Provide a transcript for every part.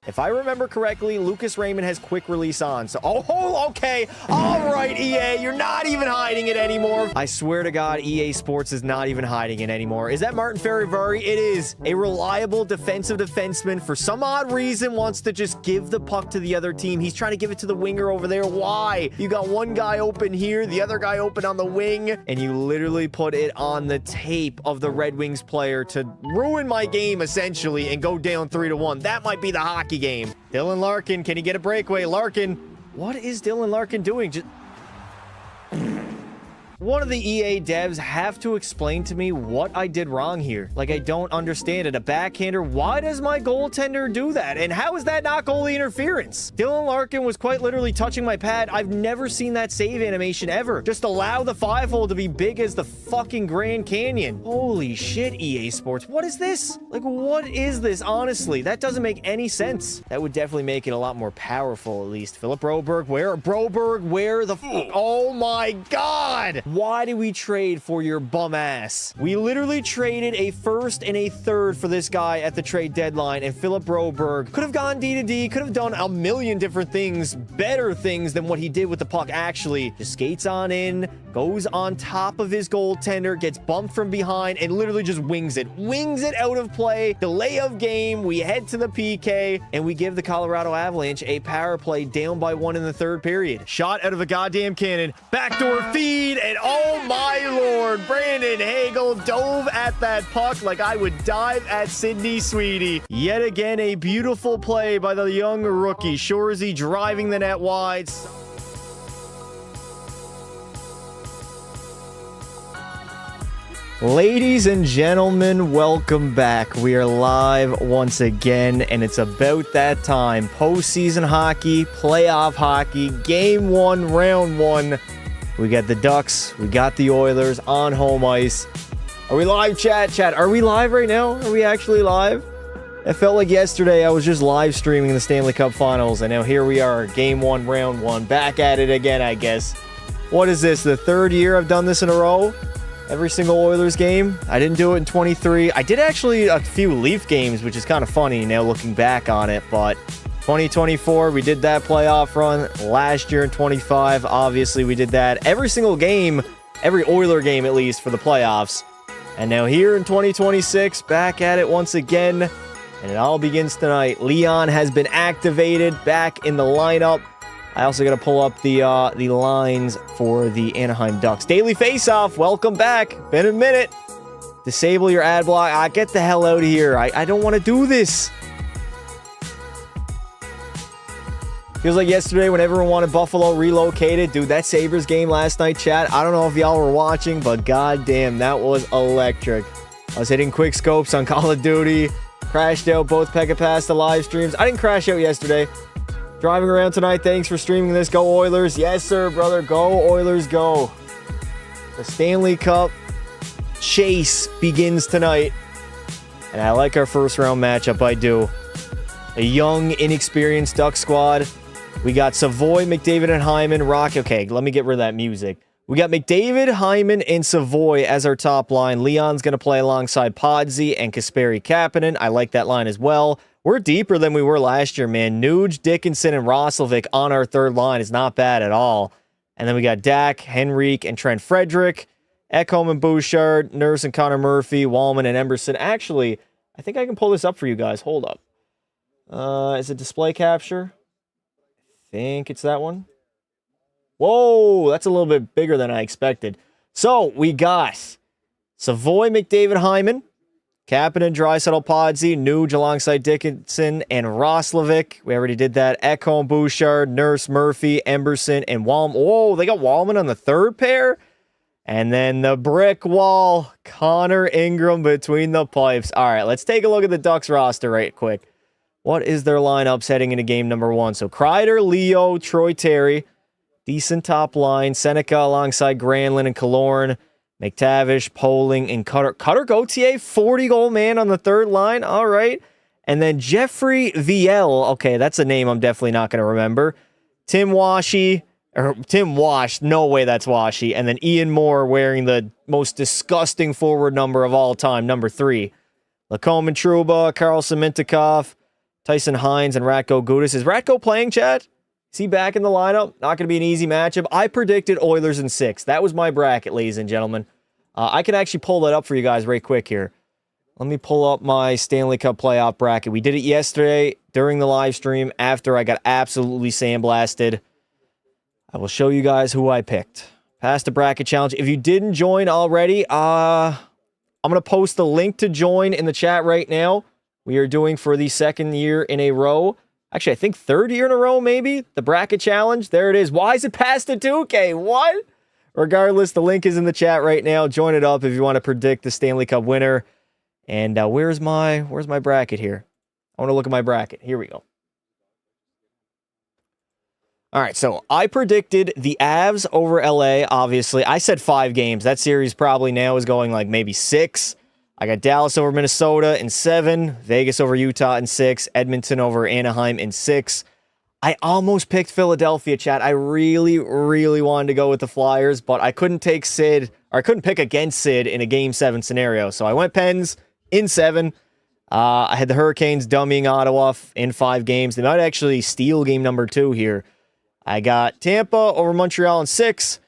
If I remember correctly, Lucas Raymond has quick release on. So, okay. All right, EA, you're not even hiding it anymore. I swear to God, EA Sports is not even hiding it anymore. Is that Martin Ferrivari? It is. A reliable defensive defenseman, for some odd reason, wants to just give the puck to the other team. He's trying to give it to the winger over there. Why? You got one guy open here, the other guy open on the wing, and you literally put it on the tape of the Red Wings player to ruin my game, essentially, and go down 3-1. That might be the hockey game. Dylan Larkin, can he get a breakaway? Larkin, what is Dylan Larkin doing? Just... One of the EA devs have to explain to me what I did wrong here. Like, I don't understand it. A backhander, why does my goaltender do that? And how is that not goalie interference? Dylan Larkin was quite literally touching my pad. I've never seen that save animation ever. Just allow the 5-hole to be big as the fucking Grand Canyon. Holy shit, EA Sports. What is this? Like, what is this? Honestly, that doesn't make any sense. That would definitely make it a lot more powerful, at least. Philip Broberg, where the oh my God. Why did we trade for your bum ass? We literally traded a first and a third for this guy at the trade deadline, and Philip Broberg could have gone D to D, could have done a million different things, better things than what he did with the puck. Actually, just skates on in, goes on top of his goaltender, gets bumped from behind, and literally just wings it out of play. Delay of game. We head to the PK, and we give the Colorado Avalanche a power play down by 1 in the third period. Shot out of a goddamn cannon, backdoor feed, and oh my lord, Brandon Hagel dove at that puck like I would dive at Sidney Sweetie. Yet again, a beautiful play by the young rookie. Shorzy driving the net wide. Ladies and gentlemen, welcome back. We are live once again, and it's about that time. Postseason hockey, playoff hockey, game 1, round 1. We got the Ducks, we got the Oilers on home ice. Are we live, chat? Chat, are we live right now? Are we actually live? It felt like yesterday I was just live streaming the Stanley Cup Finals, and now here we are, game 1, round 1. Back at it again, I guess. What is this, the third year I've done this in a row? Every single Oilers game. I didn't do it in 23. I did actually a few Leaf games, which is kind of funny now looking back on it, but 2024, we did that playoff run. Last year in 25, obviously we did that. Every single game, every Oiler game at least for the playoffs. And now here in 2026, back at it once again. And it all begins tonight. Leon has been activated, back in the lineup. I also got to pull up the lines for the Anaheim Ducks. Daily Faceoff, welcome back. Been a minute. Disable your ad block. Get the hell out of here. I don't want to do this. Feels like yesterday when everyone wanted Buffalo relocated. Dude, that Sabres game last night, chat. I don't know if y'all were watching, but goddamn, that was electric. I was hitting quick scopes on Call of Duty. Crashed out both Pekka Pasta live streams. I didn't crash out yesterday. Driving around tonight. Thanks for streaming this. Go Oilers. Yes, sir, brother. Go Oilers, go. The Stanley Cup chase begins tonight. And I like our first round matchup. I do. A young, inexperienced Duck squad. We got Savoy, McDavid, and Hyman. Okay, let me get rid of that music. We got McDavid, Hyman, and Savoy as our top line. Leon's going to play alongside Podsy and Kasperi Kapanen. I like that line as well. We're deeper than we were last year, man. Nuge, Dickinson, and Roslovic on our third line is not bad at all. And then we got Dak, Henrique, and Trent Frederick, Ekholm and Bouchard, Nurse and Connor Murphy, Wallman and Emberson. Actually, I think I can pull this up for you guys. Hold up. Is it display capture? I think it's that one. Whoa, that's a little bit bigger than I expected. So we got Savoy, McDavid, Hyman, Kapanen, Draisaitl, Podsy, Nuge alongside Dickinson, and Roslovic. We already did that. Ekholm, Bouchard, Nurse, Murphy, Emberson, and Wallman. Whoa, they got Wallman on the third pair? And then the brick wall, Connor Ingram between the pipes. All right, let's take a look at the Ducks roster right quick. What is their lineups heading into game number 1? So Kreider, Leo, Troy Terry. Decent top line. Seneca alongside Granlund and Killorn. McTavish, Poling, and Cutter. Cutter Gauthier, 40-goal man on the third line. All right. And then Jeffrey Viel. Okay, that's a name I'm definitely not going to remember. Tim Wash. No way that's Washy. And then Ian Moore wearing the most disgusting forward number of all time, number 3. Lacombe and Trouba, Carlson Mintikov, Tyson Hines and Ratko Gudas. Is Ratko playing, Chad? Is he back in the lineup? Not going to be an easy matchup. I predicted Oilers in 6. That was my bracket, ladies and gentlemen. I can actually pull that up for you guys right quick here. Let me pull up my Stanley Cup playoff bracket. We did it yesterday during the live stream after I got absolutely sandblasted. I will show you guys who I picked. Past the bracket challenge. If you didn't join already, I'm going to post the link to join in the chat right now. We are doing for the 2nd year in a row. Actually, I think 3rd year in a row, maybe. The bracket challenge. There it is. Why is it past the 2K? What? Regardless, the link is in the chat right now. Join it up if you want to predict the Stanley Cup winner. And where's my bracket here? I want to look at my bracket. Here we go. All right, so I predicted the Avs over LA, obviously. I said 5 games. That series probably now is going like maybe 6. I got Dallas over Minnesota in 7, Vegas over Utah in 6, Edmonton over Anaheim in 6. I almost picked Philadelphia, chat. I really, really wanted to go with the Flyers, but I couldn't take Sid, or I couldn't pick against Sid in a Game 7 scenario. So I went Pens in 7. I had the Hurricanes dummying Ottawa in 5 games. They might actually steal game number 2 here. I got Tampa over Montreal in 6,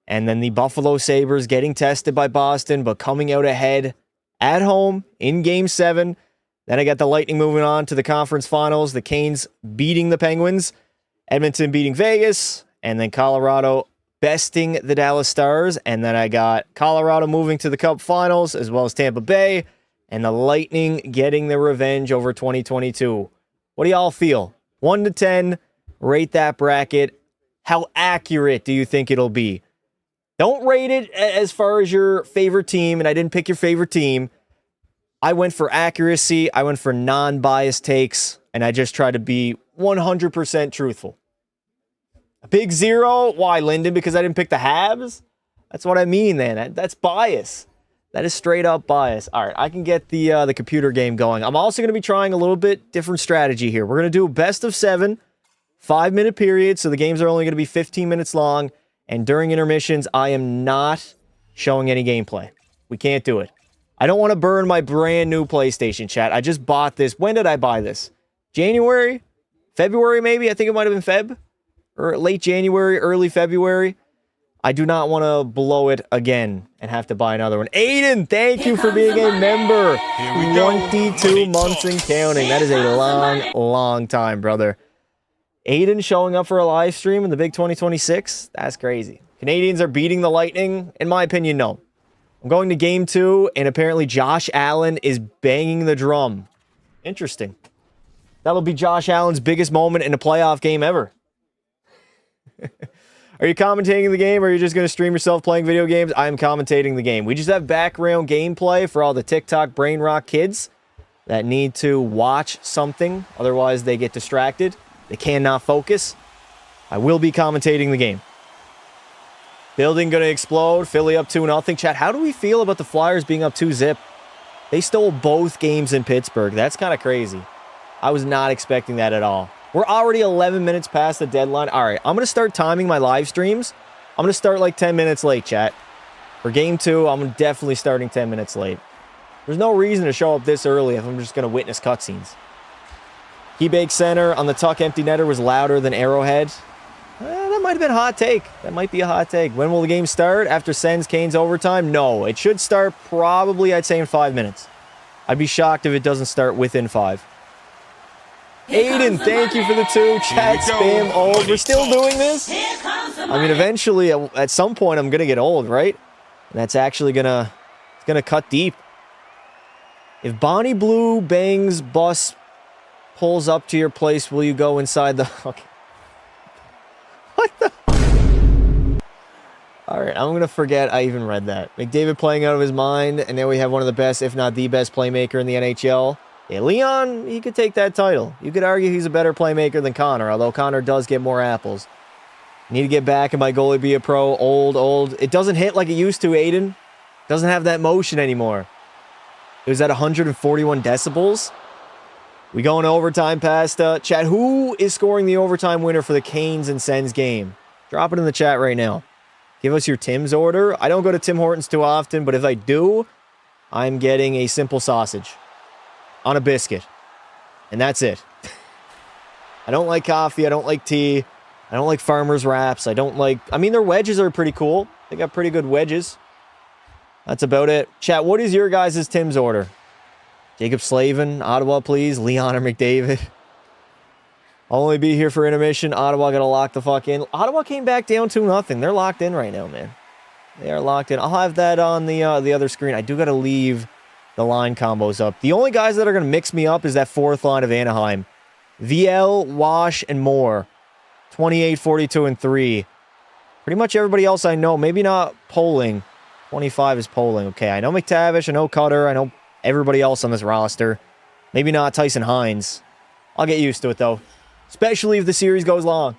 and then the Buffalo Sabres getting tested by Boston, but coming out ahead at home in Game 7. Then I got the Lightning moving on to the conference finals. The Canes beating the Penguins. Edmonton beating Vegas. And then Colorado besting the Dallas Stars. And then I got Colorado moving to the Cup finals, as well as Tampa Bay. And the Lightning getting their revenge over 2022. What do y'all feel? 1 to 10. Rate that bracket. How accurate do you think it'll be? Don't rate it as far as your favorite team, and I didn't pick your favorite team. I went for accuracy, I went for non-biased takes, and I just tried to be 100% truthful. A big 0? Why, Lyndon? Because I didn't pick the Habs? That's what I mean, man. That's bias. That is straight up bias. All right, I can get the computer game going. I'm also going to be trying a little bit different strategy here. We're going to do a best of 7, 5-minute period, so the games are only going to be 15 minutes long. And during intermissions, I am not showing any gameplay. We can't do it. I don't want to burn my brand new PlayStation, chat. I just bought this. When did I buy this? January? February, maybe? I think it might have been Feb. Or late January, early February. I do not want to blow it again and have to buy another one. Aiden, thank you for being a member. 22 months and counting. That is a long, long time, brother. Aiden showing up for a live stream in the big 2026? That's crazy. Canadians are beating the Lightning? In my opinion, no. I'm going to game 2, and apparently Josh Allen is banging the drum. Interesting. That'll be Josh Allen's biggest moment in a playoff game ever. Are you commentating the game, or are you just going to stream yourself playing video games? I am commentating the game. We just have background gameplay for all the TikTok brain rock kids that need to watch something. Otherwise, they get distracted. They cannot focus. I will be commentating the game. Building going to explode. Philly up 2-0. Chat, how do we feel about the Flyers being up 2-0? They stole both games in Pittsburgh. That's kind of crazy. I was not expecting that at all. We're already 11 minutes past the deadline. All right, I'm going to start timing my live streams. I'm going to start like 10 minutes late, chat. For game 2, I'm definitely starting 10 minutes late. There's no reason to show up this early if I'm just going to witness cutscenes. Keybank Center on the Tuck empty netter was louder than Arrowhead. That might have been a hot take. That might be a hot take. When will the game start? After Sens Canes overtime? No, it should start probably, I'd say, in 5 minutes. I'd be shocked if it doesn't start within 5. Aiden, thank you for the 2. Chat spam old. We're still doing this? I mean, eventually, at some point, I'm going to get old, right? And that's actually going to cut deep. If Bonnie Blue bangs bus pulls up to your place, will you go inside the... Okay. What the... Alright, I'm going to forget I even read that. McDavid playing out of his mind, and now we have one of the best, if not the best playmaker in the NHL. Yeah, Leon, he could take that title. You could argue he's a better playmaker than Connor, although Connor does get more apples. Need to get back and my goalie be a pro. Old. It doesn't hit like it used to, Aiden. Doesn't have that motion anymore. It was at 141 decibels. We go into overtime past chat. Who is scoring the overtime winner for the Canes and Sens game? Drop it in the chat right now. Give us your Tim's order. I don't go to Tim Hortons too often, but if I do, I'm getting a simple sausage on a biscuit. And that's it. I don't like coffee. I don't like tea. I don't like farmer's wraps. I mean, their wedges are pretty cool. They got pretty good wedges. That's about it. Chat, what is your guys' Tim's order? Jacob Slavin, Ottawa, please. Leon or McDavid. I'll only be here for intermission. Ottawa got to lock the fuck in. Ottawa came back down 2-0. They're locked in right now, man. They are locked in. I'll have that on the other screen. I do got to leave the line combos up. The only guys that are going to mix me up is that fourth line of Anaheim. VL, Wash, and Moore. 28, 42, and 3. Pretty much everybody else I know. Maybe not Poling. 25 is Poling. Okay, I know McTavish. I know Cutter. I know everybody else on this roster. Maybe not Tyson Hines. I'll get used to it, though. Especially if the series goes long.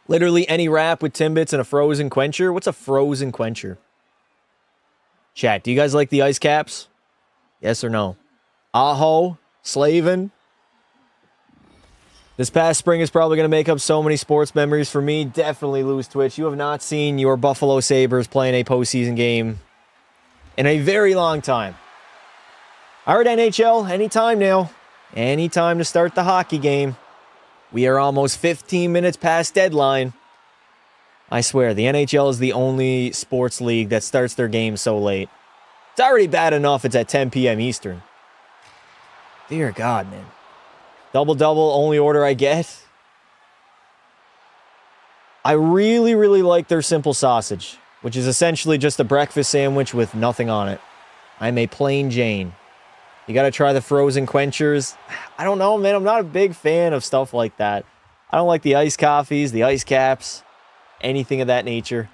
Literally any wrap with Timbits and a frozen quencher. What's a frozen quencher? Chat, do you guys like the ice caps? Yes or no? Aho, Slavin. This past spring is probably going to make up so many sports memories for me. Definitely lose Twitch. You have not seen your Buffalo Sabres playing a postseason game in a very long time. All right, NHL, anytime now. Anytime to start the hockey game. We are almost 15 minutes past deadline. I swear, the NHL is the only sports league that starts their game so late. It's already bad enough it's at 10 p.m. Eastern. Dear God, man. Double-double, only order I get. I really, really like their simple sausage, which is essentially just a breakfast sandwich with nothing on it. I'm a plain Jane. You got to try the frozen quenchers. I don't know, man. I'm not a big fan of stuff like that. I don't like the iced coffees, the ice caps, anything of that nature.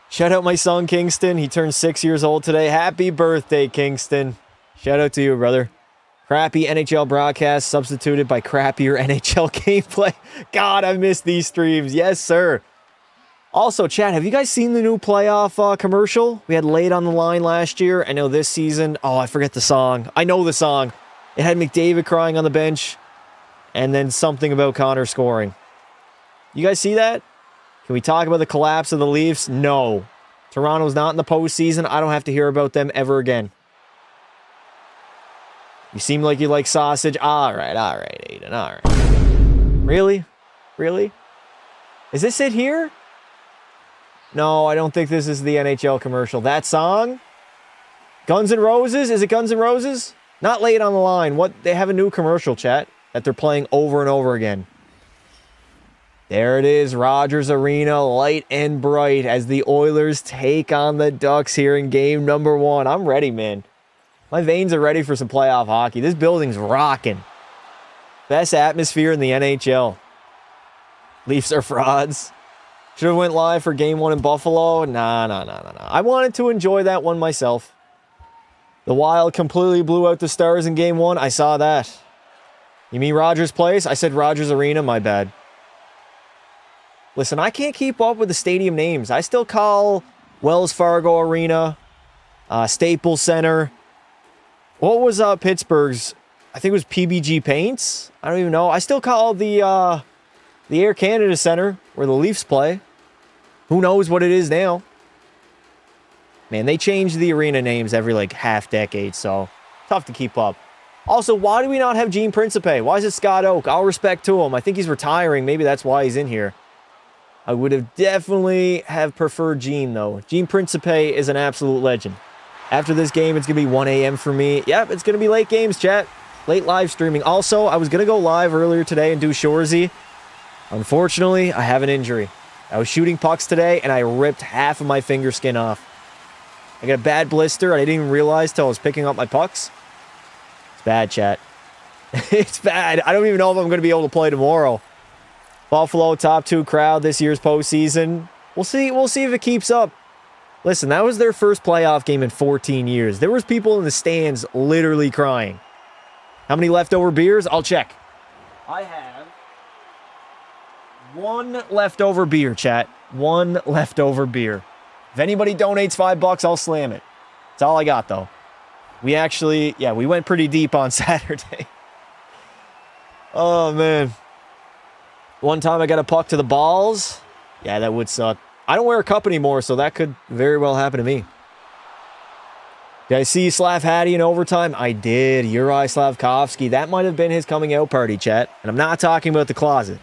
Shout out my son, Kingston. He turned 6 years old today. Happy birthday, Kingston. Shout out to you, brother. Crappy NHL broadcast substituted by crappier NHL gameplay. God, I miss these streams. Yes, sir. Also, chat, have you guys seen the new playoff commercial? We had Late on the Line last year. I know this season. Oh, I forget the song. I know the song. It had McDavid crying on the bench. And then something about Connor scoring. You guys see that? Can we talk about the collapse of the Leafs? No. Toronto's not in the postseason. I don't have to hear about them ever again. You seem like you like sausage. All right, Aiden. All right. Really? Really? Is this it here? No, I don't think this is the NHL commercial. That song? Guns N' Roses? Is it Guns N' Roses? Not Late on the Line. What? They have a new commercial, chat, that they're playing over and over again. There it is. Rogers Arena, light and bright as the Oilers take on the Ducks here in game number 1. I'm ready, man. My veins are ready for some playoff hockey. This building's rocking. Best atmosphere in the NHL. Leafs are frauds. Should have went live for game 1 in Buffalo. Nah. I wanted to enjoy that one myself. The Wild completely blew out the Stars in game 1. I saw that. You mean Rogers Place? I said Rogers Arena. My bad. Listen, I can't keep up with the stadium names. I still call Wells Fargo Arena, Staples Center. What was Pittsburgh's? I think it was PBG Paints. I don't even know. I still call the Air Canada Center where the Leafs play. Who knows what it is now? Man, they change the arena names every like half decade, so tough to keep up. Also, why do we not have Gene Principe? Why is it Scott Oak? All respect to him. I think he's retiring. Maybe that's why he's in here. I would have definitely have preferred Gene, though. Gene Principe is an absolute legend. After this game, it's going to be 1 a.m. for me. Yep, it's going to be late games, chat. Late live streaming. Also, I was going to go live earlier today and do Shoresy. Unfortunately, I have an injury. I was shooting pucks today, and I ripped half of my finger skin off. I got a bad blister. I didn't even realize till I was picking up my pucks. It's bad, chat. It's bad. I don't even know if I'm going to be able to play tomorrow. Buffalo, top 2 crowd this year's postseason. We'll see. We'll see if it keeps up. Listen, that was their first playoff game in 14 years. There was people in the stands literally crying. How many leftover beers? I'll check. I have 1 leftover beer, chat. 1 leftover beer. If anybody donates $5, I'll slam it. That's all I got, though. We actually, we went pretty deep on Saturday. Oh, man. One time I got a puck to the balls. Yeah, that would suck. I don't wear a cup anymore, so that could very well happen to me. Did I see Slav Hattie in overtime? I did. Uri Slavkovsky. That might have been his coming out party, chat. And I'm not talking about the closet.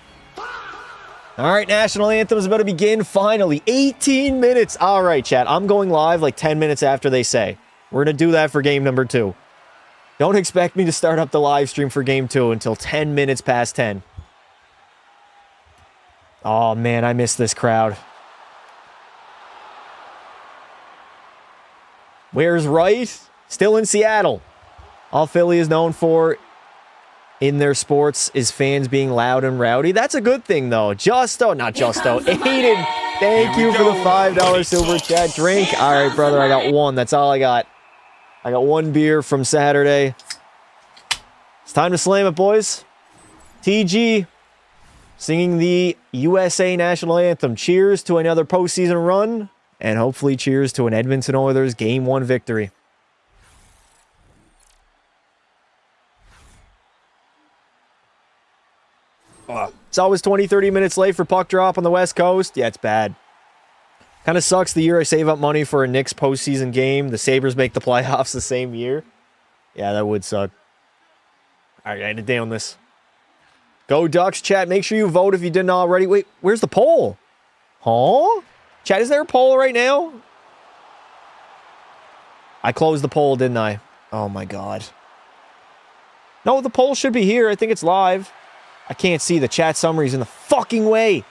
All right, national anthem is about to begin finally. 18 minutes. All right, chat. I'm going live like 10 minutes after they say. We're going to do that for game number 2. Don't expect me to start up the live stream for game 2 until 10 minutes past 10. Oh, man, I miss this crowd. Where's Wright? Still in Seattle. All Philly is known for in their sports is fans being loud and rowdy. That's a good thing, though. Not Justo. Aiden, thank you for the $5 silver chat drink. All right, brother, I got one. That's all I got. I got one beer from Saturday. It's time to slam it, boys. TG singing the USA national anthem. Cheers to another postseason run. And hopefully cheers to an Edmonton Oilers Game 1 victory. It's always 20, 30 minutes late for puck drop on the West Coast. Yeah, it's bad. Kind of sucks the year I save up money for a Knicks postseason game. The Sabres make the playoffs the same year. Yeah, that would suck. All right, I had to down this. Go Ducks, chat. Make sure you vote if you didn't already. Wait, where's the poll? Huh? Chat, is there a poll right now? I closed the poll, didn't I? Oh, my God. No, the poll should be here. I think it's live. I can't see. The chat summaries in the fucking way.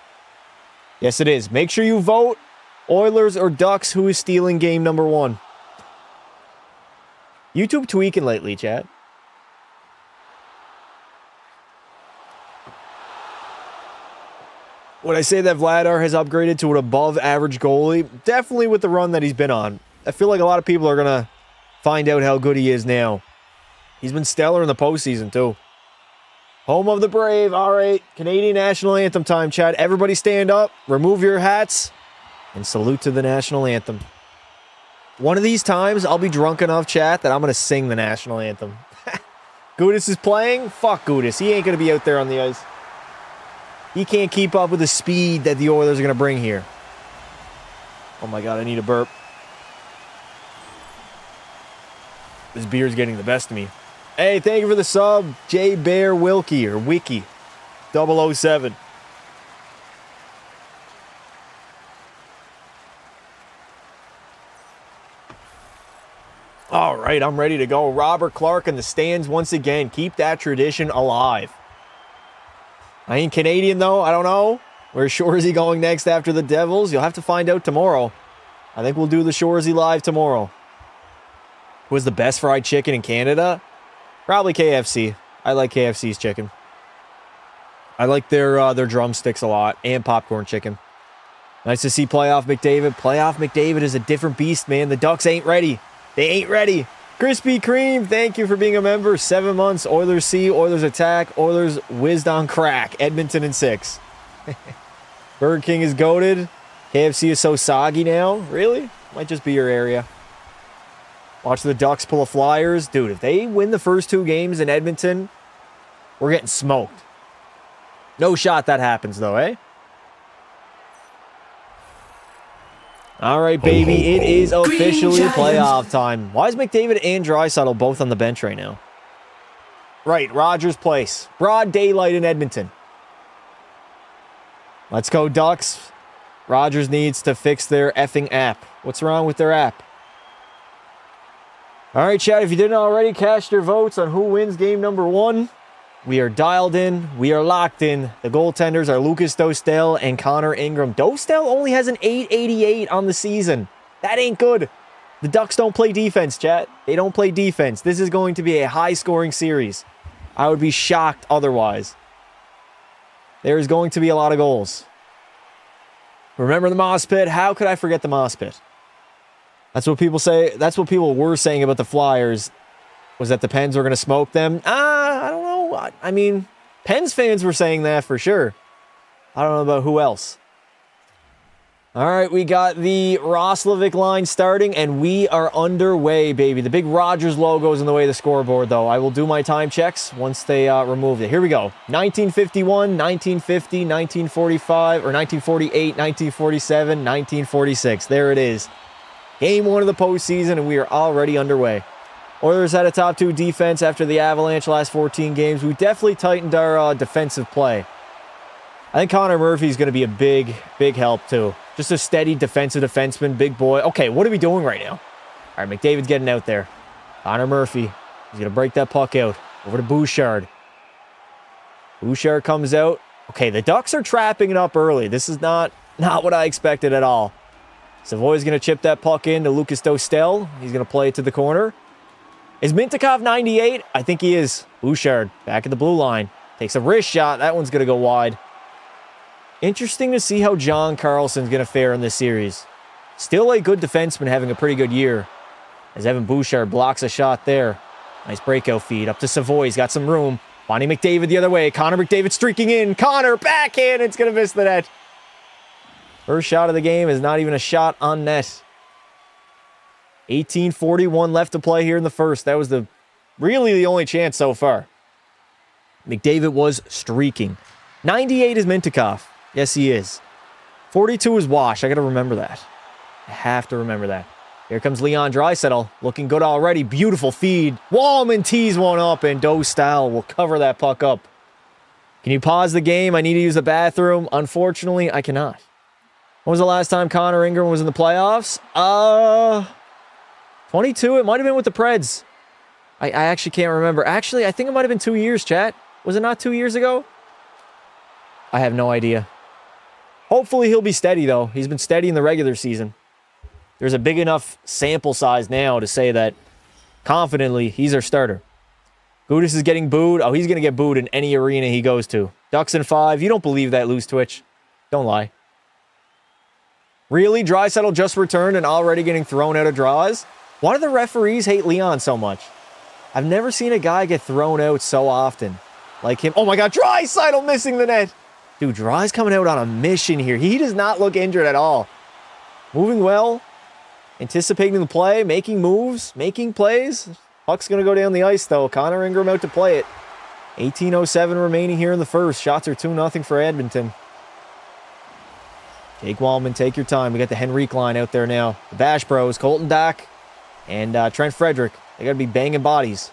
Yes, it is. Make sure you vote. Oilers or Ducks, who is stealing game number 1? YouTube tweaking lately, chat. Would I say that Vladar has upgraded to an above-average goalie? Definitely with the run that he's been on. I feel like a lot of people are going to find out how good he is now. He's been stellar in the postseason, too. Home of the brave. All right, Canadian national anthem time, chat. Everybody stand up, remove your hats, and salute to the national anthem. One of these times, I'll be drunk enough, chat, that I'm going to sing the national anthem. Gudis is playing? Fuck Gudis. He ain't going to be out there on the ice. He can't keep up with the speed that the Oilers are going to bring here. Oh my God, I need a burp. This beer's getting the best of me. Hey, thank you for the sub, J Bear Wilkie, or Wiki, 007. All right, I'm ready to go. Robert Clark in the stands once again. Keep that tradition alive. I ain't Canadian, though. I don't know. Where Shoresy going next after the Devils? You'll have to find out tomorrow. I think we'll do the Shoresy live tomorrow. Who has the best fried chicken in Canada? Probably KFC. I like KFC's chicken. I like their drumsticks a lot. And popcorn chicken. Nice to see Playoff McDavid. Playoff McDavid is a different beast, man. The Ducks ain't ready. They ain't ready. Krispy Kreme, thank you for being a member. 7 months. Oilers C, Oilers attack. Oilers whizzed on crack. Edmonton in 6. Burger King is goated. KFC is so soggy now. Really? Might just be your area. Watch the Ducks pull a Flyers. Dude, if they win the first 2 games in Edmonton, we're getting smoked. No shot that happens, though, eh? All right, baby. It is officially playoff time. Why is McDavid and Draisaitl both on the bench right now? Right, Rogers Place. Broad daylight in Edmonton. Let's go, Ducks. Rogers needs to fix their effing app. What's wrong with their app? All right, chat, if you didn't already, cast your votes on who wins game number 1. We are dialed in. We are locked in. The goaltenders are Lucas Dostal and Connor Ingram. Dostal only has an .888 on the season. That ain't good. The Ducks don't play defense, chat. They don't play defense. This is going to be a high-scoring series. I would be shocked otherwise. There is going to be a lot of goals. Remember the moss pit? How could I forget the moss pit? That's what people say. That's what people were saying about the Flyers, was that the Pens were going to smoke them. I don't know. I mean, Pens fans were saying that for sure. I don't know about who else. All right, we got the Roslovic line starting, and we are underway, baby. The big Rogers logo is in the way of the scoreboard, though. I will do my time checks once they remove it. Here we go. 1951, 1950, 1945, or 1948, 1947, 1946. There it is. Game 1 of the postseason, and we are already underway. Oilers had a top 2 defense after the Avalanche last 14 games. We definitely tightened our defensive play. I think Connor Murphy is going to be a big, big help, too. Just a steady defensive defenseman, big boy. Okay, what are we doing right now? All right, McDavid's getting out there. Connor Murphy, he's going to break that puck out. Over to Bouchard. Bouchard comes out. Okay, the Ducks are trapping it up early. This is not what I expected at all. Savoy's going to chip that puck in to Lucas Dostel. He's going to play it to the corner. Is Mintyukov 98? I think he is. Bouchard back at the blue line. Takes a wrist shot. That one's going to go wide. Interesting to see how John Carlson's going to fare in this series. Still a good defenseman having a pretty good year. As Evan Bouchard blocks a shot there. Nice breakout feed up to Savoy. He's got some room. Bonnie McDavid the other way. Connor McDavid streaking in. Connor backhand. It's going to miss the net. First shot of the game is not even a shot on net. 18:41 left to play here in the first. That was really the only chance so far. McDavid was streaking. 98 is Mintyukov. Yes, he is. 42 is Wash. I got to remember that. I have to remember that. Here comes Leon Draisaitl. Looking good already. Beautiful feed. Wallman tees one up, and Dostal will cover that puck up. Can you pause the game? I need to use the bathroom. Unfortunately, I cannot. When was the last time Connor Ingram was in the playoffs? 22. It might have been with the Preds. I actually can't remember. Actually, I think it might have been 2 years, chat. Was it not 2 years ago? I have no idea. Hopefully he'll be steady, though. He's been steady in the regular season. There's a big enough sample size now to say that confidently he's our starter. Gudas is getting booed. Oh, he's going to get booed in any arena he goes to. Ducks in 5. You don't believe that, Loose Twitch. Don't lie. Really? Draisaitl just returned and already getting thrown out of draws? Why do the referees hate Leon so much? I've never seen a guy get thrown out so often. Like him. Oh my God, Draisaitl missing the net. Dude, Dry's coming out on a mission here. He does not look injured at all. Moving well. Anticipating the play. Making moves. Making plays. Puck's going to go down the ice, though. Connor Ingram out to play it. 18:07 remaining here in the first. Shots are 2-0 for Edmonton. Jake Wallman, take your time. We got the Henrique line out there now. The Bash Bros, Colton Dack, and Trent Frederick. They got to be banging bodies.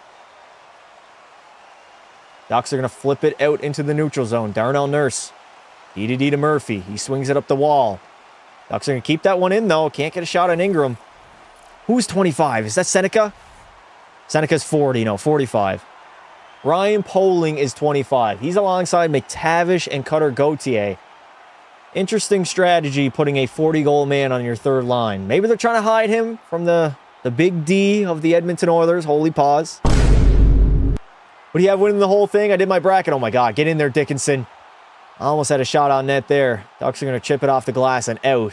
Ducks are going to flip it out into the neutral zone. Darnell Nurse. D to Murphy. He swings it up the wall. Ducks are going to keep that one in, though. Can't get a shot on Ingram. Who's 25? Is that Seneca? Seneca's 40. No, 45. Ryan Poling is 25. He's alongside McTavish and Cutter Gauthier. Interesting strategy, putting a 40-goal man on your third line. Maybe they're trying to hide him from the big D of the Edmonton Oilers. Holy pause. What do you have winning the whole thing? I did my bracket. Oh my God, get in there, Dickinson. I almost had a shot on net there. Ducks are going to chip it off the glass and out.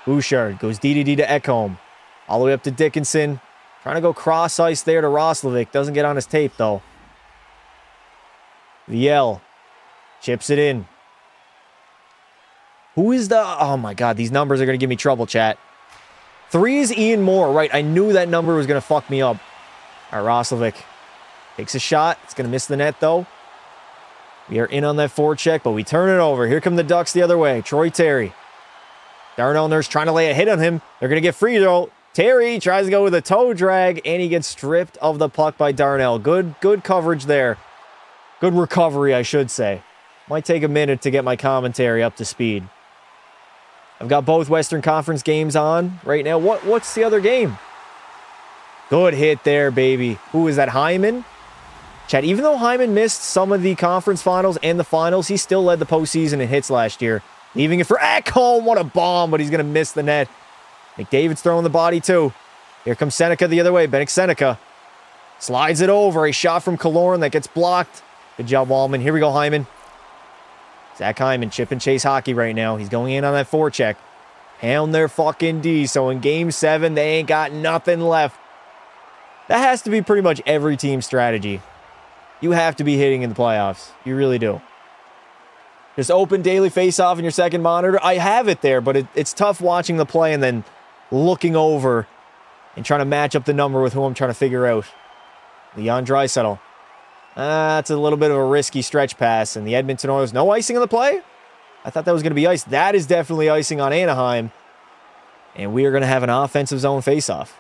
Bouchard goes D to Ekholm. All the way up to Dickinson. Trying to go cross ice there to Roslovic. Doesn't get on his tape, though. Viel chips it in. Who is the... Oh, my God. These numbers are going to give me trouble, chat. 3 is Ian Moore. Right, I knew that number was going to fuck me up. All right, Roslovic takes a shot. It's going to miss the net, though. We are in on that forecheck, but we turn it over. Here come the Ducks the other way. Troy Terry. Darnell Nurse trying to lay a hit on him. They're going to get free, though. Terry tries to go with a toe drag, and he gets stripped of the puck by Darnell. Good coverage there. Good recovery, I should say. Might take a minute to get my commentary up to speed. I've got both Western Conference games on right now. What's the other game? Good hit there, baby. Who is that, Hyman? Chad, even though Hyman missed some of the conference finals and the finals, he still led the postseason in hits last year. Leaving it for Ekholm. What a bomb, but he's going to miss the net. McDavid's throwing the body, too. Here comes Seneca the other way. Bennik Seneca slides it over. A shot from Killorn that gets blocked. Good job, Wallman. Here we go, Hyman. Zach Hyman, chip and chase hockey right now. He's going in on that forecheck. Pound their fucking D. So in Game 7, they ain't got nothing left. That has to be pretty much every team's strategy. You have to be hitting in the playoffs. You really do. Just open daily face-off in your second monitor. I have it there, but it's tough watching the play and then looking over and trying to match up the number with who I'm trying to figure out. Leon Draisaitl. That's a little bit of a risky stretch pass, and the Edmonton Oilers, no icing on the play? I thought that was going to be ice. That is definitely icing on Anaheim. And we are going to have an offensive zone faceoff.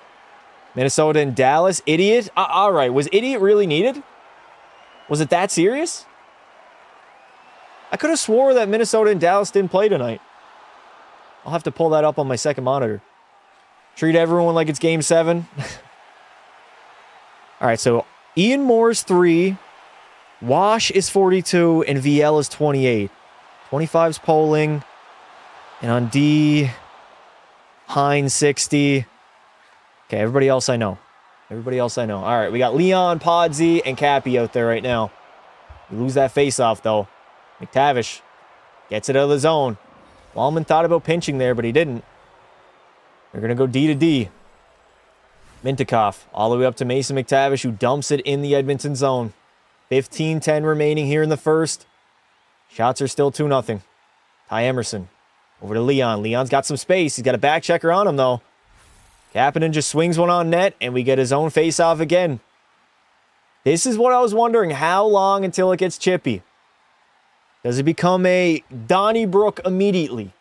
Minnesota and Dallas. Idiot. All right. Was idiot really needed? Was it that serious? I could have swore that Minnesota and Dallas didn't play tonight. I'll have to pull that up on my second monitor. Treat everyone like it's game 7. All right, so Ian Moore's 3. Wash is 42, and VL is 28. 25's polling. And on D, Hines 60. Okay, everybody else I know. Everybody else I know. All right, we got Leon, Podsy, and Cappy out there right now. We lose that face-off, though. McTavish gets it out of the zone. Wallman thought about pinching there, but he didn't. They're going to go D to D. Mintyukov all the way up to Mason McTavish, who dumps it in the Edmonton zone. 15-10 remaining here in the first. Shots are still 2-0. Ty Emerson over to Leon. Leon's got some space. He's got a back checker on him, though. Kapanen just swings one on net, and we get his own face-off again. This is what I was wondering. How long until it gets chippy? Does it become a Donnybrook immediately?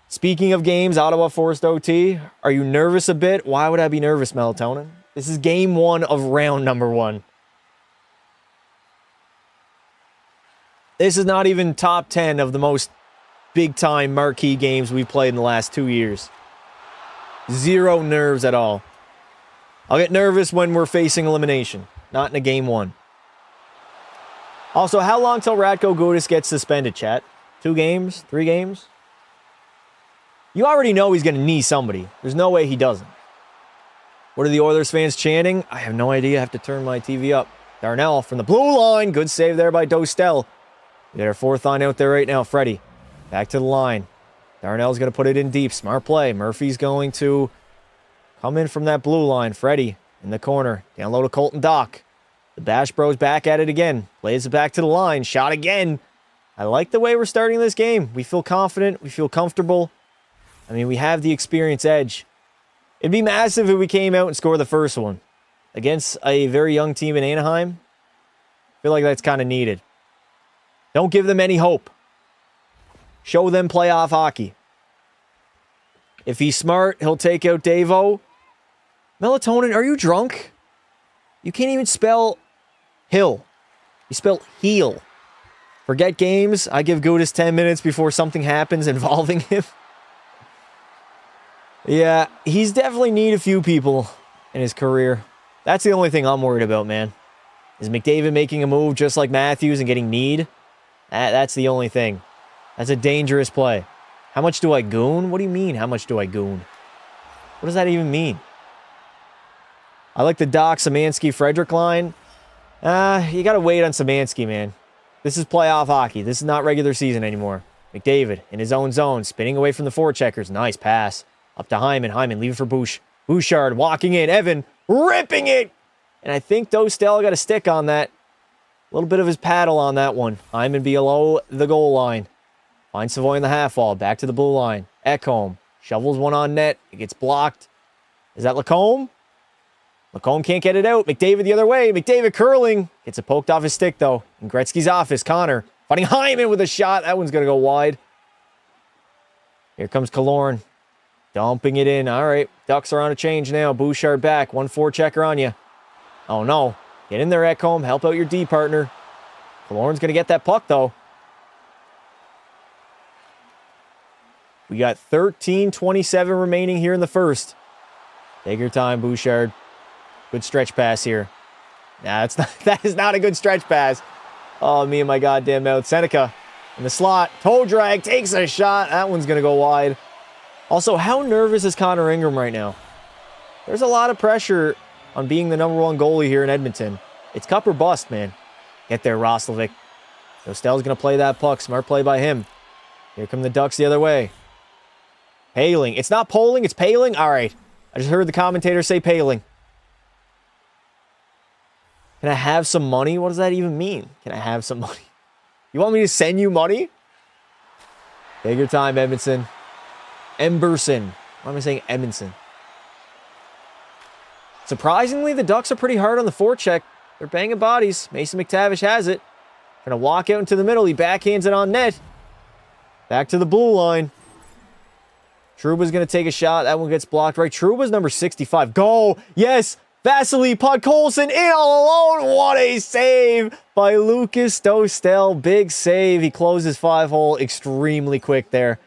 Speaking of games, Ottawa forced OT. Are you nervous a bit? Why would I be nervous, Melatonin? This is game 1 of round number 1. This is not even top 10 of the most big-time marquee games we've played in the last 2 years. Zero nerves at all. I'll get nervous when we're facing elimination, not in a game 1. Also, how long till Ratko Gudas gets suspended, chat? 2 games? 3 games? You already know he's going to knee somebody. There's no way he doesn't. What are the Oilers fans chanting? I have no idea. I have to turn my TV up. Darnell from the blue line. Good save there by Dostel. We got our 4th line out there right now. Freddie. Back to the line. Darnell's going to put it in deep. Smart play. Murphy's going to come in from that blue line. Freddie in the corner. Down low to Colton Dock. The Bash Bros back at it again. Plays it back to the line. Shot again. I like the way we're starting this game. We feel confident. We feel comfortable. I mean, we have the experience edge. It'd be massive if we came out and scored the first one. Against a very young team in Anaheim. I feel like that's kind of needed. Don't give them any hope. Show them playoff hockey. If he's smart, he'll take out Davo. Melatonin, are you drunk? You can't even spell hill. You spell heel. Forget games. I give Gudas 10 minutes before something happens involving him. Yeah, he's definitely need a few people in his career. That's the only thing I'm worried about, man. Is McDavid making a move just like Matthews and getting need? That's the only thing. That's a dangerous play. How much do I goon? What do you mean, how much do I goon? What does that even mean? I like the Doc, Szymanski, Frederick line. You got to wait on Szymanski, man. This is playoff hockey. This is not regular season anymore. McDavid in his own zone, spinning away from the forecheckers. Nice pass. Up to Hyman. Hyman leaving for Bouchard walking in. Evan ripping it. And I think Dostel got a stick on that. A little bit of his paddle on that one. Hyman below the goal line. Finds Savoy in the half wall. Back to the blue line. Ekholm shovels one on net. It gets blocked. Is that Lacombe? Lacombe can't get it out. McDavid the other way. McDavid curling. Gets it poked off his stick, though. In Gretzky's office, Connor fighting Hyman with a shot. That one's going to go wide. Here comes Killorn. Dumping it in. All right. Ducks are on a change now. Bouchard back. 1-4 checker on you. Oh, no. Get in there, Ekholm. Help out your D partner. Killorn's going to get that puck, though. We got 13:27 remaining here in the first. Take your time, Bouchard. Good stretch pass here. Nah, that is not a good stretch pass. Oh, me and my goddamn mouth. Seneca in the slot. Toe drag. Takes a shot. That one's going to go wide. Also, how nervous is Connor Ingram right now? There's a lot of pressure on being the #1 goalie here in Edmonton. It's cup or bust, man. Get there, Roslovic. Dostel's going to play that puck. Smart play by him. Here come the Ducks the other way. Paling. It's not Poling, it's Paling? All right. I just heard the commentator say Paling. Can I have some money? What does that even mean? Can I have some money? You want me to send you money? Take your time, Edmondson. Emberson. Why am I saying Edmondson? Surprisingly, the Ducks are pretty hard on the forecheck. They're banging bodies. Mason McTavish has it. Trying to walk out into the middle. He backhands it on net. Back to the blue line. Trouba's going to take a shot. That one gets blocked right. Trouba's number 65. Go! Yes! Vasily Podkolzin in all alone. What a save by Lucas Dostal. Big save. He closes 5-hole extremely quick there.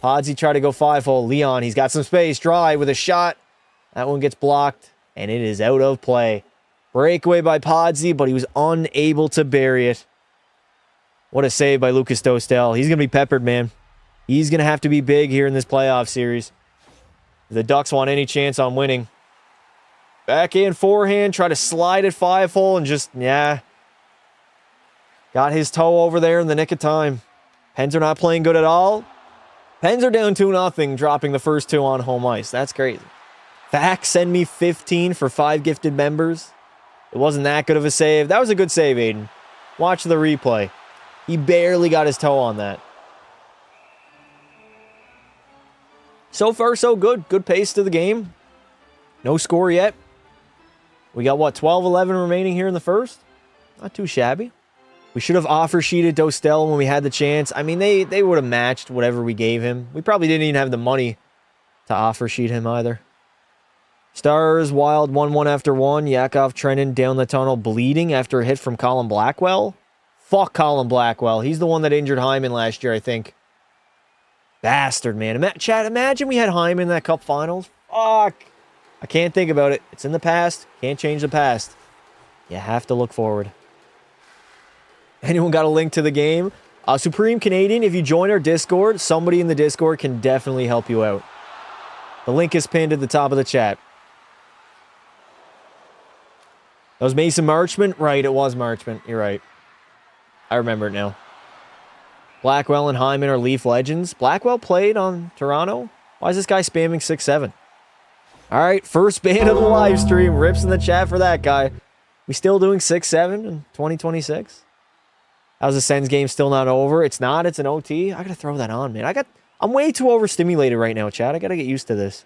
Podsy tried to go 5-hole. Leon, he's got some space. Dry with a shot. That one gets blocked, and it is out of play. Breakaway by Podsy, but he was unable to bury it. What a save by Lucas Dostal. He's going to be peppered, man. He's going to have to be big here in this playoff series. If the Ducks want any chance on winning. Backhand, forehand, try to slide it 5-hole and just, yeah. Got his toe over there in the nick of time. Pens are not playing good at all. Pens are down 2-0, dropping the first 2 on home ice. That's crazy. Fax, send me 15 for 5 gifted members. It wasn't that good of a save. That was a good save, Aiden. Watch the replay. He barely got his toe on that. So far, so good. Good pace to the game. No score yet. We got, what, 12-11 remaining here in the first? Not too shabby. We should have offer sheeted Dostal when we had the chance. I mean, they would have matched whatever we gave him. We probably didn't even have the money to offer sheet him either. Stars, Wild, 1-1 after 1. Yakov Trenin down the tunnel, bleeding after a hit from Colin Blackwell. Fuck Colin Blackwell. He's the one that injured Hyman last year, I think. Bastard, man. Chad, imagine we had Hyman in that Cup Finals. Fuck. I can't think about it. It's in the past. Can't change the past. You have to look forward. Anyone got a link to the game? Supreme Canadian, if you join our Discord, somebody in the Discord can definitely help you out. The link is pinned at the top of the chat. That was Mason Marchment? Right, it was Marchment. You're right. I remember it now. Blackwell and Hyman are Leaf legends. Blackwell played on Toronto? Why is this guy spamming 6-7? All right, first ban of the live stream. Rips in the chat for that guy. We still doing 6-7 in 2026? How's the Sens game still not over? It's not. It's an OT. I got to throw that on, man. I'm way too overstimulated right now, Chad. I got to get used to this.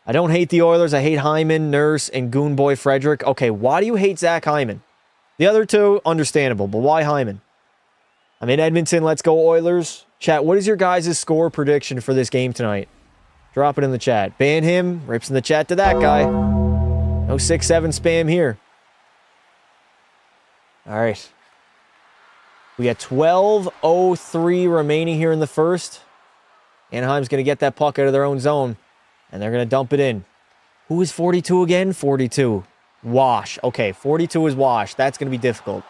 I don't hate the Oilers. I hate Hyman, Nurse, and Goonboy Frederick. Okay, why do you hate Zach Hyman? The other two, understandable, but why Hyman? I'm in Edmonton. Let's go, Oilers. Chat, what is your guys' score prediction for this game tonight? Drop it in the chat. Ban him. Rips in the chat to that guy. No 6-7 spam here. All right. We got 12:03 remaining here in the first. Anaheim's going to get that puck out of their own zone, and they're going to dump it in. Who is 42 again? 42. Wash. Okay, 42 is Wash. That's going to be difficult.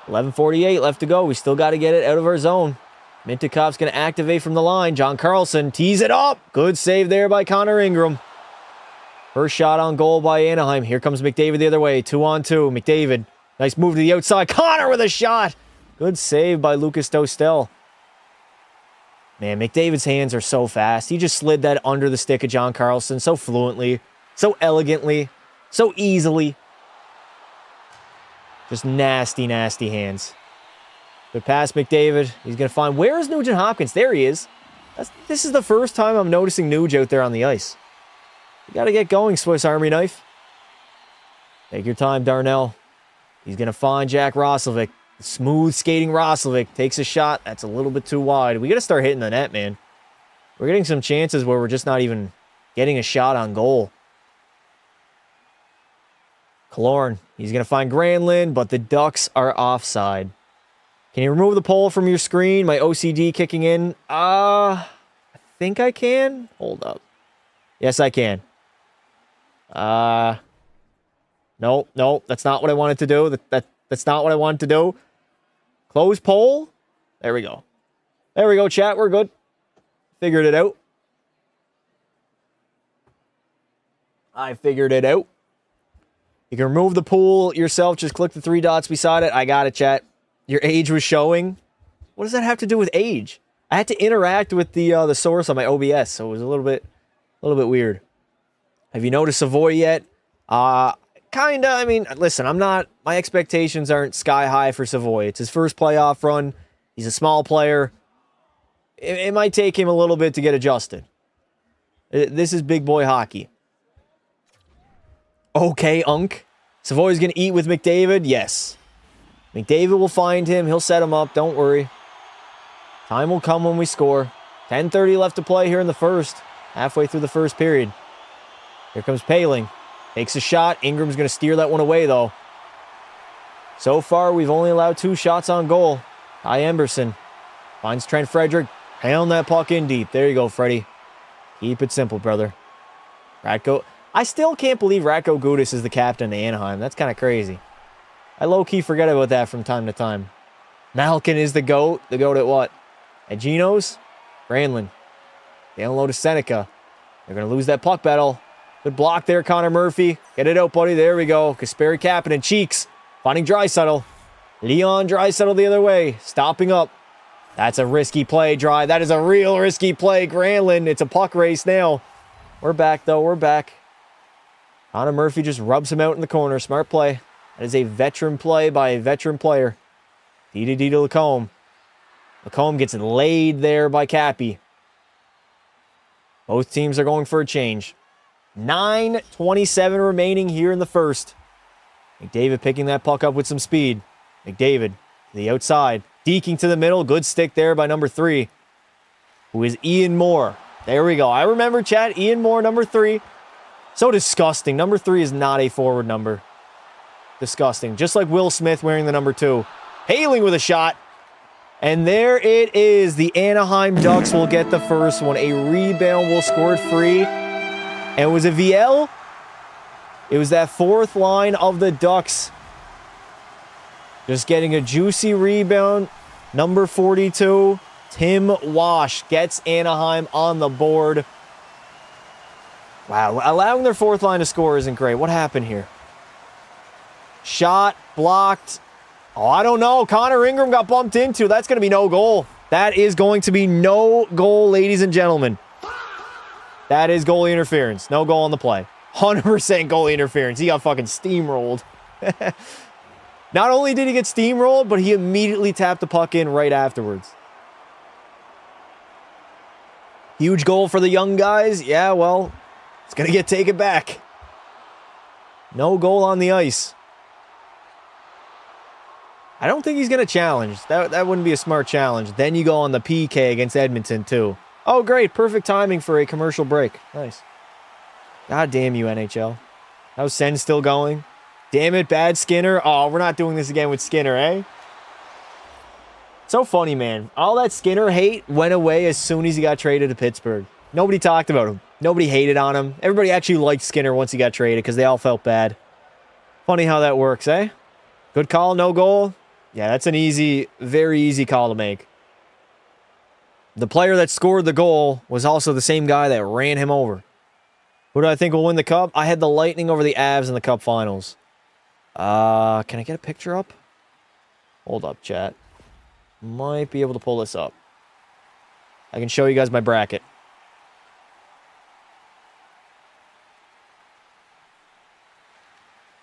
11:48 left to go. We still got to get it out of our zone. Mintikov's going to activate from the line. John Carlson tees it up. Good save there by Connor Ingram. First shot on goal by Anaheim. Here comes McDavid the other way. 2-on-2. McDavid. Nice move to the outside. Connor with a shot. Good save by Lucas Dostal. Man, McDavid's hands are so fast. He just slid that under the stick of John Carlson so fluently, so elegantly, so easily. Just nasty, nasty hands. Good pass, McDavid. He's going to find... Where is Nugent Hopkins? There he is. This is the first time I'm noticing Nuge out there on the ice. You got to get going, Swiss Army knife. Take your time, Darnell. He's going to find Jack Roslovic. Smooth skating Roslovic takes a shot. That's a little bit too wide. We got to start hitting the net, man. We're getting some chances where we're just not even getting a shot on goal. Killorn. He's going to find Granlund, but the Ducks are offside. Can you remove the poll from your screen? My OCD kicking in. I think I can. Hold up. Yes, I can. Nope. That's not what I wanted to do. That's not what I wanted to do. Close poll. There we go. There we go, chat. We're good. Figured it out. I figured it out. You can remove the pool yourself. Just click the 3 dots beside it. I got it, chat. Your age was showing. What does that have to do with age? I had to interact with the source on my OBS, so it was a little bit weird. Have you noticed Savoy yet? Kinda. I mean, listen, my expectations aren't sky high for Savoy. It's his first playoff run. He's a small player. It might take him a little bit to get adjusted. This is big boy hockey. Okay, Unk. Savoy's going to eat with McDavid? Yes. McDavid will find him. He'll set him up. Don't worry. Time will come when we score. 10:30 left to play here in the first. Halfway through the first period. Here comes Paling. Takes a shot. Ingram's going to steer that one away, though. So far, we've only allowed 2 shots on goal. Ty Emberson finds Trent Frederick. Pound that puck in deep. There you go, Freddie. Keep it simple, brother. Ratko. I still can't believe Ratko Gudas is the captain of Anaheim. That's kind of crazy. I low-key forget about that from time to time. Malkin is the GOAT. The GOAT at what? At Geno's? Granlund. Down low to Seneca. They're going to lose that puck battle. Good block there, Connor Murphy. Get it out, buddy. There we go. Kasperi Kapanen. Cheeks. Finding Draisaitl. Leon Draisaitl the other way. Stopping up. That's a risky play, Dry. That is a real risky play, Granlund. It's a puck race now. We're back, though. We're back. Connor Murphy just rubs him out in the corner. Smart play. That is a veteran play by a veteran player. D to Lacombe. Lacombe gets laid there by Cappy. Both teams are going for a change. 9:27 remaining here in the first. McDavid picking that puck up with some speed. McDavid to the outside. Deking to the middle. Good stick there by number 3. Who is Ian Moore. There we go. I remember, chat. Ian Moore, number 3. So disgusting. Number 3 is not a forward number. Disgusting. Just like Will Smith wearing the number 2. Paling with a shot. And there it is. The Anaheim Ducks will get the first one. A rebound will score it free. And was it VL? It was that 4th line of the Ducks. Just getting a juicy rebound. Number 42, Tim Wash gets Anaheim on the board. Wow, allowing their 4th line to score isn't great. What happened here? Shot blocked. Oh, I don't know. Connor Ingram got bumped into. That's going to be no goal. That is going to be no goal, ladies and gentlemen. That is goalie interference. No goal on the play. 100% goalie interference. He got fucking steamrolled. Not only did he get steamrolled, but he immediately tapped the puck in right afterwards. Huge goal for the young guys. Yeah, well, it's going to get taken back. No goal on the ice. I don't think he's going to challenge. That wouldn't be a smart challenge. Then you go on the PK against Edmonton, too. Oh, great. Perfect timing for a commercial break. Nice. God damn you, NHL. How's Sen still going? Damn it, bad Skinner. Oh, we're not doing this again with Skinner, eh? So funny, man. All that Skinner hate went away as soon as he got traded to Pittsburgh. Nobody talked about him. Nobody hated on him. Everybody actually liked Skinner once he got traded because they all felt bad. Funny how that works, eh? Good call, no goal. Yeah, that's an easy, very easy call to make. The player that scored the goal was also the same guy that ran him over. Who do I think will win the Cup? I had the Lightning over the Avs in the Cup Finals. Can I get a picture up? Hold up, chat. Might be able to pull this up. I can show you guys my bracket.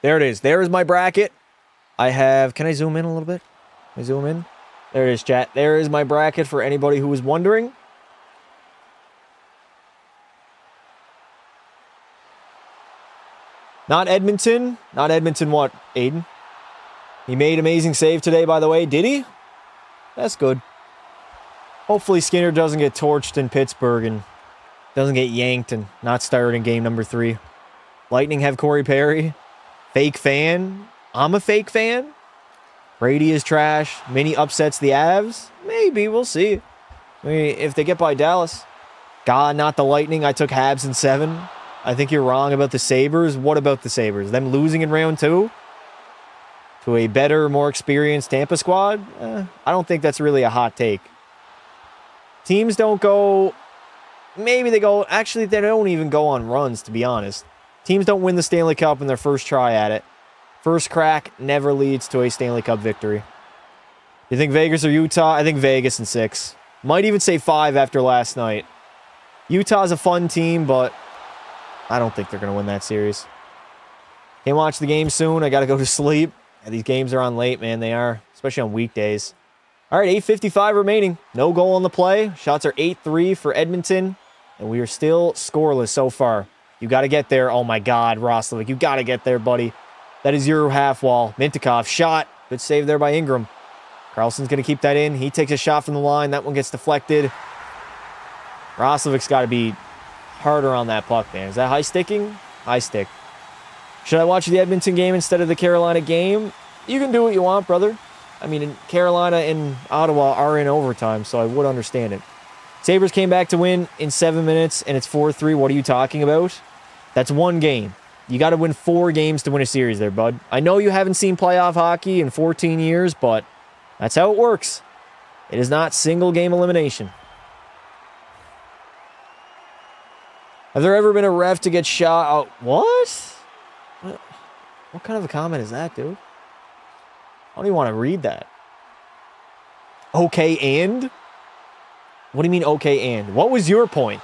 There it is. There is my bracket. I have... Can I zoom in a little bit? Can I zoom in? There it is, chat. There is my bracket for anybody who was wondering. Not Edmonton. Not Edmonton what, Aiden? He made amazing save today, by the way. Did he? That's good. Hopefully Skinner doesn't get torched in Pittsburgh and doesn't get yanked and not start in game number 3. Lightning have Corey Perry. Fake fan. I'm a fake fan. Brady is trash. Mini upsets the Avs. Maybe. We'll see. I mean, if they get by Dallas. God, not the Lightning. I took Habs in 7. I think you're wrong about the Sabres. What about the Sabres? Them losing in round 2? To a better, more experienced Tampa squad? I don't think that's really a hot take. Teams don't go... Maybe they go... Actually, they don't even go on runs, to be honest. Teams don't win the Stanley Cup in their first try at it. First crack never leads to a Stanley Cup victory. You think Vegas or Utah? I think Vegas in 6. Might even say 5 after last night. Utah's a fun team, but I don't think they're going to win that series. Can't watch the game soon. I got to go to sleep. Yeah, these games are on late, man. They are, especially on weekdays. All right, 8:55 remaining. No goal on the play. Shots are 8-3 for Edmonton, and we are still scoreless so far. You got to get there. Oh, my God, Roslovic. You got to get there, buddy. That is your half wall. Mintikov shot. Good save there by Ingram. Karlsson's going to keep that in. He takes a shot from the line. That one gets deflected. Roslovic's got to be harder on that puck, man. Is that high sticking? High stick. Should I watch the Edmonton game instead of the Carolina game? You can do what you want, brother. I mean, Carolina and Ottawa are in overtime, so I would understand it. Sabres came back to win in 7 minutes, and it's 4-3. What are you talking about? That's one game. You got to win 4 games to win a series there, bud. I know you haven't seen playoff hockey in 14 years, but that's how it works. It is not single game elimination. Have there ever been a ref to get shot out? What? What kind of a comment is that, dude? I don't even want to read that. Okay, and? What do you mean, okay, and? What was your point?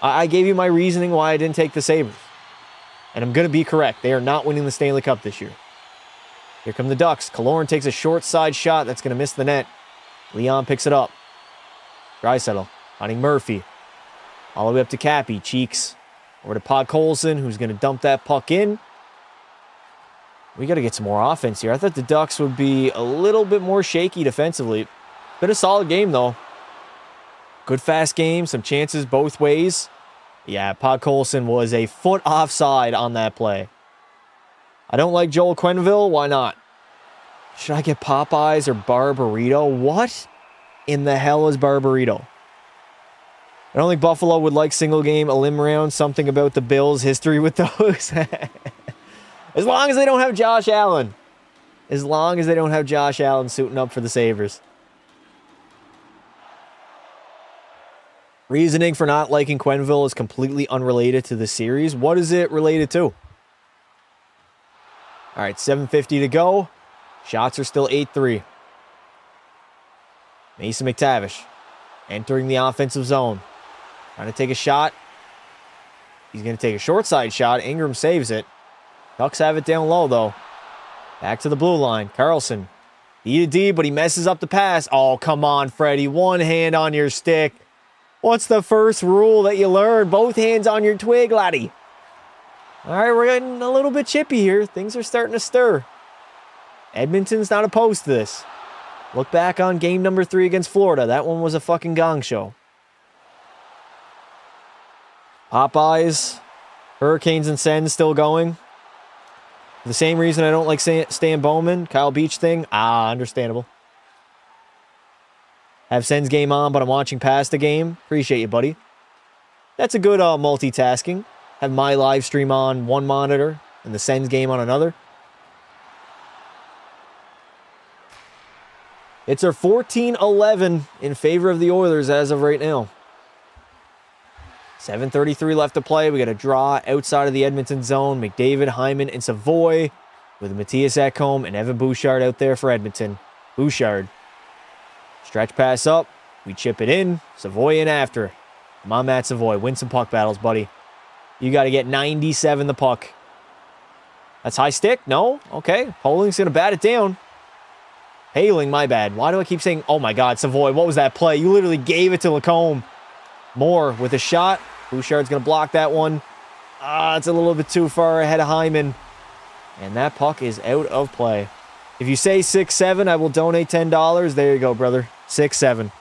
I gave you my reasoning why I didn't take the Sabres. And I'm going to be correct. They are not winning the Stanley Cup this year. Here come the Ducks. Killorn takes a short side shot. That's going to miss the net. Leon picks it up. Draisaitl finding Murphy. All the way up to Cappy. Cheeks. Over to Podkolzin, who's going to dump that puck in. We got to get some more offense here. I thought the Ducks would be a little bit more shaky defensively. Been a solid game, though. Good fast game. Some chances both ways. Yeah, Podkolzin was a foot offside on that play. I don't like Joel Quenneville. Why not? Should I get Popeyes or Barbarito? What in the hell is Barbarito? I don't think Buffalo would like single game elim round. Something about the Bills' history with those. As long as they don't have Josh Allen. As long as they don't have Josh Allen suiting up for the Sabres. Reasoning for not liking Quenneville is completely unrelated to the series. What is it related to? All right, 7:50 to go. Shots are still 8-3. Mason McTavish entering the offensive zone. Trying to take a shot. He's going to take a short side shot. Ingram saves it. Ducks have it down low, though. Back to the blue line. Karlsson. D, but he messes up the pass. Oh, come on, Freddie. One hand on your stick. What's the first rule that you learn? Both hands on your twig, laddie. All right, we're getting a little bit chippy here. Things are starting to stir. Edmonton's not opposed to this. Look back on game number 3 against Florida. That one was a fucking gong show. Popeyes, Hurricanes and Sens still going. For the same reason I don't like Stan Bowman, Kyle Beach thing. Understandable. Have Sens game on, but I'm watching past the game. Appreciate you, buddy. That's a good multitasking. Have my live stream on one monitor and the Sens game on another. It's our 14-11 in favor of the Oilers as of right now. 7:33 left to play. We got a draw outside of the Edmonton zone. McDavid, Hyman, and Savoy with Matthias Ekholm and Evan Bouchard out there for Edmonton. Bouchard. Stretch pass up. We chip it in. Savoy in after. Come on, Matt Savoy. Win some puck battles, buddy. You got to get 97 the puck. That's high stick? No? Okay. Poling's going to bat it down. Hailing, my bad. Why do I keep saying, oh my God, Savoy, what was that play? You literally gave it to Lacombe. Moore with a shot. Bouchard's going to block that one. It's a little bit too far ahead of Hyman. And that puck is out of play. If you say 6-7, I will donate $10. There you go, brother. 6-7.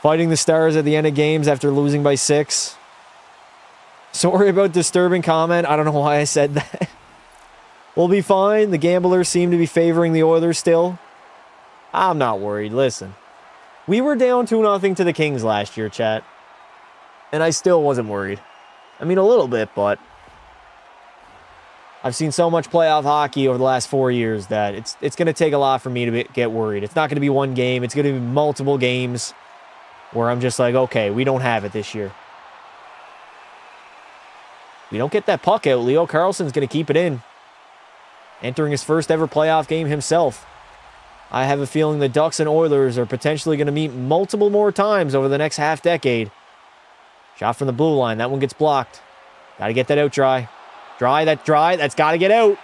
Fighting the Stars at the end of games after losing by 6. Sorry about disturbing comment. I don't know why I said that. We'll be fine. The gamblers seem to be favoring the Oilers still. I'm not worried. Listen. We were down 2-0 to the Kings last year, chat. And I still wasn't worried. I mean, a little bit, but I've seen so much playoff hockey over the last 4 years that it's going to take a lot for me to get worried. It's not going to be one game. It's going to be multiple games where I'm just like, okay, we don't have it this year. We don't get that puck out. Leo Carlsson's going to keep it in. Entering his first ever playoff game himself. I have a feeling the Ducks and Oilers are potentially going to meet multiple more times over the next half decade. Shot from the blue line. That one gets blocked. Got to get that out dry. Dry. That's got to get out.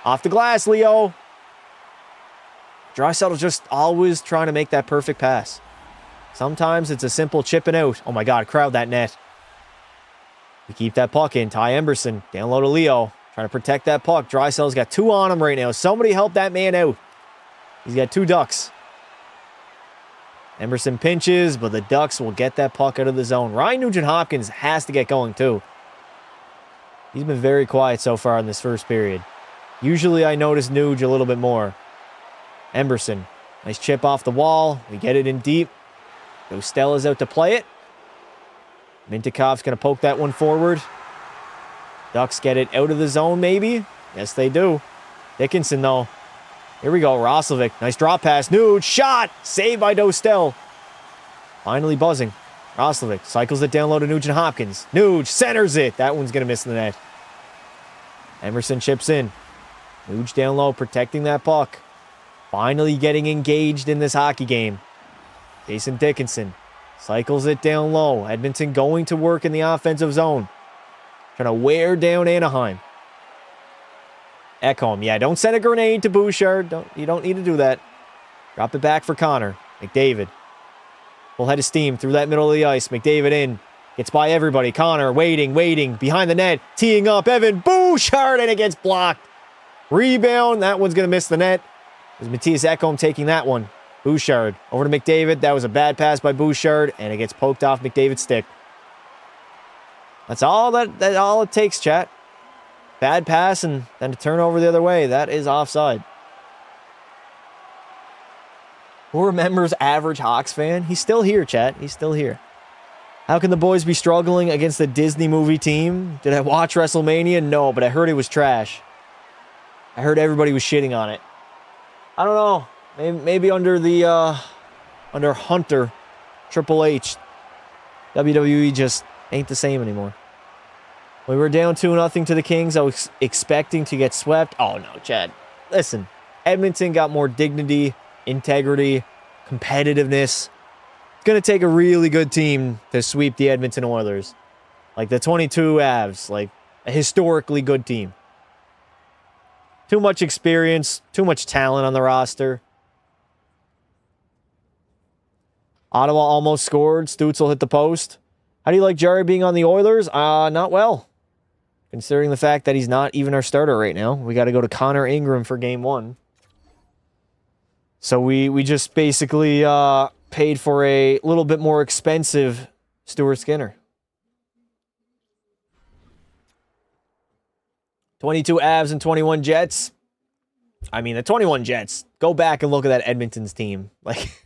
Off the glass, Leo. Draisaitl just always trying to make that perfect pass. Sometimes it's a simple chipping out. Oh my God, crowd that net. We keep that puck in. Ty Emberson down low to Leo. Trying to protect that puck. Draisaitl's got 2 on him right now. Somebody help that man out. He's got 2 Ducks. Emerson pinches, but the Ducks will get that puck out of the zone. Ryan Nugent-Hopkins has to get going too. He's been very quiet so far in this first period. Usually I notice Nuge a little bit more. Emberson. Nice chip off the wall. We get it in deep. Stella's out to play it. Mintyukov's going to poke that one forward. Ducks get it out of the zone, maybe. Yes, they do. Dickinson, though. Here we go. Roslovic. Nice drop pass. Nuge. Shot. Saved by Dostel. Finally buzzing. Roslovic cycles it down low to Nugent-Hopkins. Nuge centers it. That one's going to miss the net. Emerson chips in. Nuge down low, protecting that puck. Finally getting engaged in this hockey game. Jason Dickinson cycles it down low. Edmonton going to work in the offensive zone. Trying to wear down Anaheim. Ekholm. Yeah, don't send a grenade to Bouchard. You don't need to do that. Drop it back for Connor. McDavid. Full head of steam through that middle of the ice. McDavid in. Gets by everybody. Connor waiting. Behind the net. Teeing up. Evan Bouchard, and it gets blocked. Rebound. That one's going to miss the net. It was Mattias Ekholm taking that one. Bouchard over to McDavid. That was a bad pass by Bouchard, and it gets poked off McDavid's stick. That's all all it takes, chat. Bad pass and then a turnover the other way. That is offside. Who remembers average Hawks fan? He's still here, chat. He's still here. How can the boys be struggling against a Disney movie team? Did I watch WrestleMania? No, but I heard it was trash. I heard everybody was shitting on it. I don't know. Maybe under the under Hunter, Triple H, WWE just ain't the same anymore. We were down 2-0 to the Kings. I was expecting to get swept. Oh no, Chad. Listen, Edmonton got more dignity, integrity, competitiveness. It's going to take a really good team to sweep the Edmonton Oilers. Like the 22 Avs, like a historically good team. Too much experience, too much talent on the roster. Ottawa almost scored. Stützle hit the post. How do you like Jarry being on the Oilers? Not well. Considering the fact that he's not even our starter right now. We got to go to Connor Ingram for game 1. So we just basically paid for a little bit more expensive Stuart Skinner. 22 Avs and 21 Jets. I mean, the 21 Jets, go back and look at that Edmonton's team. Like,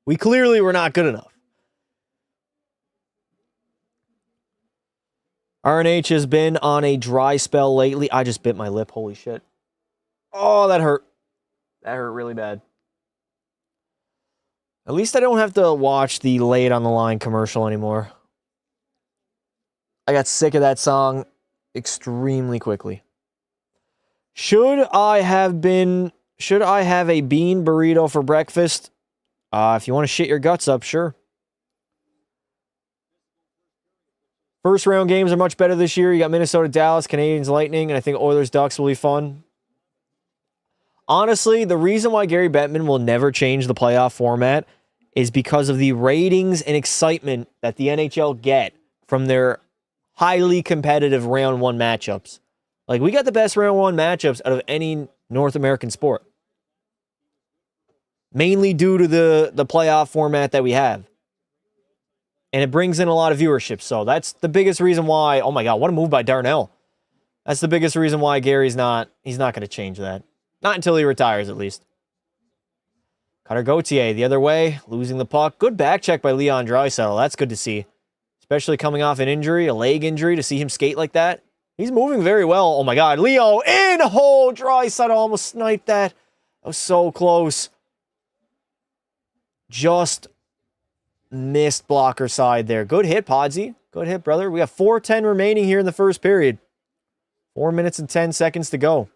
we clearly were not good enough. RNH has been on a dry spell lately. I just bit my lip. Holy shit. Oh, that hurt. That hurt really bad. At least I don't have to watch the Late on the Line commercial anymore. I got sick of that song extremely quickly. Should I have a bean burrito for breakfast? If you want to shit your guts up, sure. First round games are much better this year. You got Minnesota, Dallas, Canadiens, Lightning, and I think Oilers, Ducks will be fun. Honestly, the reason why Gary Bettman will never change the playoff format is because of the ratings and excitement that the NHL get from their highly competitive round 1 matchups. Like, we got the best round 1 matchups out of any North American sport. Mainly due to the playoff format that we have. And it brings in a lot of viewership. So that's the biggest reason why, oh my God, what a move by Darnell. That's the biggest reason why he's not going to change that. Not until he retires, at least. Cutter Gauthier the other way, losing the puck. Good back check by Leon Draisaitl. That's good to see. Especially coming off an injury, a leg injury, to see him skate like that. He's moving very well. Oh my God, Leo in hole. Draisaitl almost sniped that. That was so close. Just missed blocker side there. Good hit, Podsy. Good hit, brother. We got 4:10 remaining here in the first period. 4 minutes and 10 seconds to go.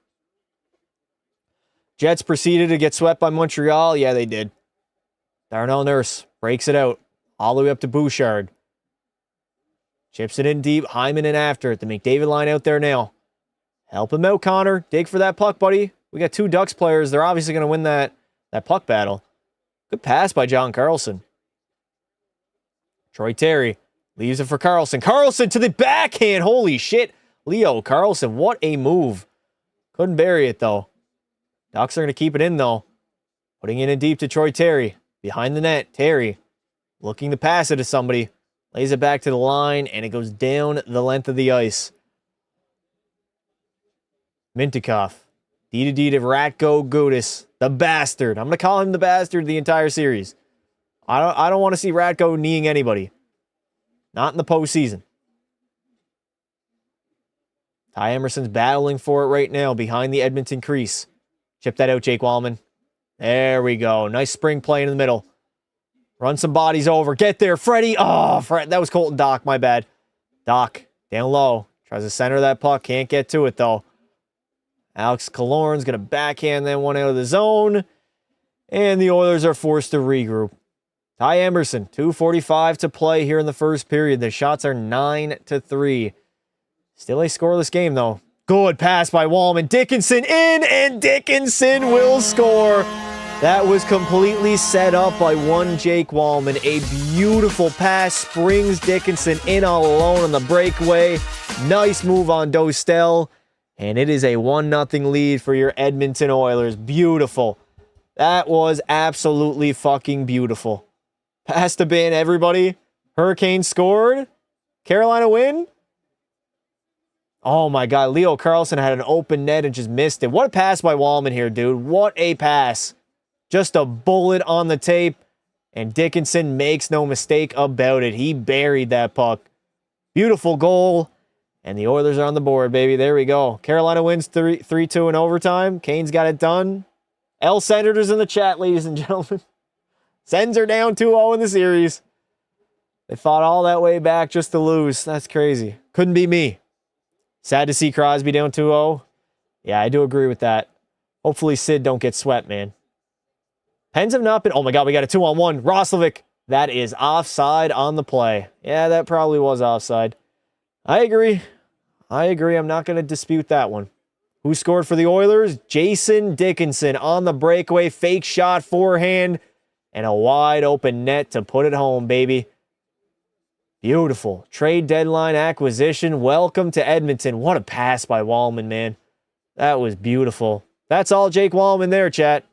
Jets proceeded to get swept by Montreal. Yeah, they did. Darnell Nurse breaks it out. All the way up to Bouchard. Chips it in deep. Hyman in after it. The McDavid line out there now. Help him out, Connor. Dig for that puck, buddy. We got 2 Ducks players. They're obviously going to win that puck battle. Good pass by John Carlson. Troy Terry leaves it for Carlson. Carlson to the backhand. Holy shit. Leo Carlson, what a move. Couldn't bury it, though. Ducks are going to keep it in, though. Putting it in deep to Troy Terry. Behind the net, Terry looking to pass it to somebody. Lays it back to the line, and it goes down the length of the ice. Mintyukov. D to D to Ratko Gudas. The bastard. I'm going to call him the bastard the entire series. I don't want to see Ratko kneeing anybody. Not in the postseason. Ty Emerson's battling for it right now behind the Edmonton crease. Chip that out, Jake Wallman. There we go. Nice spring play in the middle. Run some bodies over. Get there, Freddie. Oh, that was Colton Dock. My bad. Dock, down low. Tries to center that puck. Can't get to it, though. Alex Killorn's going to backhand that one out of the zone. And the Oilers are forced to regroup. Ty Emerson, 2:45 to play here in the first period. The shots are 9-3. Still a scoreless game, though. Good pass by Wallman. Dickinson in, and Dickinson will score. That was completely set up by one Jake Wallman. A beautiful pass springs Dickinson in all alone on the breakaway. Nice move on Dostel. And it is a 1-0 lead for your Edmonton Oilers. Beautiful. That was absolutely fucking beautiful. Pass to bin, everybody. Hurricanes scored. Carolina win. Oh my God, Leo Carlson had an open net and just missed it. What a pass by Wallman here, dude. What a pass. Just a bullet on the tape. And Dickinson makes no mistake about it. He buried that puck. Beautiful goal. And the Oilers are on the board, baby. There we go. Carolina wins 3-2 in overtime. Kane's got it done. L. Senators in the chat, ladies and gentlemen. Sens are down 2-0 in the series. They fought all that way back just to lose. That's crazy. Couldn't be me. Sad to see Crosby down 2-0. Yeah, I do agree with that. Hopefully Sid don't get swept, man. Pens have not been... Oh my God, we got a 2-on-1. Roslovic. That is offside on the play. Yeah, that probably was offside. I agree. I'm not going to dispute that one. Who scored for the Oilers? Jason Dickinson on the breakaway. Fake shot, forehand, and a wide open net to put it home, baby. Beautiful. Trade deadline acquisition. Welcome to Edmonton. What a pass by Wallman, man. That was beautiful. That's all Jake Wallman there, chat.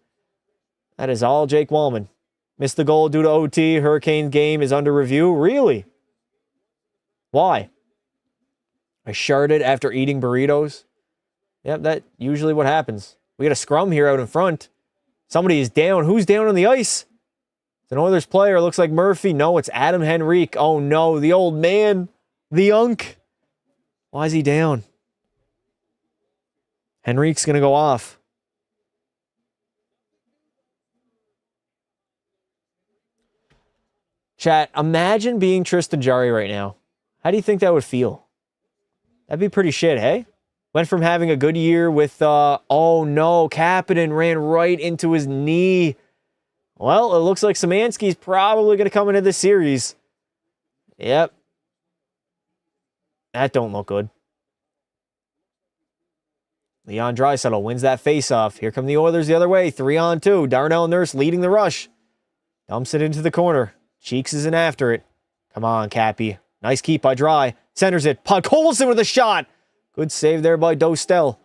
That is all Jake Wallman. Missed the goal due to OT. Hurricane game is under review. Really? Why? I sharded after eating burritos. Yep, that's usually what happens. We got a scrum here out in front. Somebody is down. Who's down on the ice? It's an Oilers player. Looks like Murphy. No, it's Adam Henrique. Oh, no. The old man. The unk. Why is he down? Henrique's going to go off. Chat, imagine being Tristan Jarry right now. How do you think that would feel? That'd be pretty shit, hey? Went from having a good year with, oh no, Kapanen ran right into his knee. Well, it looks like Szymanski's probably going to come into this series. Yep. That don't look good. Leon Draisaitl wins that faceoff. Here come the Oilers the other way. 3-on-2. Darnell Nurse leading the rush. Dumps it into the corner. Cheeks is in after it. Come on, Cappy. Nice keep by Dry. Centers it. Podkolzin with a shot. Good save there by Dostel.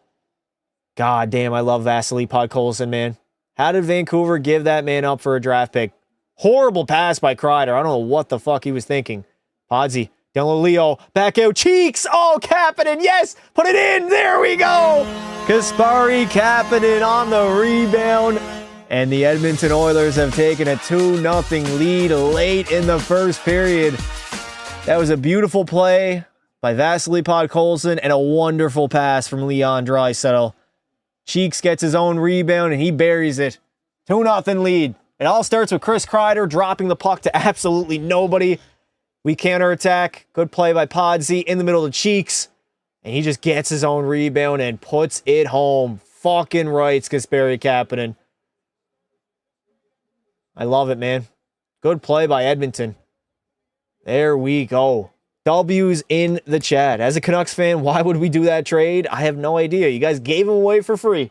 God damn, I love Vasily Podkolzin, man. How did Vancouver give that man up for a draft pick? Horrible pass by Kreider. I don't know what the fuck he was thinking. Podsy. Down low, Leo. Back out. Cheeks. Oh, Kapanen. Yes. Put it in. There we go. Kasperi Kapanen on the rebound. And the Edmonton Oilers have taken a 2-0 lead late in the first period. That was a beautiful play by Vasily Podkolzin and a wonderful pass from Leon Draisaitl. Cheeks gets his own rebound and he buries it. 2-0 lead. It all starts with Chris Kreider dropping the puck to absolutely nobody. We counterattack. Good play by Podsy in the middle of Cheeks. And he just gets his own rebound and puts it home. Fucking rights, Kasperi Kapanen. I love it, man. Good play by Edmonton. There we go. W's in the chat. As a Canucks fan, why would we do that trade? I have no idea. You guys gave him away for free.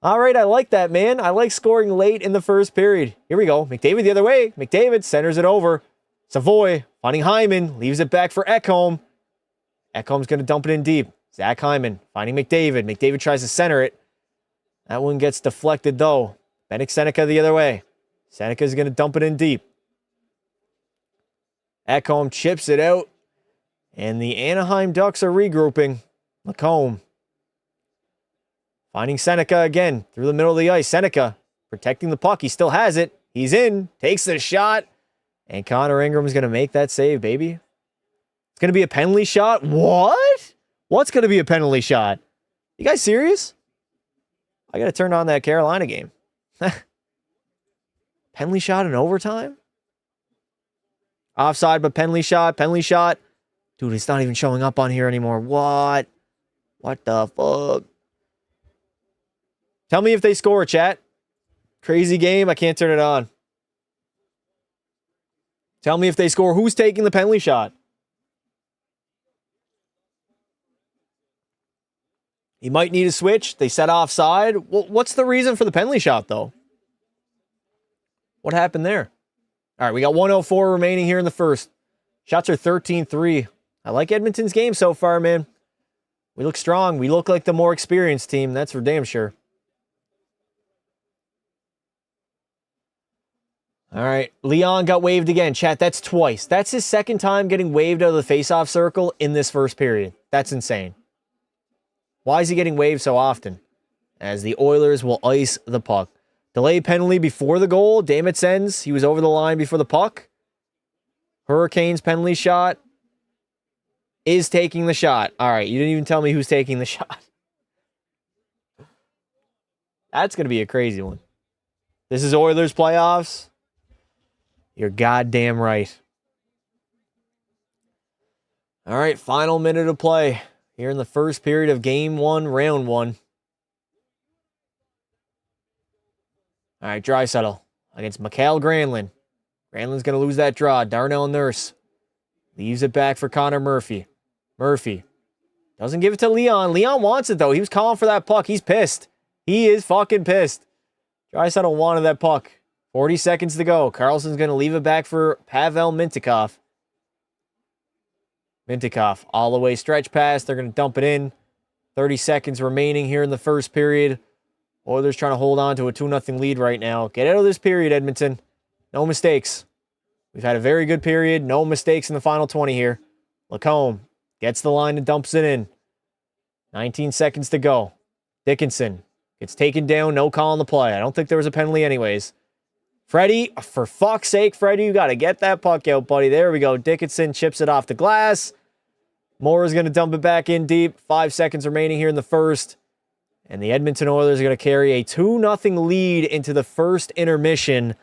All right, I like that, man. I like scoring late in the first period. Here we go. McDavid the other way. McDavid centers it over. Savoy finding Hyman. Leaves it back for Ekholm. Ekholm's going to dump it in deep. Zach Hyman finding McDavid. McDavid tries to center it. That one gets deflected, though. Bennik Seneca the other way. Seneca's going to dump it in deep. Ekholm chips it out. And the Anaheim Ducks are regrouping. Lacombe finding Seneca again through the middle of the ice. Seneca protecting the puck. He still has it. He's in. Takes the shot. And Connor Ingram's going to make that save, baby. It's going to be a penalty shot? What? What's going to be a penalty shot? You guys serious? I got to turn on that Carolina game. Penalty shot in overtime? Offside, but penalty shot. Penalty shot. Dude, it's not even showing up on here anymore. What? What the fuck? Tell me if they score, chat. Crazy game. I can't turn it on. Tell me if they score. Who's taking the penalty shot? He might need a switch. They set offside. Well, what's the reason for the penalty shot, though? What happened there? All right, we got 1:04 remaining here in the first. Shots are 13-3. I like Edmonton's game so far, man. We look strong. We look like the more experienced team. That's for damn sure. All right, Leon got waived again. Chat, that's twice. That's his second time getting waived out of the face-off circle in this first period. That's insane. Why is he getting waived so often? As the Oilers will ice the puck. Delayed penalty before the goal. Damn it, Sens. He was over the line before the puck. Hurricanes penalty shot. Is taking the shot. All right, you didn't even tell me who's taking the shot. That's going to be a crazy one. This is Oilers playoffs. You're goddamn right. All right, final minute of play here in the first period of Game 1, Round 1. All right, Draisaitl against Mikael Granlund. Granlund's going to lose that draw. Darnell Nurse leaves it back for Connor Murphy. Murphy doesn't give it to Leon. Leon wants it, though. He was calling for that puck. He's pissed. He is fucking pissed. Draisaitl wanted that puck. 40 seconds to go. Carlson's going to leave it back for Pavel Mintyukov. Mintyukov, all the way stretch pass. They're going to dump it in. 30 seconds remaining here in the first period. Oilers trying to hold on to a 2-0 lead right now. Get out of this period, Edmonton. No mistakes. We've had a very good period. No mistakes in the final 20 here. Lacombe gets the line and dumps it in. 19 seconds to go. Dickinson gets taken down. No call on the play. I don't think there was a penalty anyways. Freddie, for fuck's sake, Freddie, you got to get that puck out, buddy. There we go. Dickinson chips it off the glass. Moore's going to dump it back in deep. 5 seconds remaining here in the first. And the Edmonton Oilers are going to carry a 2-0 lead into the first intermission.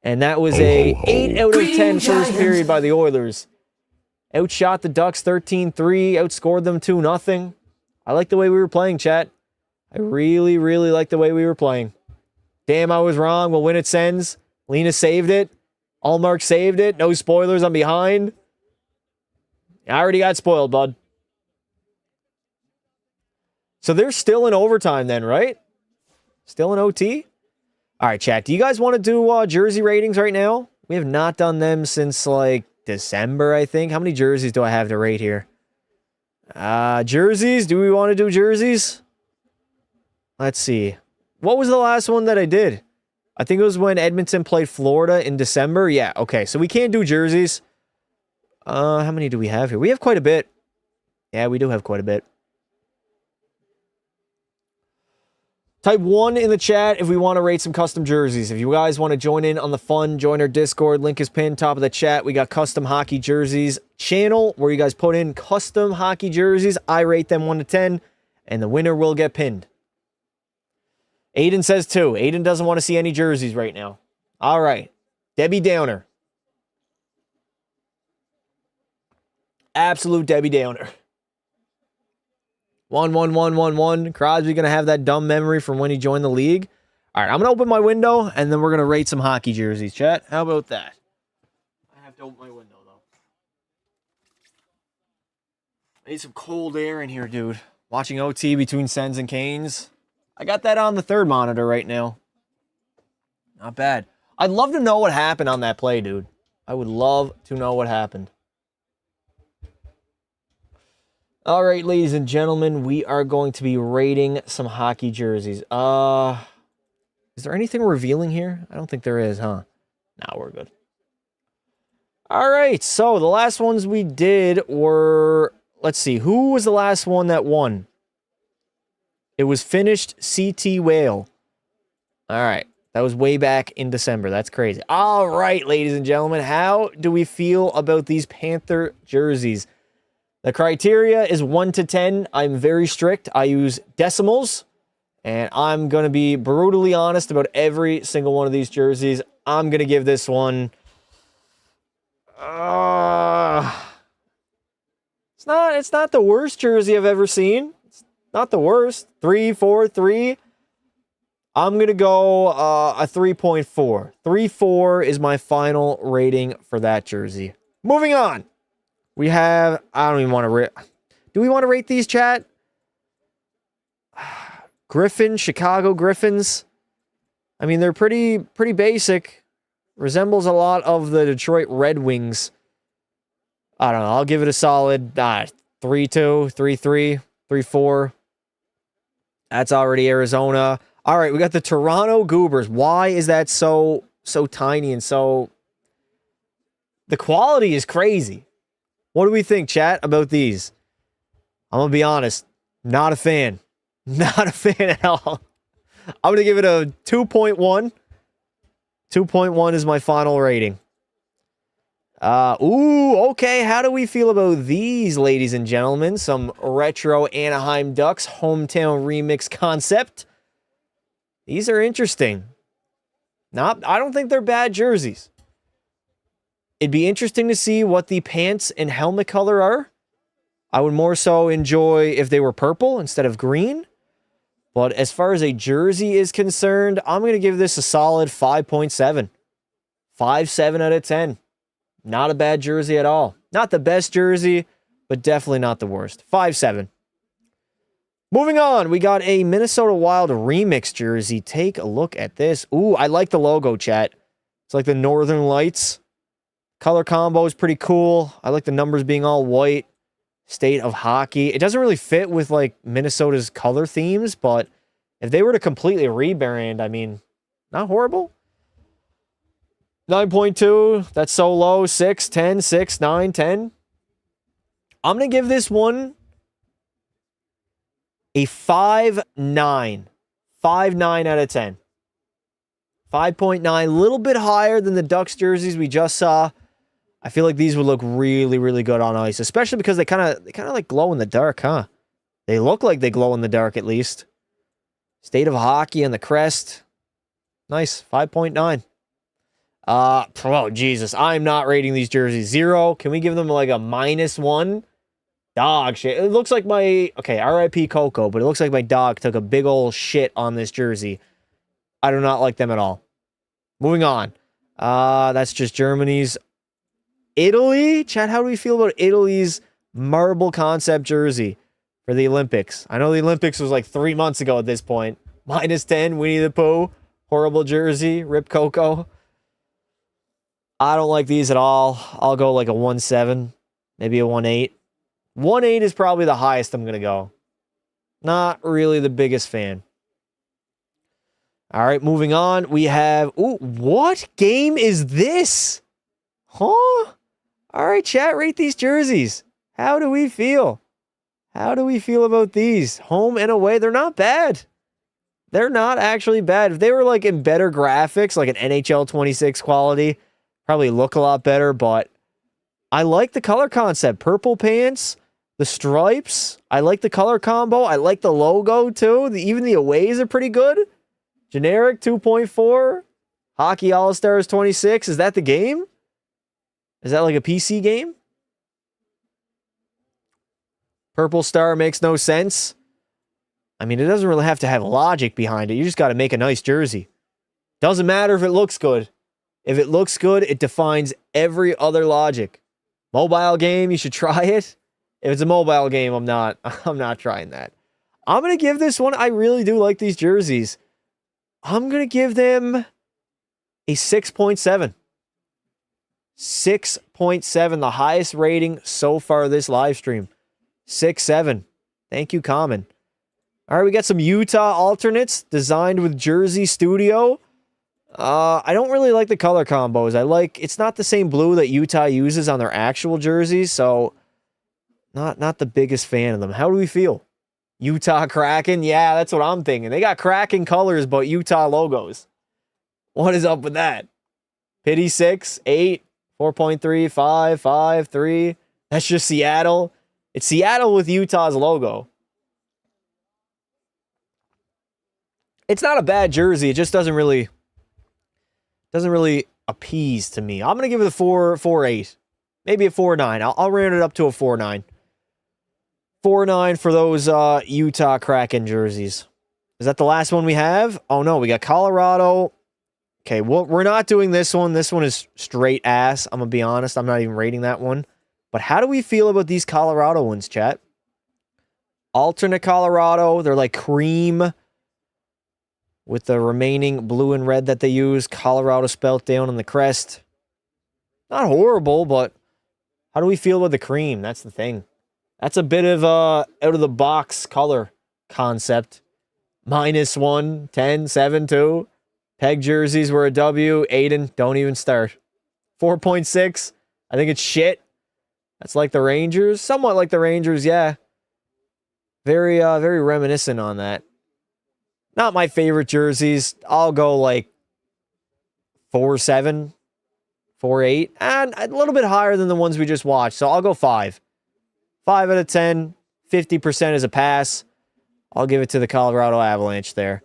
And that was a 8 out of 10 first period by the Oilers. Outshot the Ducks 13-3. Outscored them 2-0. I like the way we were playing, chat. I really, really like the way we were playing. Damn, I was wrong. We'll win it, Sens. Lena saved it. Allmark saved it. No spoilers. I'm behind. I already got spoiled, bud. So they're still in overtime then, right? Still in OT? All right, chat. Do you guys want to do jersey ratings right now? We have not done them since like December, I think. How many jerseys do I have to rate here? Jerseys? Do we want to do jerseys? Let's see. What was the last one that I did? I think it was when Edmonton played Florida in December. Yeah, okay. So we can't do jerseys. How many do we have here? We have quite a bit. Yeah, we do have quite a bit. Type 1 in the chat if we want to rate some custom jerseys. If you guys want to join in on the fun, join our Discord. Link is pinned top of the chat. We got custom hockey jerseys channel where you guys put in custom hockey jerseys. I rate them 1 to 10, and the winner will get pinned. Aiden says 2. Aiden doesn't want to see any jerseys right now. All right. Debbie Downer. Absolute Debbie Downer. 1-1-1-1-1. Crosby's going to have that dumb memory from when he joined the league. All right, I'm going to open my window, and then we're going to rate some hockey jerseys, chat. How about that? I have to open my window, though. I need some cold air in here, dude. Watching OT between Sens and Canes. I got that on the third monitor right now. Not bad. I'd love to know what happened on that play, dude. I would love to know what happened. All right, ladies and gentlemen, we are going to be rating some hockey jerseys. Is there anything revealing here? I don't think there is, huh? Nah, we're good. All right, so the last ones we did were, let's see, who was the last one that won? It was finished CT Whale. All right, that was way back in December. That's crazy. All right, ladies and gentlemen, how do we feel about these Panther jerseys? The criteria is 1 to 10. I'm very strict. I use decimals, and I'm going to be brutally honest about every single one of these jerseys. I'm going to give this one... It's not the worst jersey I've ever seen. It's not the worst. 3, 4, 3. I'm going to go a 3.4. 3.4 is my final rating for that jersey. Moving on. We have, I don't even want to rate. Do we want to rate these, chat? Griffin, Chicago Griffins. I mean, they're pretty basic. Resembles a lot of the Detroit Red Wings. I don't know. I'll give it a solid 3-2, 3-3, 3-4. That's already Arizona. All right, we got the Toronto Goobers. Why is that so tiny and so... The quality is crazy. What do we think, chat, about these? I'm going to be honest. Not a fan. Not a fan at all. I'm going to give it a 2.1. 2.1 is my final rating. Okay. How do we feel about these, ladies and gentlemen? Some retro Anaheim Ducks hometown remix concept. These are interesting. I don't think they're bad jerseys. It'd be interesting to see what the pants and helmet color are. I would more so enjoy if they were purple instead of green. But as far as a jersey is concerned, I'm going to give this a solid 5.7. 5.7 out of 10. Not a bad jersey at all. Not the best jersey, but definitely not the worst. 5.7. Moving on, we got a Minnesota Wild remix jersey. Take a look at this. Ooh, I like the logo, chat. It's like the Northern Lights. Color combo is pretty cool. I like the numbers being all white. State of hockey. It doesn't really fit with like Minnesota's color themes, but if they were to completely rebrand, I mean, not horrible. 9.2. That's so low. 6, 10, 6, 9, 10. I'm going to give this one a 5.9. 5.9 out of 10. 5.9. A little bit higher than the Ducks jerseys we just saw. I feel like these would look really, really good on ice, especially because they kind of like glow in the dark, huh? They look like they glow in the dark at least. State of hockey on the crest. Nice. 5.9. Oh, Jesus. I'm not rating these jerseys. 0. Can we give them like a -1? Dog shit. It looks like my... Okay, RIP Coco, but it looks like my dog took a big old shit on this jersey. I do not like them at all. Moving on. That's just Germany's. Italy? Chad, how do we feel about Italy's marble concept jersey for the Olympics? I know the Olympics was like 3 months ago at this point. -10, Winnie the Pooh. Horrible jersey. Rip Coco. I don't like these at all. I'll go like a 1.7. Maybe a 1.8. 1.8 is probably the highest I'm going to go. Not really the biggest fan. All right, moving on. We have... Ooh, what game is this? Huh? All right, chat, rate these jerseys. How do we feel? How do we feel about these? Home and away, they're not bad. They're not actually bad. If they were like in better graphics, like an NHL 26 quality, probably look a lot better, but I like the color concept. Purple pants, the stripes. I like the color combo. I like the logo too. Even the aways are pretty good. Generic 2.4. Hockey All-Stars 26. Is that the game? Is that like a PC game? Purple star makes no sense. I mean, it doesn't really have to have logic behind it. You just got to make a nice jersey. Doesn't matter if it looks good. If it looks good, it defines every other logic. Mobile game, you should try it. If it's a mobile game, I'm not trying that. I'm going to give this one, I really do like these jerseys. I'm going to give them a 6.7. 6.7, the highest rating so far this live stream. 6-7. Thank you, Common. All right, we got some Utah alternates designed with Jersey Studio. I don't really like the color combos. It's not the same blue that Utah uses on their actual jerseys, so not the biggest fan of them. How do we feel? Utah Kraken? Yeah, that's what I'm thinking. They got Kraken colors, but Utah logos. What is up with that? Pity 6, 8, 4.3, 5, 5, 3. That's just Seattle. It's Seattle with Utah's logo. It's not a bad jersey. It just doesn't really appease to me. I'm going to give it a 4.8. Maybe a 4.9. I'll round it up to a 4.9. 4.9 for those Utah Kraken jerseys. Is that the last one we have? Oh, no. We got Colorado. Okay, well, we're not doing this one. This one is straight ass. I'm going to be honest. I'm not even rating that one. But how do we feel about these Colorado ones, chat? Alternate Colorado. They're like cream with the remaining blue and red that they use. Colorado spelt down on the crest. Not horrible, but how do we feel about the cream? That's the thing. That's a bit of a out-of-the-box color concept. -1, 10, 7, 2. Peg jerseys were a W. Aiden, don't even start. 4.6. I think it's shit. That's like the Rangers. Somewhat like the Rangers, yeah. Very reminiscent on that. Not my favorite jerseys. I'll go like 4.7, 4.8, and a little bit higher than the ones we just watched. So I'll go 5. 5 out of 10. 50% is a pass. I'll give it to the Colorado Avalanche there.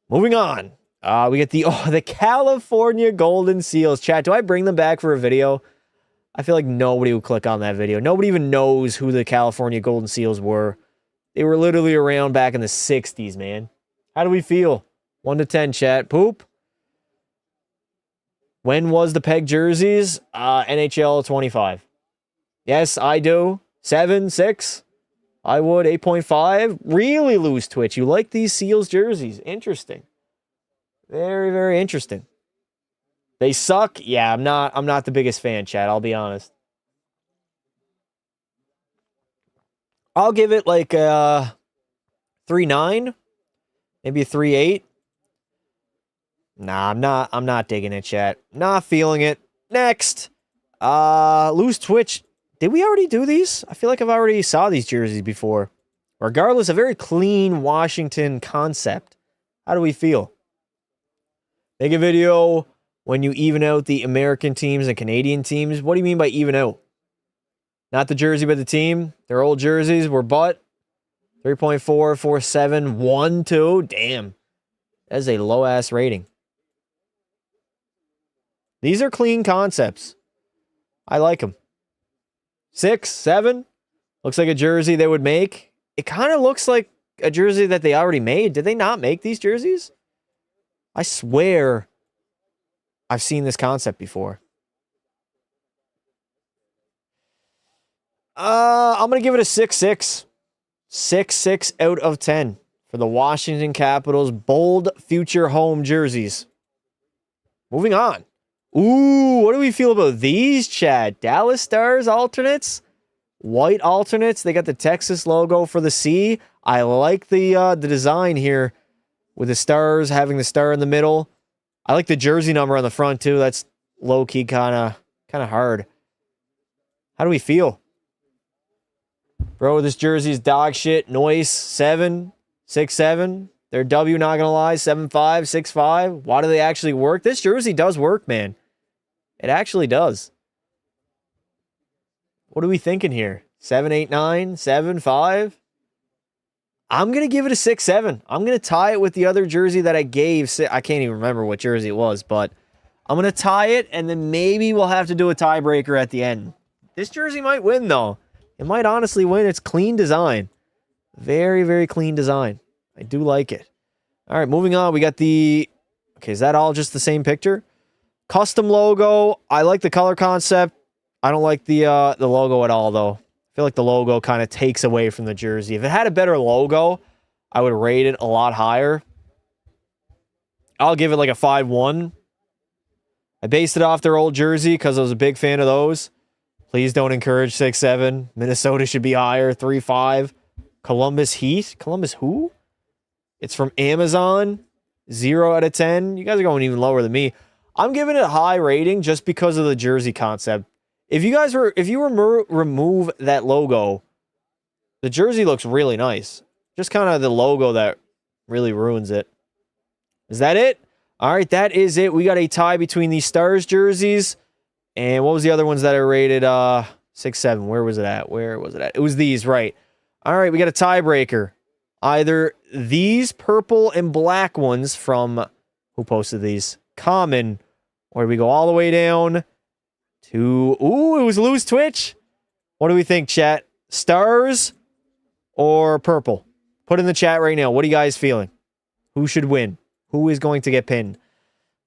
Moving on. We get the California Golden Seals. Chat, do I bring them back for a video? I feel like nobody will click on that video. Nobody even knows who the California Golden Seals were. They were literally around back in the 60s, man. How do we feel? 1 to 10, chat. Poop. When was the peg jerseys? NHL 25. Yes, I do. 7, 6. I would. 8.5. Really loose twitch. You like these Seals jerseys. Interesting. Very, very interesting. They suck. Yeah, I'm not the biggest fan, chat. I'll be honest. I'll give it like a 3.9. Maybe a 3.8. Nah, I'm not digging it, chat. Not feeling it. Next. Loose twitch. Did we already do these? I feel like I've already saw these jerseys before. Regardless, a very clean Washington concept. How do we feel? Make a video when you even out the American teams and Canadian teams. What do you mean by even out? Not the jersey, but the team. Their old jerseys were butt. 3.4, 4.7, 1, 2. Damn. That is a low-ass rating. These are clean concepts. I like them. 6, 7. Looks like a jersey they would make. It kind of looks like a jersey that they already made. Did they not make these jerseys? I swear I've seen this concept before. I'm going to give it a 6.6. 6.6 out of 10 for the Washington Capitals bold future home jerseys. Moving on. Ooh, what do we feel about these, Chad? Dallas Stars alternates? White alternates. They got the Texas logo for the C. I like the design here with the Stars having the star in the middle. I like the jersey number on the front too. That's low-key kind of hard. How do we feel? Bro, this jersey is dog shit. Noise, 7, 6-7. Their W, not gonna lie, 7-5, 6-5. Why do they actually work? This jersey does work, man. It actually does. What are we thinking here? 7, 8, 9, 7, 5. I'm going to give it a 6-7. I'm going to tie it with the other jersey that I gave. I can't even remember what jersey it was, but I'm going to tie it, and then maybe we'll have to do a tiebreaker at the end. This jersey might win, though. It might honestly win. It's clean design. Very, very clean design. I do like it. All right, moving on. We got the... Okay, is that all just the same picture? Custom logo. I like the color concept. I don't like the logo at all, though. I feel like the logo kind of takes away from the jersey. If it had a better logo, I would rate it a lot higher. I'll give it like a 5.1. I based it off their old jersey because I was a big fan of those. Please don't encourage 6-7. Minnesota should be higher, 3-5. Columbus Heat. Columbus who? It's from Amazon. 0 out of 10. You guys are going even lower than me. I'm giving it a high rating just because of the jersey concept. If you remove that logo, the jersey looks really nice. Just kind of the logo that really ruins it. Is that it? All right, that is it. We got a tie between the Stars jerseys. And what was the other ones that are rated 6-7? Where was it at? Where was it at? It was these, right. All right, we got a tiebreaker. Either these purple and black ones from, who posted these? Common. Or we go all the way down to, ooh, it was Loose Twitch. What do we think, chat? Stars or purple? Put in the chat right now. What are you guys feeling? Who should win? Who is going to get pinned?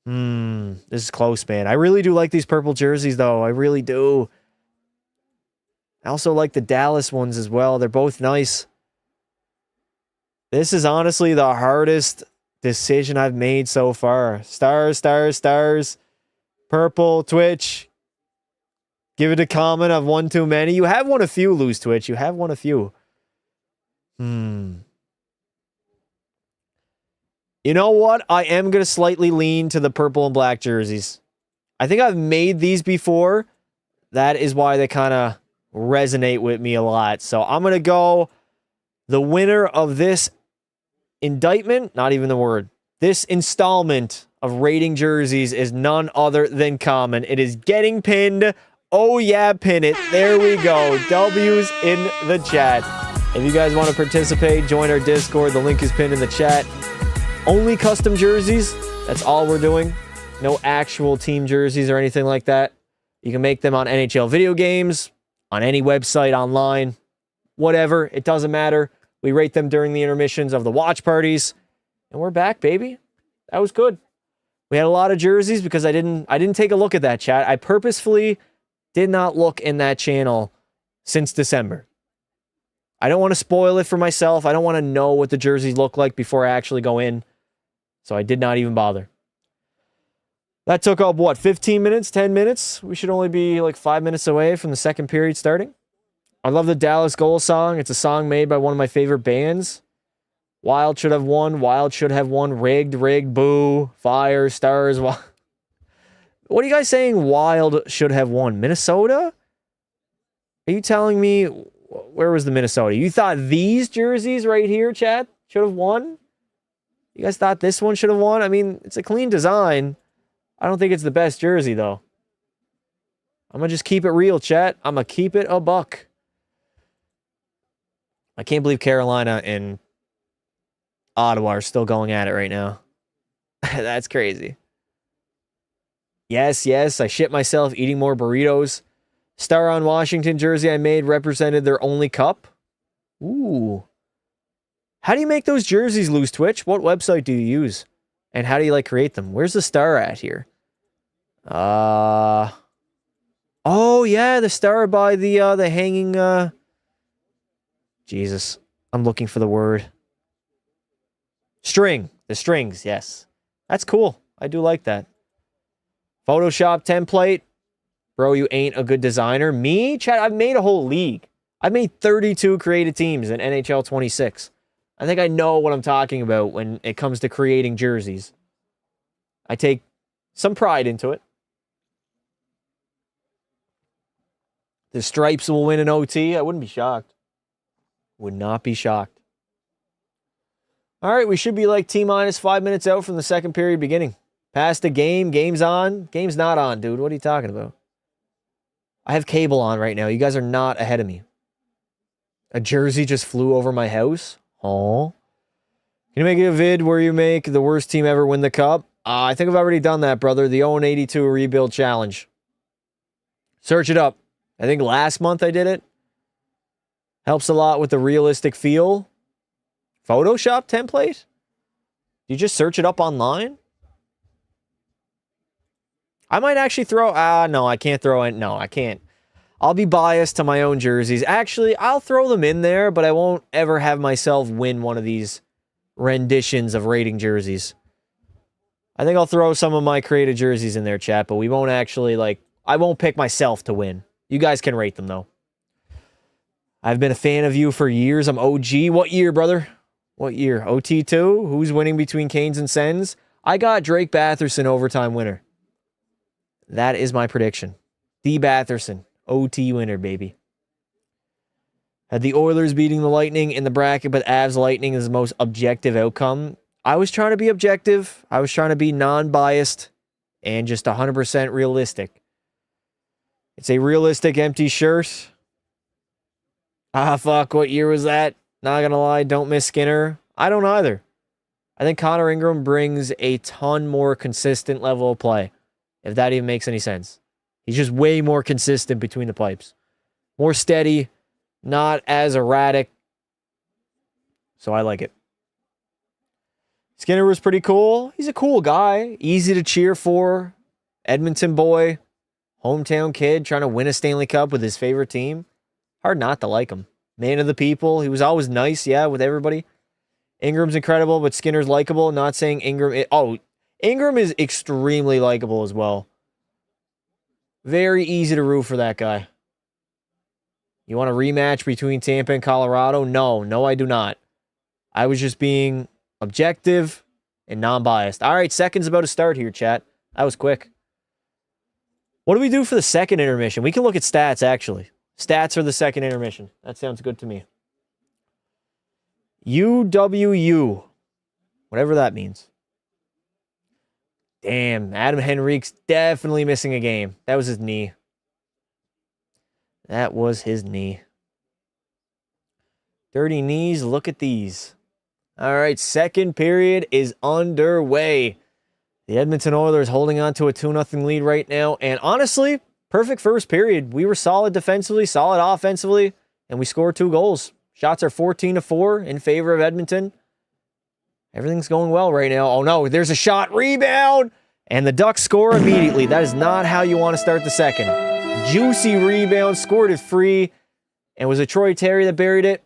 This is close, man. I really do like these purple jerseys, though. I really do. I also like the Dallas ones as well. They're both nice. This is honestly the hardest decision I've made so far. Stars, stars, stars. Purple, Twitch. Give it a comment. I've won too many. You have won a few, Loose Twitch. You have won a few. You know what? I am going to slightly lean to the purple and black jerseys. I think I've made these before. That is why they kind of resonate with me a lot. So I'm going to go the winner of this indictment, not even the word, this installment of rating jerseys is none other than Common. It is getting pinned. Oh yeah, pin it. There we go. W's in the chat. If you guys want to participate, join our Discord. The link is pinned in the chat. Only custom jerseys. That's all we're doing. No actual team jerseys or anything like that. You can make them on NHL video games, on any website, online, whatever. It doesn't matter. We rate them during the intermissions of the watch parties. And we're back, baby. That was good. We had a lot of jerseys because I didn't take a look at that, chat. I purposefully did not look in that channel since December. I don't want to spoil it for myself. I don't want to know what the jerseys look like before I actually go in. So I did not even bother. That took up, what, 15 minutes, 10 minutes? We should only be like 5 minutes away from the second period starting. I love the Dallas Goal song. It's a song made by one of my favorite bands. Wild should have won. Wild should have won. Rigged, rigged, boo, fire, stars. What are you guys saying Wild should have won? Minnesota? Are you telling me, where was the Minnesota? You thought these jerseys right here, chat, should have won? You guys thought this one should have won? I mean, it's a clean design. I don't think it's the best jersey, though. I'm going to just keep it real, chat. I'm going to keep it a buck. I can't believe Carolina and Ottawa are still going at it right now. That's crazy. Yes, yes, I shit myself eating more burritos. Star on Washington jersey I made represented their only cup. Ooh. How do you make those jerseys, Loose Twitch? What website do you use? And how do you create them? Where's the star at here? Oh yeah, the star by the hanging Jesus. I'm looking for the word. String. The strings, yes. That's cool. I do like that. Photoshop template. Bro, you ain't a good designer. Me? Chat, I've made a whole league. I've made 32 created teams in NHL 26. I think I know what I'm talking about when it comes to creating jerseys. I take some pride into it. The Stripes will win an OT. I wouldn't be shocked. Would not be shocked. All right, we should be like T-minus 5 minutes out from the second period beginning. Past the game. Game's on. Game's not on, dude. What are you talking about? I have cable on right now. You guys are not ahead of me. A jersey just flew over my house. Oh. Can you make a vid where you make the worst team ever win the cup? I think I've already done that, brother. The 0-82 rebuild challenge. Search it up. I think last month I did it. Helps a lot with the realistic feel. Photoshop template? You just search it up online? I might actually throw... no, I can't throw in... No, I can't. I'll be biased to my own jerseys. Actually, I'll throw them in there, but I won't ever have myself win one of these renditions of rating jerseys. I think I'll throw some of my created jerseys in there, chat, but we won't actually, I won't pick myself to win. You guys can rate them, though. I've been a fan of you for years. I'm OG. What year, brother? What year? OT2? Who's winning between Canes and Sens? I got Drake Batherson overtime winner. That is my prediction. D. Batherson. OT winner, baby. Had the Oilers beating the Lightning in the bracket, but Avs Lightning is the most objective outcome. I was trying to be objective. I was trying to be non-biased and just 100% realistic. It's a realistic empty shirt. Ah, fuck. What year was that? Not gonna lie. Don't miss Skinner. I don't either. I think Connor Ingram brings a ton more consistent level of play, if that even makes any sense. He's just way more consistent between the pipes. More steady. Not as erratic. So I like it. Skinner was pretty cool. He's a cool guy. Easy to cheer for. Edmonton boy. Hometown kid trying to win a Stanley Cup with his favorite team. Hard not to like him. Man of the people. He was always nice, yeah, with everybody. Ingram's incredible, but Skinner's likable. Not saying Ingram... Ingram is extremely likable as well. Very easy to root for that guy. You want a rematch between Tampa and Colorado? No, I do not. I was just being objective and non-biased. All right, second's about to start here, chat. That was quick. What do we do for the second intermission? We can look at stats, actually. Stats for the second intermission. That sounds good to me. UWU. Whatever that means. Damn, Adam Henrique's definitely missing a game. That was his knee. That was his knee. Dirty knees, look at these. All right, second period is underway. The Edmonton Oilers holding on to a 2-0 lead right now. And honestly, perfect first period. We were solid defensively, solid offensively, and we scored 2 goals. Shots are 14-4 in favor of Edmonton. Everything's going well right now. Oh no, there's a shot, rebound, and the Ducks score immediately. That is not how you want to start the second. Juicy rebound, scored it free, and was it Troy Terry that buried it?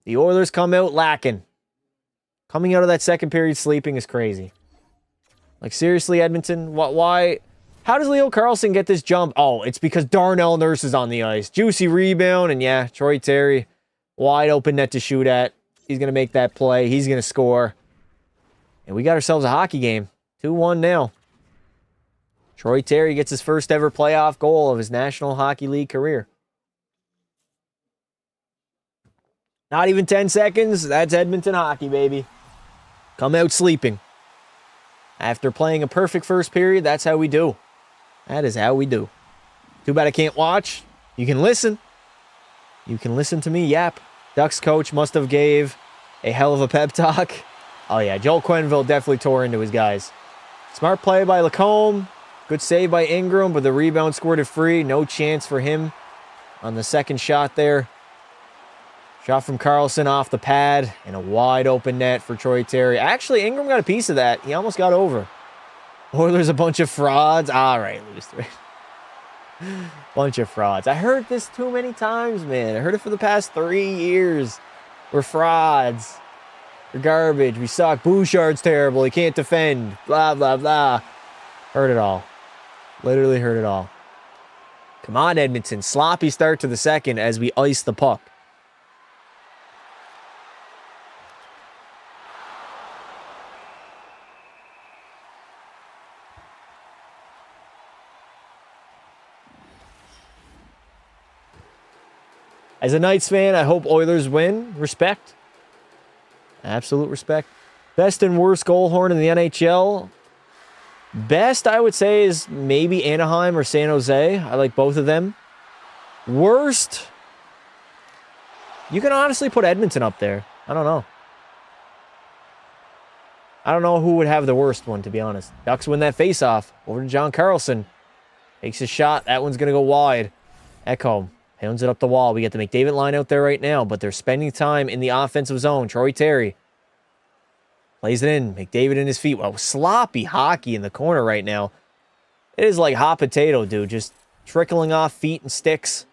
The Oilers come out lacking. Coming out of that second period sleeping is crazy. Like, seriously, Edmonton? Why? How does Leo Carlson get this jump? Oh, it's because Darnell Nurse is on the ice. Juicy rebound, and yeah, Troy Terry, wide open net to shoot at. He's going to make that play. He's going to score. And we got ourselves a hockey game. 2-1 now. Troy Terry gets his first ever playoff goal of his National Hockey League career. Not even 10 seconds. That's Edmonton hockey, baby. Come out sleeping. After playing a perfect first period, that's how we do. That is how we do. Too bad I can't watch. You can listen. You can listen to me yap. Ducks coach must have gave a hell of a pep talk. Oh yeah, Joel Quenneville definitely tore into his guys. Smart play by Lacombe. Good save by Ingram, but the rebound scored it free. No chance for him on the second shot there. Shot from Carlson off the pad, and a wide open net for Troy Terry. Actually, Ingram got a piece of that. He almost got over. Oilers a bunch of frauds. All right, lose 3. Bunch of frauds. I heard this too many times, man. I heard it for the past 3 years. We're frauds. We're garbage. We suck. Bouchard's terrible. He can't defend. Blah, blah, blah. Heard it all. Literally heard it all. Come on, Edmonton. Sloppy start to the second as we ice the puck. As a Knights fan, I hope Oilers win. Respect. Absolute respect. Best and worst goal horn in the NHL. Best, I would say, is maybe Anaheim or San Jose. I like both of them. Worst, you can honestly put Edmonton up there. I don't know. I don't know who would have the worst one, to be honest. Ducks win that faceoff. Over to John Carlson. Takes a shot. That one's going to go wide. Ekholm pounds it up the wall. We get the McDavid line out there right now, but they're spending time in the offensive zone. Troy Terry plays it in. McDavid in his feet. Wow, sloppy hockey in the corner right now. It is like hot potato, dude. Just trickling off feet and sticks.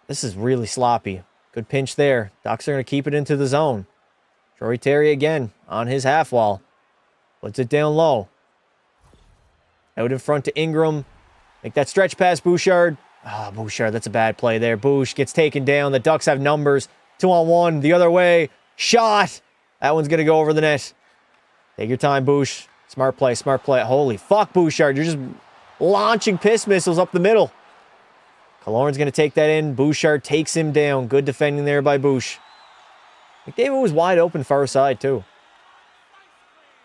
This is really sloppy. Good pinch there. Ducks are going to keep it into the zone. Troy Terry again on his half wall. Puts it down low. Out in front to Ingram. Make that stretch pass, Bouchard. Ah, Bouchard, that's a bad play there. Bouch gets taken down. The Ducks have numbers. 2-on-1, the other way. Shot. That one's going to go over the net. Take your time, Bouch. Smart play, smart play. Holy fuck, Bouchard. You're just launching piss missiles up the middle. Killorn's going to take that in. Bouchard takes him down. Good defending there by Bouch. McDavid was wide open far side, too.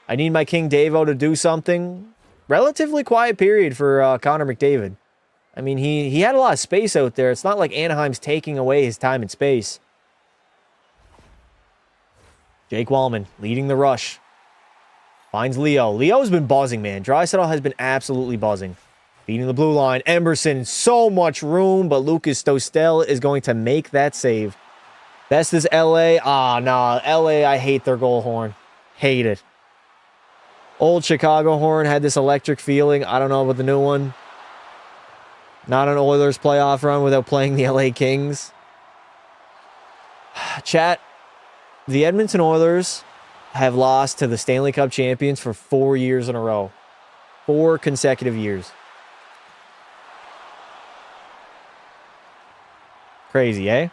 I need my King Davo to do something. Relatively quiet period for Connor McDavid. I mean, he had a lot of space out there. It's not like Anaheim's taking away his time and space. Jake Wallman leading the rush. Finds Leo. Leo's been buzzing, man. Draisaitl has been absolutely buzzing. Beating the blue line. Emberson, so much room, but Lucas Stostel is going to make that save. Best is LA. Ah, nah. LA, I hate their goal horn. Hate it. Old Chicago horn had this electric feeling. I don't know about the new one. Not an Oilers playoff run without playing the LA Kings. Chat, the Edmonton Oilers have lost to the Stanley Cup champions for 4 years in a row. 4 consecutive years. Crazy, eh?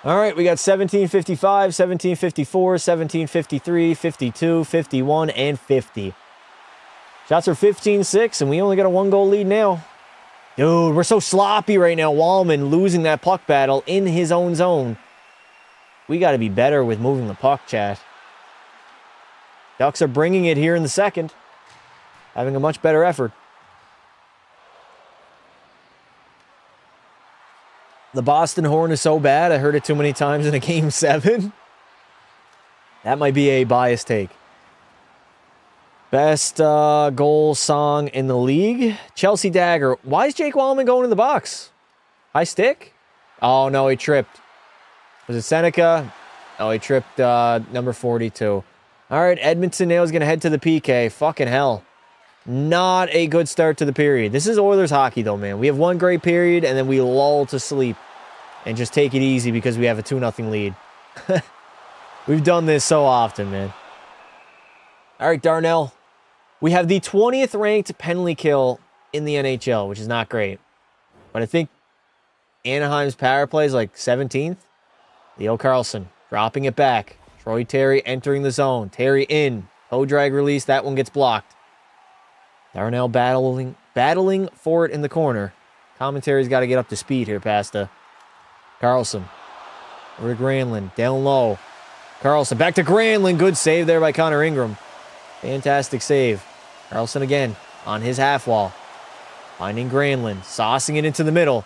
All right, we got 1755, 1754, 1753, 52, 51, and 50. Shots are 15-6, and we only got a 1-goal lead now. Dude, we're so sloppy right now. Wallman losing that puck battle in his own zone. We got to be better with moving the puck, chat. Ducks are bringing it here in the second. Having a much better effort. The Boston horn is so bad, I heard it too many times in a Game 7. That might be a biased take. Best goal song in the league. Chelsea Dagger. Why is Jake Wallman going in the box? High stick? Oh, no, he tripped. Was it Seneca? Oh, he tripped number 42. All right, Edmonton now is going to head to the PK. Fucking hell. Not a good start to the period. This is Oilers hockey, though, man. We have one great period, and then we lull to sleep and just take it easy because we have a 2-0 lead. We've done this so often, man. All right, Darnell. We have the 20th ranked penalty kill in the NHL, which is not great. But I think Anaheim's power play is like 17th. Leo Carlson dropping it back. Troy Terry entering the zone. Terry in. Toe drag release. That one gets blocked. Darnell battling for it in the corner. Commentary's got to get up to speed here, Pasta. Carlson. Over to Granlund. Down low. Carlson back to Granlund. Good save there by Connor Ingram. Fantastic save. Carlson again on his half wall. Finding Granlund. Saucing it into the middle.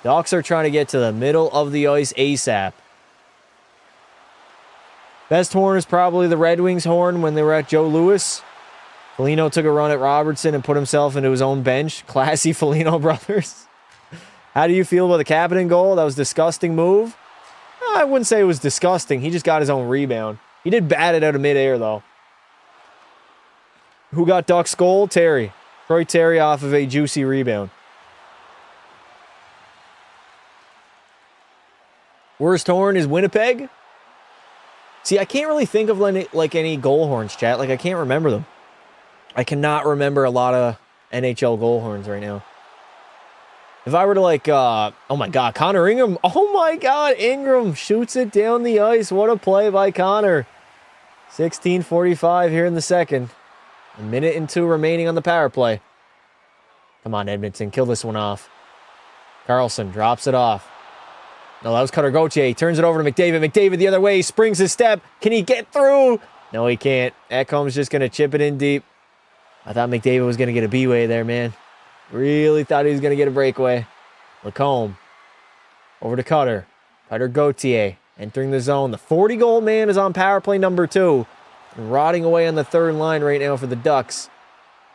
Ducks are trying to get to the middle of the ice ASAP. Best horn is probably the Red Wings horn when they were at Joe Louis. Foligno took a run at Robertson and put himself into his own bench. Classy Foligno brothers. How do you feel about the Kapanen goal? That was a disgusting move. I wouldn't say it was disgusting. He just got his own rebound. He did bat it out of midair, though. Who got Ducks goal? Terry. Troy Terry off of a juicy rebound. Worst horn is Winnipeg. See, I can't really think of like any goal horns, chat. Like, I can't remember them. I cannot remember a lot of NHL goal horns right now. If I were to like, oh my God, Connor Ingram. Oh my God, Ingram shoots it down the ice. What a play by Connor. 16:45 here in the second. 1:02 remaining on the power play. Come on, Edmonton, kill this one off. Carlson drops it off. No, that was Cutter Gauthier. He turns it over to McDavid. McDavid the other way. He springs his step. Can he get through? No, he can't. Ekholm's just going to chip it in deep. I thought McDavid was going to get a B-way there, man. Really thought he was going to get a breakaway. Lacombe. Over to Cutter. Cutter Gauthier. Entering the zone. The 40-goal man is on power play number 2. And rotting away on the third line right now for the Ducks.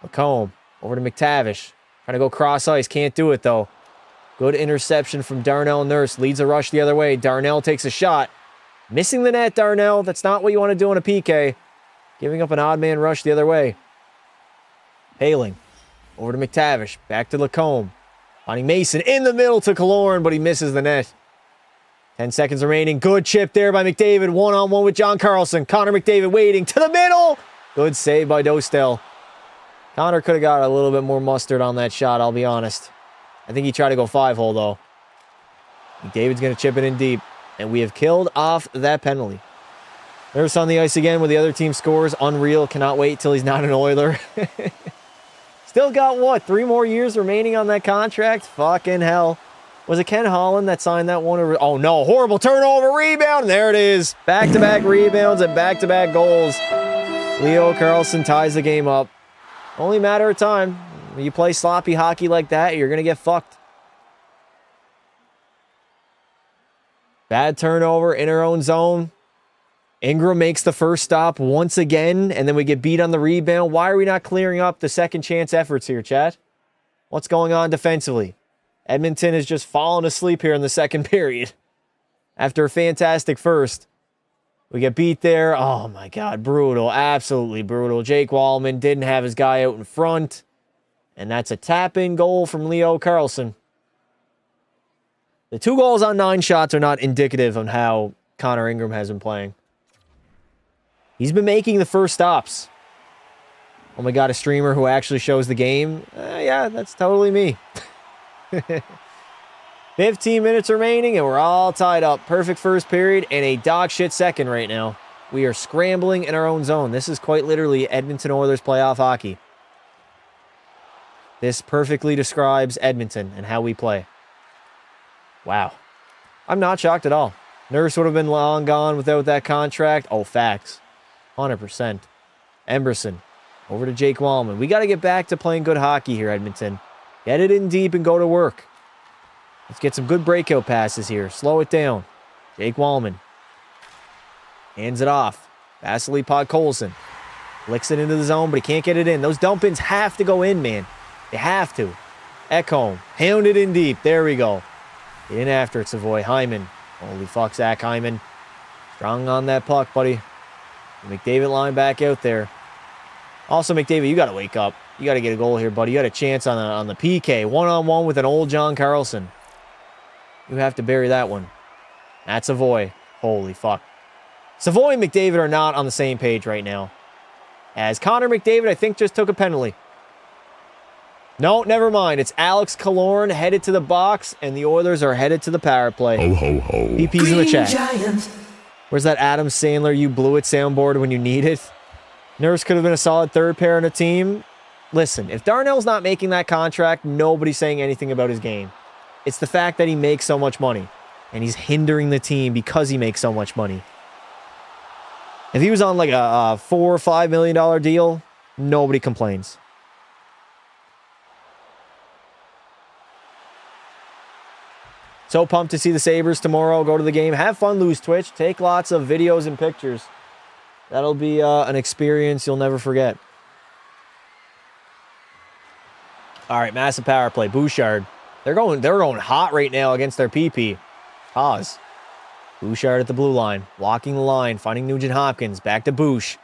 Lacombe. Over to McTavish. Trying to go cross ice. Can't do it, though. Good interception from Darnell Nurse. Leads a rush the other way. Darnell takes a shot. Missing the net, Darnell. That's not what you want to do on a PK. Giving up an odd man rush the other way. Hailing. Over to McTavish. Back to Lacombe. Finding Mason in the middle to Killorn, but he misses the net. 10 seconds remaining. Good chip there by McDavid. One-on-one with John Carlson. Connor McDavid waiting to the middle. Good save by Dostal. Connor could have got a little bit more mustard on that shot, I'll be honest. I think he tried to go 5-hole, though. McDavid's going to chip it in deep. And we have killed off that penalty. Nurse on the ice again with the other team scores. Unreal. Cannot wait till he's not an Oiler. Still got, what, 3 more years remaining on that contract? Fucking hell. Was it Ken Holland that signed that one? Oh, no. Horrible turnover. Rebound. There it is. Back-to-back rebounds and back-to-back goals. Leo Carlson ties the game up. Only a matter of time. When you play sloppy hockey like that, you're going to get fucked. Bad turnover in our own zone. Ingram makes the first stop once again, and then we get beat on the rebound. Why are we not clearing up the second chance efforts here, chat? What's going on defensively? Edmonton has just fallen asleep here in the second period. After a fantastic first. We get beat there. Oh my God, brutal. Absolutely brutal. Jake Wallman didn't have his guy out in front. And that's a tap-in goal from Leo Carlson. The 2 goals on 9 shots are not indicative of how Connor Ingram has been playing. He's been making the first stops. Oh my God, a streamer who actually shows the game. Yeah, that's totally me. 15 minutes remaining and we're all tied up. Perfect first period and a dog shit second right now. We are scrambling in our own zone. This is quite literally Edmonton Oilers playoff hockey. This perfectly describes Edmonton and how we play. Wow. I'm not shocked at all. Nurse would have been long gone without that contract. Oh, facts. 100%. Emberson. Over to Jake Wallman. We got to get back to playing good hockey here, Edmonton. Get it in deep and go to work. Let's get some good breakout passes here. Slow it down. Jake Wallman. Hands it off. Vasily Podkolzin. Flicks it into the zone, but he can't get it in. Those dump-ins have to go in, man. They have to. Ekholm. Hound it in deep. There we go. Get in after it, Savoy. Hyman. Holy fuck, Zach Hyman. Strong on that puck, buddy. McDavid line back out there. Also, McDavid, you got to wake up. You got to get a goal here, buddy. You got a chance on the PK. One-on-one with an old John Carlson. You have to bury that one. That's Savoy. Holy fuck. Savoy and McDavid are not on the same page right now. As Connor McDavid, I think, just took a penalty. No, never mind. It's Alex Killorn headed to the box, and the Oilers are headed to the power play. Ho, ho, ho. PP's in the chat. Where's that Adam Sandler, you blew it soundboard when you need it? Nurse could have been a solid third pair on a team. Listen, if Darnell's not making that contract, nobody's saying anything about his game. It's the fact that he makes so much money, and he's hindering the team because he makes so much money. If he was on like a $4 or $5 million deal, nobody complains. So pumped to see the Sabres tomorrow. Go to the game. Have fun, Lose Twitch. Take lots of videos and pictures. That'll be an experience you'll never forget. All right, massive power play. Bouchard. They're going hot right now against their PP. Pause. Bouchard at the blue line. Walking the line. Finding Nugent Hopkins. Back to Bouch.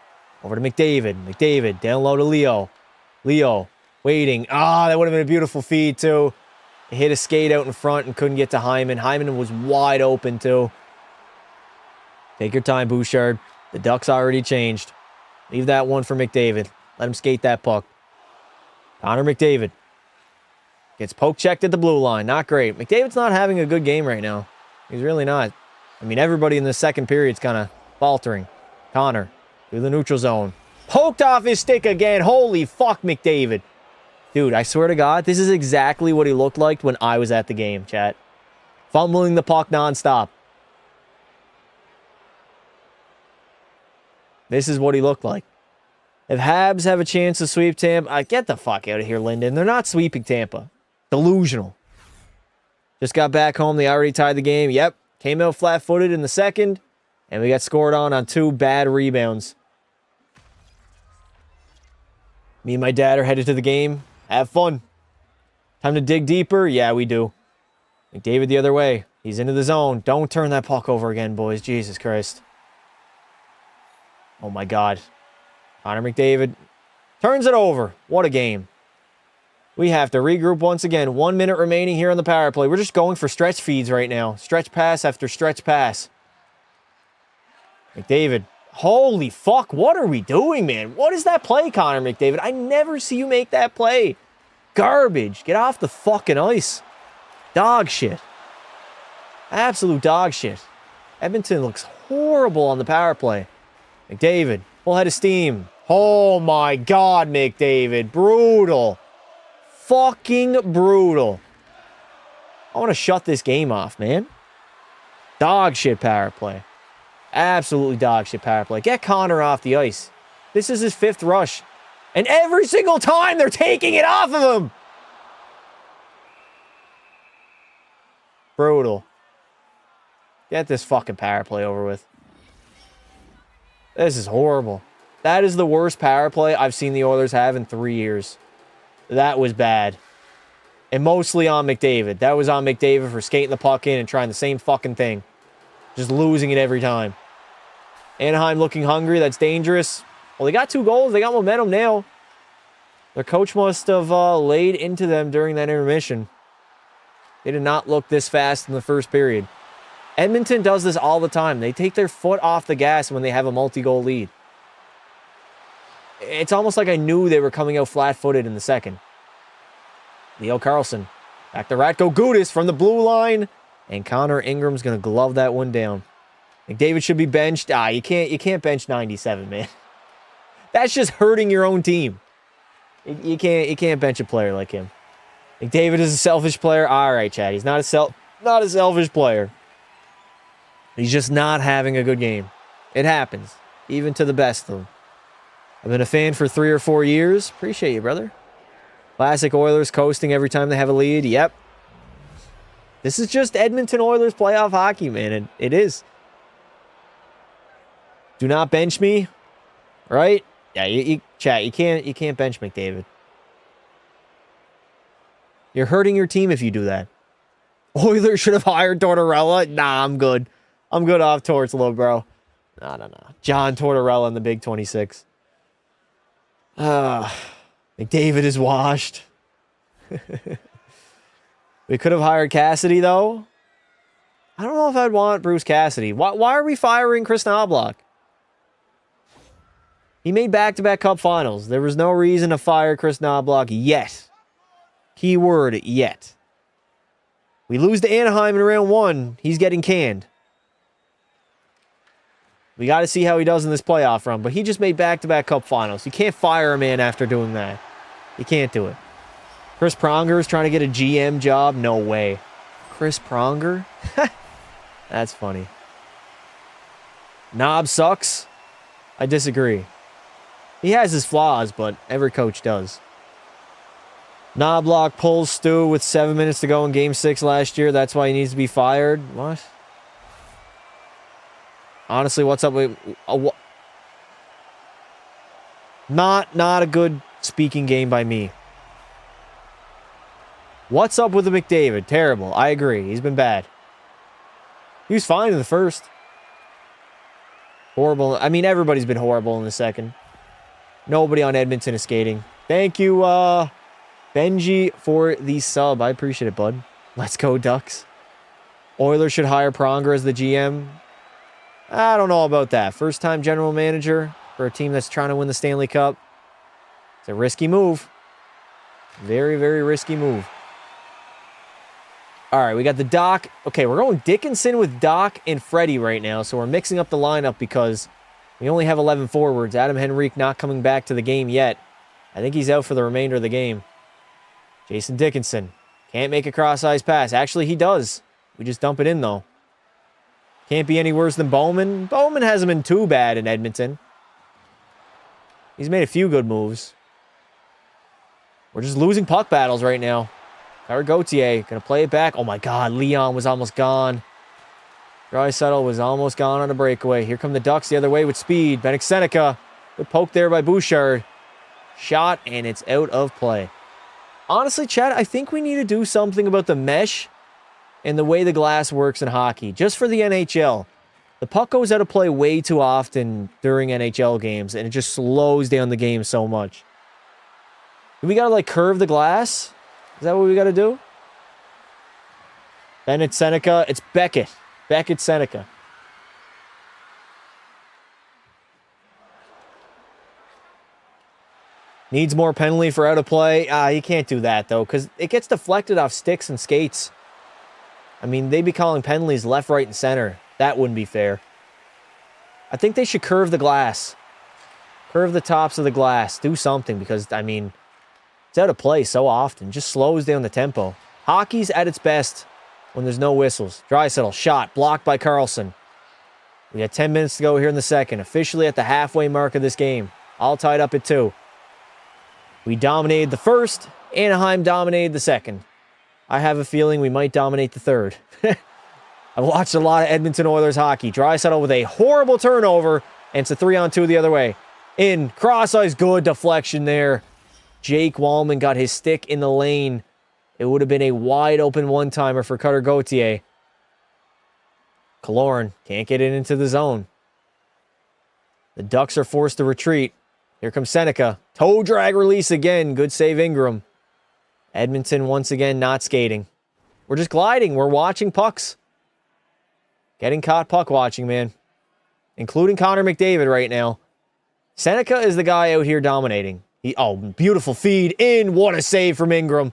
Over to McDavid. McDavid down low to Leo. Leo waiting. That would have been a beautiful feed too. He hit a skate out in front and couldn't get to Hyman. Hyman was wide open too. Take your time, Bouchard. The Ducks already changed. Leave that one for McDavid. Let him skate that puck. Connor McDavid. Gets poke checked at the blue line. Not great. McDavid's not having a good game right now. He's really not. I mean, everybody in the second period's kind of faltering. Connor through the neutral zone. Poked off his stick again. Holy fuck, McDavid. Dude, I swear to God, this is exactly what he looked like when I was at the game, chat. Fumbling the puck nonstop. This is what he looked like. If Habs have a chance to sweep Tampa, get the fuck out of here, Linden. They're not sweeping Tampa. Delusional. Just got back home. They already tied the game. Yep. Came out flat-footed in the second. And we got scored on 2 bad rebounds. Me and my dad are headed to the game. Have fun. Time to dig deeper? Yeah, we do. McDavid the other way. He's into the zone. Don't turn that puck over again, boys. Jesus Christ. Oh, my God. Connor McDavid turns it over. What a game. We have to regroup once again. 1 minute remaining here on the power play. We're just going for stretch feeds right now. Stretch pass after stretch pass. McDavid. Holy fuck, what are we doing, man? What is that play, Connor McDavid? I never see you make that play. Garbage. Get off the fucking ice. Dog shit. Absolute dog shit. Edmonton looks horrible on the power play. McDavid. Full head of steam. Oh my God, McDavid. Brutal. Fucking brutal. I want to shut this game off, man. Dog shit power play. Absolutely dog shit power play. Get Connor off the ice. This is his 5th rush. And every single time they're taking it off of him. Brutal. Get this fucking power play over with. This is horrible. That is the worst power play I've seen the Oilers have in 3 years. That was bad. And mostly on McDavid. That was on McDavid for skating the puck in and trying the same fucking thing. Just losing it every time. Anaheim looking hungry. That's dangerous. Well, they got 2 goals. They got momentum now. Their coach must have laid into them during that intermission. They did not look this fast in the first period. Edmonton does this all the time. They take their foot off the gas when they have a multi-goal lead. It's almost like I knew they were coming out flat-footed in the second. Leo Carlson. Back to Ratko Gudas from the blue line. And Connor Ingram's going to glove that one down. McDavid should be benched. You can't bench 97, man. That's just hurting your own team. You can't bench a player like him. McDavid is a selfish player. All right, Chad. He's not a selfish player. He's just not having a good game. It happens. Even to the best of them. I've been a fan for 3 or 4 years. Appreciate you, brother. Classic Oilers coasting every time they have a lead. Yep. This is just Edmonton Oilers playoff hockey, man. It is. Do not bench me. Right? Yeah, chat, you can't bench McDavid. You're hurting your team if you do that. Oilers should have hired Tortorella. Nah, I'm good. I'm good off Torts, little bro. No. John Tortorella in the Big 26. McDavid is washed. We could have hired Cassidy, though. I don't know if I'd want Bruce Cassidy. Why are we firing Chris Knobloch? He made back-to-back Cup finals. There was no reason to fire Chris Knobloch yet. Keyword, yet. We lose to Anaheim in round 1. He's getting canned. We got to see how he does in this playoff run. But he just made back-to-back Cup finals. You can't fire a man after doing that. You can't do it. Chris Pronger is trying to get a GM job? No way. Chris Pronger? That's funny. Knob sucks? I disagree. He has his flaws, but every coach does. Knobloch pulls Stu with 7 minutes to go in Game 6 last year. That's why he needs to be fired. What? Honestly, what's up with... Not a good speaking game by me. What's up with the McDavid? Terrible. I agree. He's been bad. He was fine in the first. Horrible. I mean, everybody's been horrible in the second. Nobody on Edmonton is skating. Thank you, Benji, for the sub. I appreciate it, bud. Let's go, Ducks. Oilers should hire Pronger as the GM. I don't know about that. First-time general manager for a team that's trying to win the Stanley Cup. It's a risky move. Very, very risky move. All right, we got the Doc. Okay, we're going Dickinson with Doc and Freddie right now, so we're mixing up the lineup because we only have 11 forwards. Adam Henrique not coming back to the game yet. I think he's out for the remainder of the game. Jason Dickinson. Can't make a cross-ice pass. Actually, he does. We just dump it in, though. Can't be any worse than Bowman. Bowman hasn't been too bad in Edmonton. He's made a few good moves. We're just losing puck battles right now. Howard Gauthier going to play it back. Oh, my God. Leon was almost gone. Draisaitl was almost gone on a breakaway. Here come the Ducks the other way with speed. Bennik Seneca. Good poke there by Bouchard. Shot, and it's out of play. Honestly, Chad, I think we need to do something about the mesh and the way the glass works in hockey. Just for the NHL. The puck goes out of play way too often during NHL games, and it just slows down the game so much. Do we got to, like, curve the glass? Is that what we got to do? Bennett Seneca. It's Beckett. Beckett Seneca. Needs more penalty for out of play. You can't do that, though, because it gets deflected off sticks and skates. I mean, they'd be calling penalties left, right, and center. That wouldn't be fair. I think they should curve the glass. Curve the tops of the glass. Do something, because, I mean, it's out of play so often. Just slows down the tempo. Hockey's at its best when there's no whistles. Draisaitl, shot, blocked by Karlsson. We got 10 minutes to go here in the second. Officially at the halfway mark of this game. All tied up at 2. We dominated the first. Anaheim dominated the second. I have a feeling we might dominate the third. I've watched a lot of Edmonton Oilers hockey. Draisaitl with a horrible turnover, and it's a 3-on-2 the other way. In, cross ice, good deflection there. Jake Wallman got his stick in the lane. It would have been a wide open one-timer for Cutter Gauthier. Killorn can't get it into the zone. The Ducks are forced to retreat. Here comes Seneca. Toe drag release again. Good save, Ingram. Edmonton once again not skating. We're just gliding. We're watching pucks. Getting caught puck watching, man. Including Connor McDavid right now. Seneca is the guy out here dominating. Beautiful feed in. What a save from Ingram.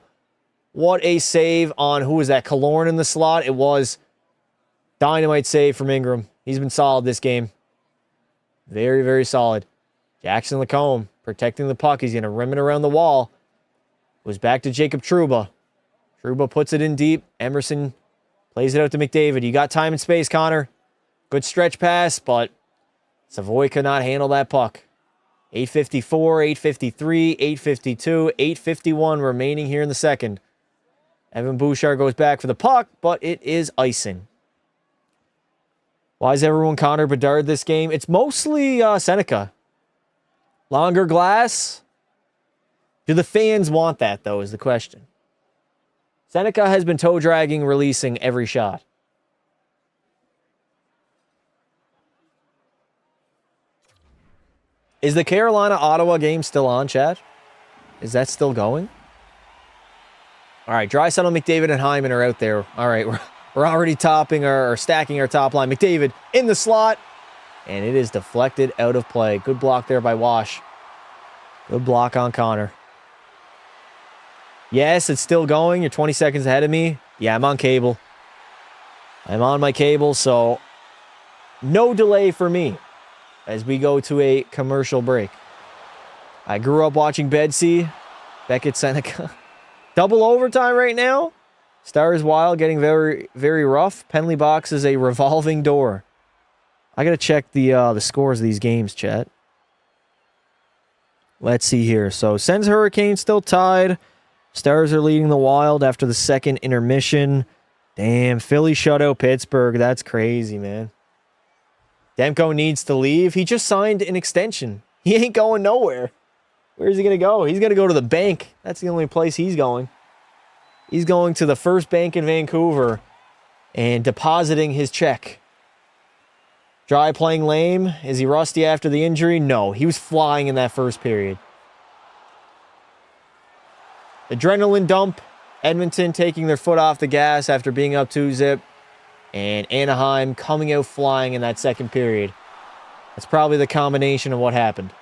What a save on, who was that, Killorn in the slot? It was. Dynamite save from Ingram. He's been solid this game. Very, very solid. Jackson Lacombe protecting the puck. He's going to rim it around the wall. It was back to Jacob Trouba. Trouba puts it in deep. Emerson plays it out to McDavid. You got time and space, Connor. Good stretch pass, but Savoy could not handle that puck. 8:54, 8:53, 8:52, 8:51 remaining here in the second. Evan Bouchard goes back for the puck, but it is icing. Why is everyone Connor Bedard this game? It's mostly Seneca. Longer glass. Do the fans want that, though, is the question. Seneca has been toe dragging, releasing every shot. Is the Carolina-Ottawa game still on, chat? Is that still going? All right, Draisaitl, McDavid, and Hyman are out there. All right, we're already topping or stacking our top line. McDavid in the slot, and it is deflected out of play. Good block there by Wash. Good block on Connor. Yes, it's still going. You're 20 seconds ahead of me. Yeah, I'm on cable. I'm on my cable, so no delay for me as we go to a commercial break. I grew up watching Bedsy, Beckett Seneca. Double overtime right now. Stars Wild getting very, very rough. Penalty box is a revolving door. I got to check the scores of these games, chat. Let's see here. So, Sens Hurricanes still tied. Stars are leading the Wild after the second intermission. Damn, Philly shut out Pittsburgh. That's crazy, man. Demko needs to leave. He just signed an extension. He ain't going nowhere. Where's he going to go? He's going to go to the bank. That's the only place he's going. He's going to the first bank in Vancouver and depositing his check. Dry playing lame. Is he rusty after the injury? No, he was flying in that first period. Adrenaline dump. Edmonton taking their foot off the gas after being up 2-0. And Anaheim coming out flying in that second period. That's probably the combination of what happened.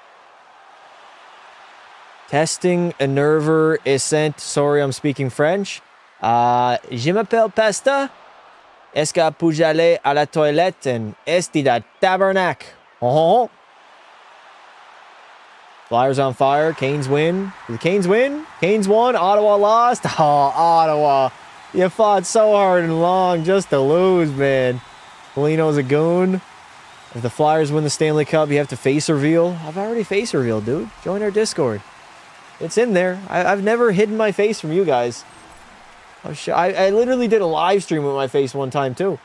Testing a nerveur is sent. Sorry, I'm speaking French. Je m'appelle Pasta. Est-ce que puis aller à la toilette and esti da tabernacle? Oh. Flyers on fire. Canes win. Did the Canes win? Canes won. Ottawa lost. Oh, Ottawa. You fought so hard and long just to lose, man. Polino's a goon. If the Flyers win the Stanley Cup, you have to face reveal. I've already face revealed, dude. Join our Discord. It's in there. I've never hidden my face from you guys. I literally did a live stream with my face one time, too.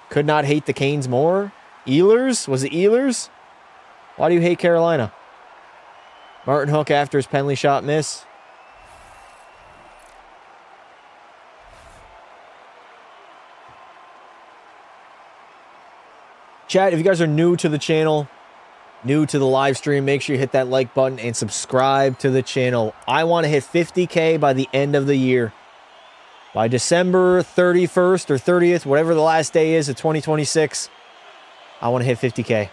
Could not hate the Canes more. Ehlers? Was it Ehlers? Why do you hate Carolina? Martin Hook after his penalty shot miss. Chat, if you guys are new to the channel, new to the live stream, make sure you hit that like button and subscribe to the channel. I want to hit 50K by the end of the year. By December 31st or 30th, whatever the last day is of 2026, I want to hit 50K.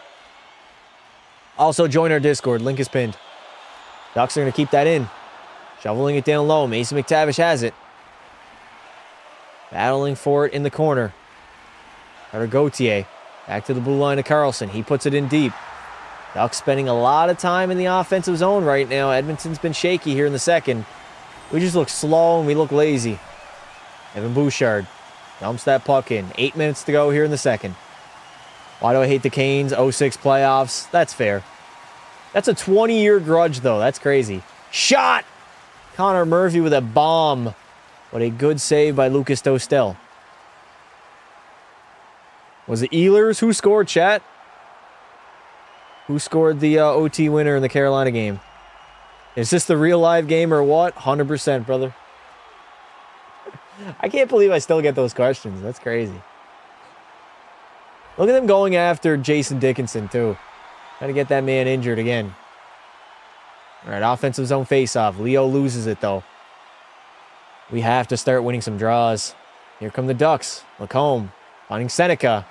Also, join our Discord. Link is pinned. Ducks are going to keep that in. Shoveling it down low. Mason McTavish has it. Battling for it in the corner. Carter Gauthier. Back to the blue line of Carlson. He puts it in deep. Ducks spending a lot of time in the offensive zone right now. Edmonton's been shaky here in the second. We just look slow and we look lazy. Evan Bouchard dumps that puck in. 8 minutes to go here in the second. Why do I hate the Canes? 06 playoffs. That's fair. That's a 20-year grudge, though. That's crazy. Shot! Connor Murphy with a bomb. What a good save by Lucas Dostel. Was it Ehlers? Who scored, chat? Who scored the OT winner in the Carolina game? Is this the real live game or what? 100%, brother. I can't believe I still get those questions. That's crazy. Look at them going after Jason Dickinson, too. Trying to get that man injured again. All right, offensive zone faceoff. Leo loses it, though. We have to start winning some draws. Here come the Ducks. Lacombe finding Seneca.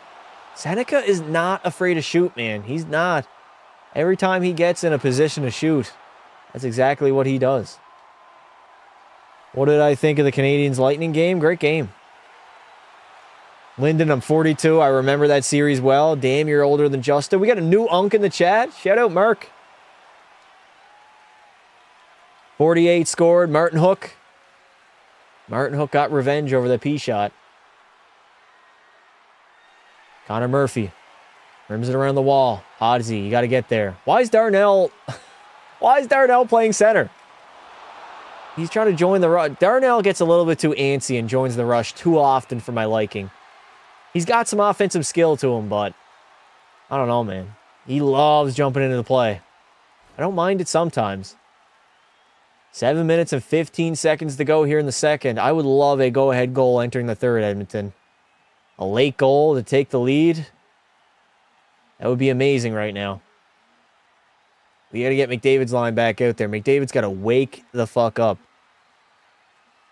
Seneca is not afraid to shoot, man. He's not. Every time he gets in a position to shoot, that's exactly what he does. What did I think of the Canadiens Lightning game? Great game. Lyndon, I'm 42. I remember that series well. Damn, you're older than Justin. We got a new unk in the chat. Shout out, Mark. 48 scored. Martin Hook. Martin Hook got revenge over the P shot. Connor Murphy. Rims it around the wall. Hodgsy, you got to get there. Why is Darnell playing center? He's trying to join the rush. Darnell gets a little bit too antsy and joins the rush too often for my liking. He's got some offensive skill to him, but I don't know, man. He loves jumping into the play. I don't mind it sometimes. 7 minutes and 15 seconds to go here in the second. I would love a go-ahead goal entering the third, Edmonton. A late goal to take the lead. That would be amazing right now. We got to get McDavid's line back out there. McDavid's got to wake the fuck up.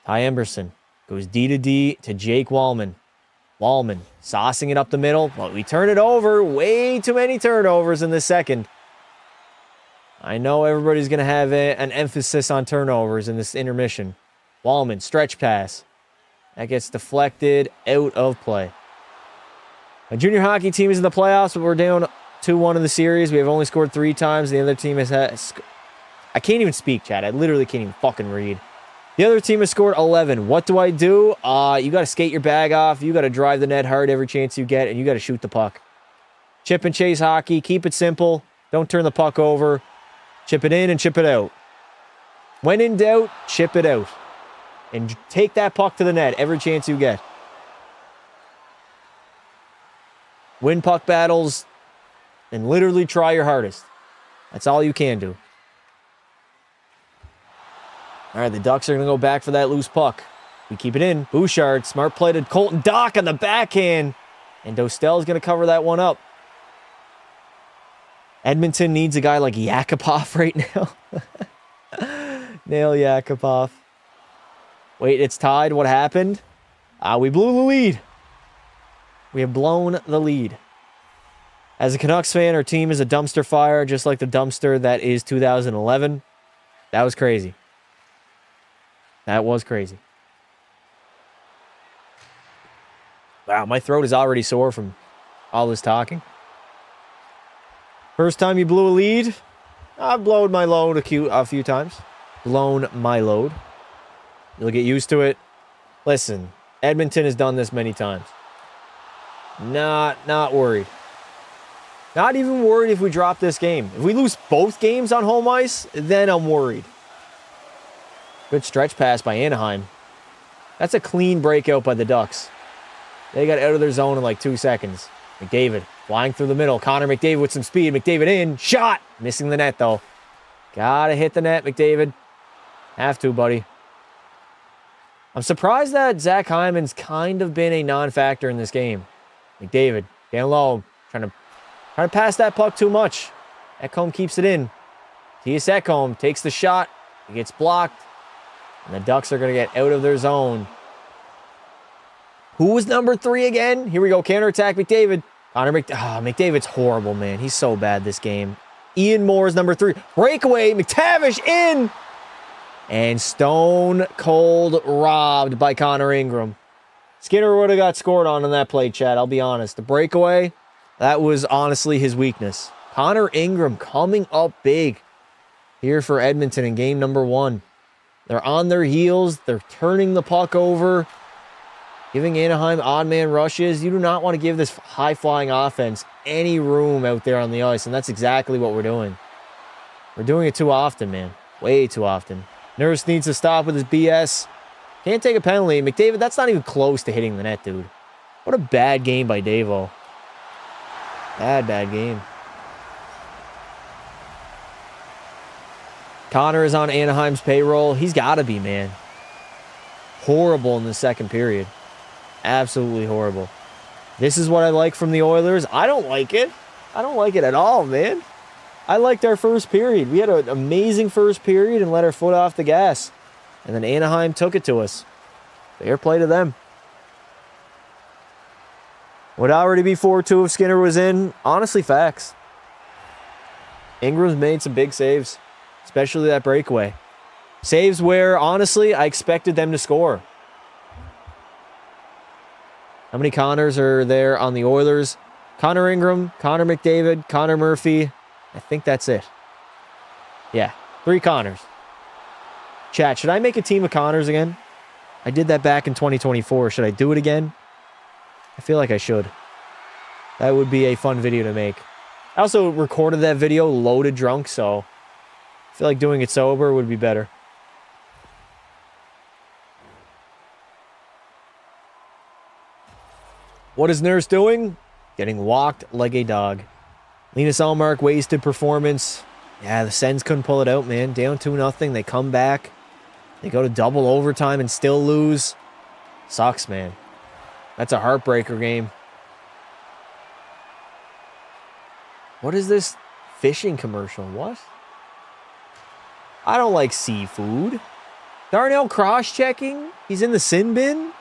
Ty Emberson goes D to D to Jake Wallman. Wallman saucing it up the middle, but we turn it over. Way too many turnovers in the second. I know everybody's going to have an emphasis on turnovers in this intermission. Wallman, stretch pass. That gets deflected out of play. A junior hockey team is in the playoffs, but we're down 2-1 in the series. We have only scored 3 times. The other team has had... I can't even speak, Chad. I literally can't even fucking read. The other team has scored 11. What do? You got to skate your bag off. You got to drive the net hard every chance you get, and you got to shoot the puck. Chip and chase hockey. Keep it simple. Don't turn the puck over. Chip it in and chip it out. When in doubt, chip it out. And take that puck to the net every chance you get. Win puck battles and literally try your hardest. That's all you can do. All right, the Ducks are going to go back for that loose puck. We keep it in. Bouchard, smart play to Colton Dock on the backhand. And Dostel's going to cover that one up. Edmonton needs a guy like Yakupov right now. Nail Yakupov. Wait, it's tied. What happened? We blew the lead. We have blown the lead. As a Canucks fan, our team is a dumpster fire, just like the dumpster that is 2011. That was crazy. That was crazy. Wow, my throat is already sore from all this talking. First time you blew a lead? I've blown my load a few times. Blown my load. You'll get used to it. Listen, Edmonton has done this many times. Not worried. Not even worried if we drop this game. If we lose both games on home ice, then I'm worried. Good stretch pass by Anaheim. That's a clean breakout by the Ducks. They got out of their zone in like 2 seconds. McDavid flying through the middle. Connor McDavid with some speed. McDavid in. Shot! Missing the net, though. Gotta hit the net, McDavid. Have to, buddy. I'm surprised that Zach Hyman's kind of been a non-factor in this game. McDavid, down low. Trying to pass that puck too much. Ekholm keeps it in. T.S. Ekholm takes the shot. He gets blocked. And the Ducks are going to get out of their zone. Who was number 3 again? Here we go. Counterattack, McDavid. McDavid's horrible, man. He's so bad this game. Ian Moore's number 3. Breakaway. McTavish in. And stone cold robbed by Connor Ingram. Skinner would have got scored on that play, Chad. I'll be honest. The breakaway, that was honestly his weakness. Connor Ingram coming up big here for Edmonton in game number 1. They're on their heels. They're turning the puck over. Giving Anaheim odd man rushes. You do not want to give this high-flying offense any room out there on the ice, and that's exactly what we're doing. We're doing it too often, man. Way too often. Nurse needs to stop with his BS. Can't take a penalty. McDavid, that's not even close to hitting the net, dude. What a bad game by Davo. Bad game. Connor is on Anaheim's payroll. He's got to be, man. Horrible in the second period. Absolutely horrible. This is what I like from the Oilers. I don't like it. I don't like it at all, man. I liked our first period. We had an amazing first period and let our foot off the gas. And then Anaheim took it to us. Fair play to them. Would already be 4-2 if Skinner was in. Honestly, facts. Ingram's made some big saves. Especially that breakaway. Saves where, honestly, I expected them to score. How many Connors are there on the Oilers? Connor Ingram, Connor McDavid, Connor Murphy. I think that's it. Yeah, 3 Connors. Chat, should I make a team of Connors again? I did that back in 2024. Should I do it again? I feel like I should. That would be a fun video to make. I also recorded that video loaded drunk, so I feel like doing it sober would be better. What is Nurse doing? Getting walked like a dog. Linus Ullmark, wasted performance. Yeah, the Sens couldn't pull it out, man. Down 2-0. They come back. They go to double overtime and still lose. Sucks, man. That's a heartbreaker game. What is this fishing commercial? What? I don't like seafood. Darnell cross-checking? He's in the sin bin?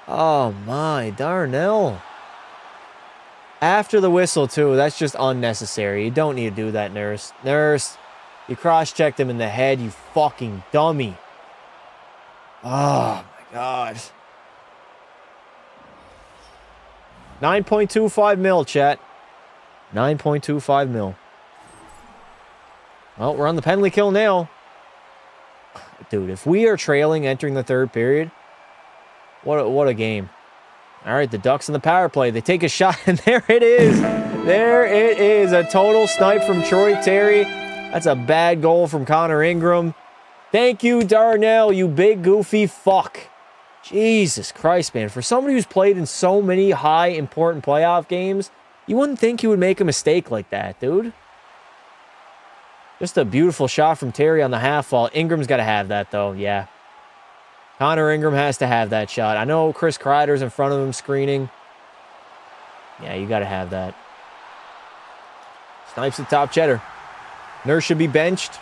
Oh my, Darnell. After the whistle, too. That's just unnecessary. You don't need to do that, Nurse. Nurse, you cross-checked him in the head, you fucking dummy. Oh, my God. 9.25 mil, chat. 9.25 mil. Well, we're on the penalty kill now. Dude, if we are trailing entering the third period, what a game. All right, the Ducks in the power play. They take a shot, and there it is. There it is. A total snipe from Troy Terry. That's a bad goal from Connor Ingram. Thank you, Darnell, you big goofy fuck. Jesus Christ, man. For somebody who's played in so many high, important playoff games, you wouldn't think he would make a mistake like that, dude. Just a beautiful shot from Terry on the half wall. Ingram's got to have that, though. Yeah. Connor Ingram has to have that shot. I know Chris Kreider's in front of him screening. Yeah, you got to have that. Snipes the top cheddar. Nurse should be benched.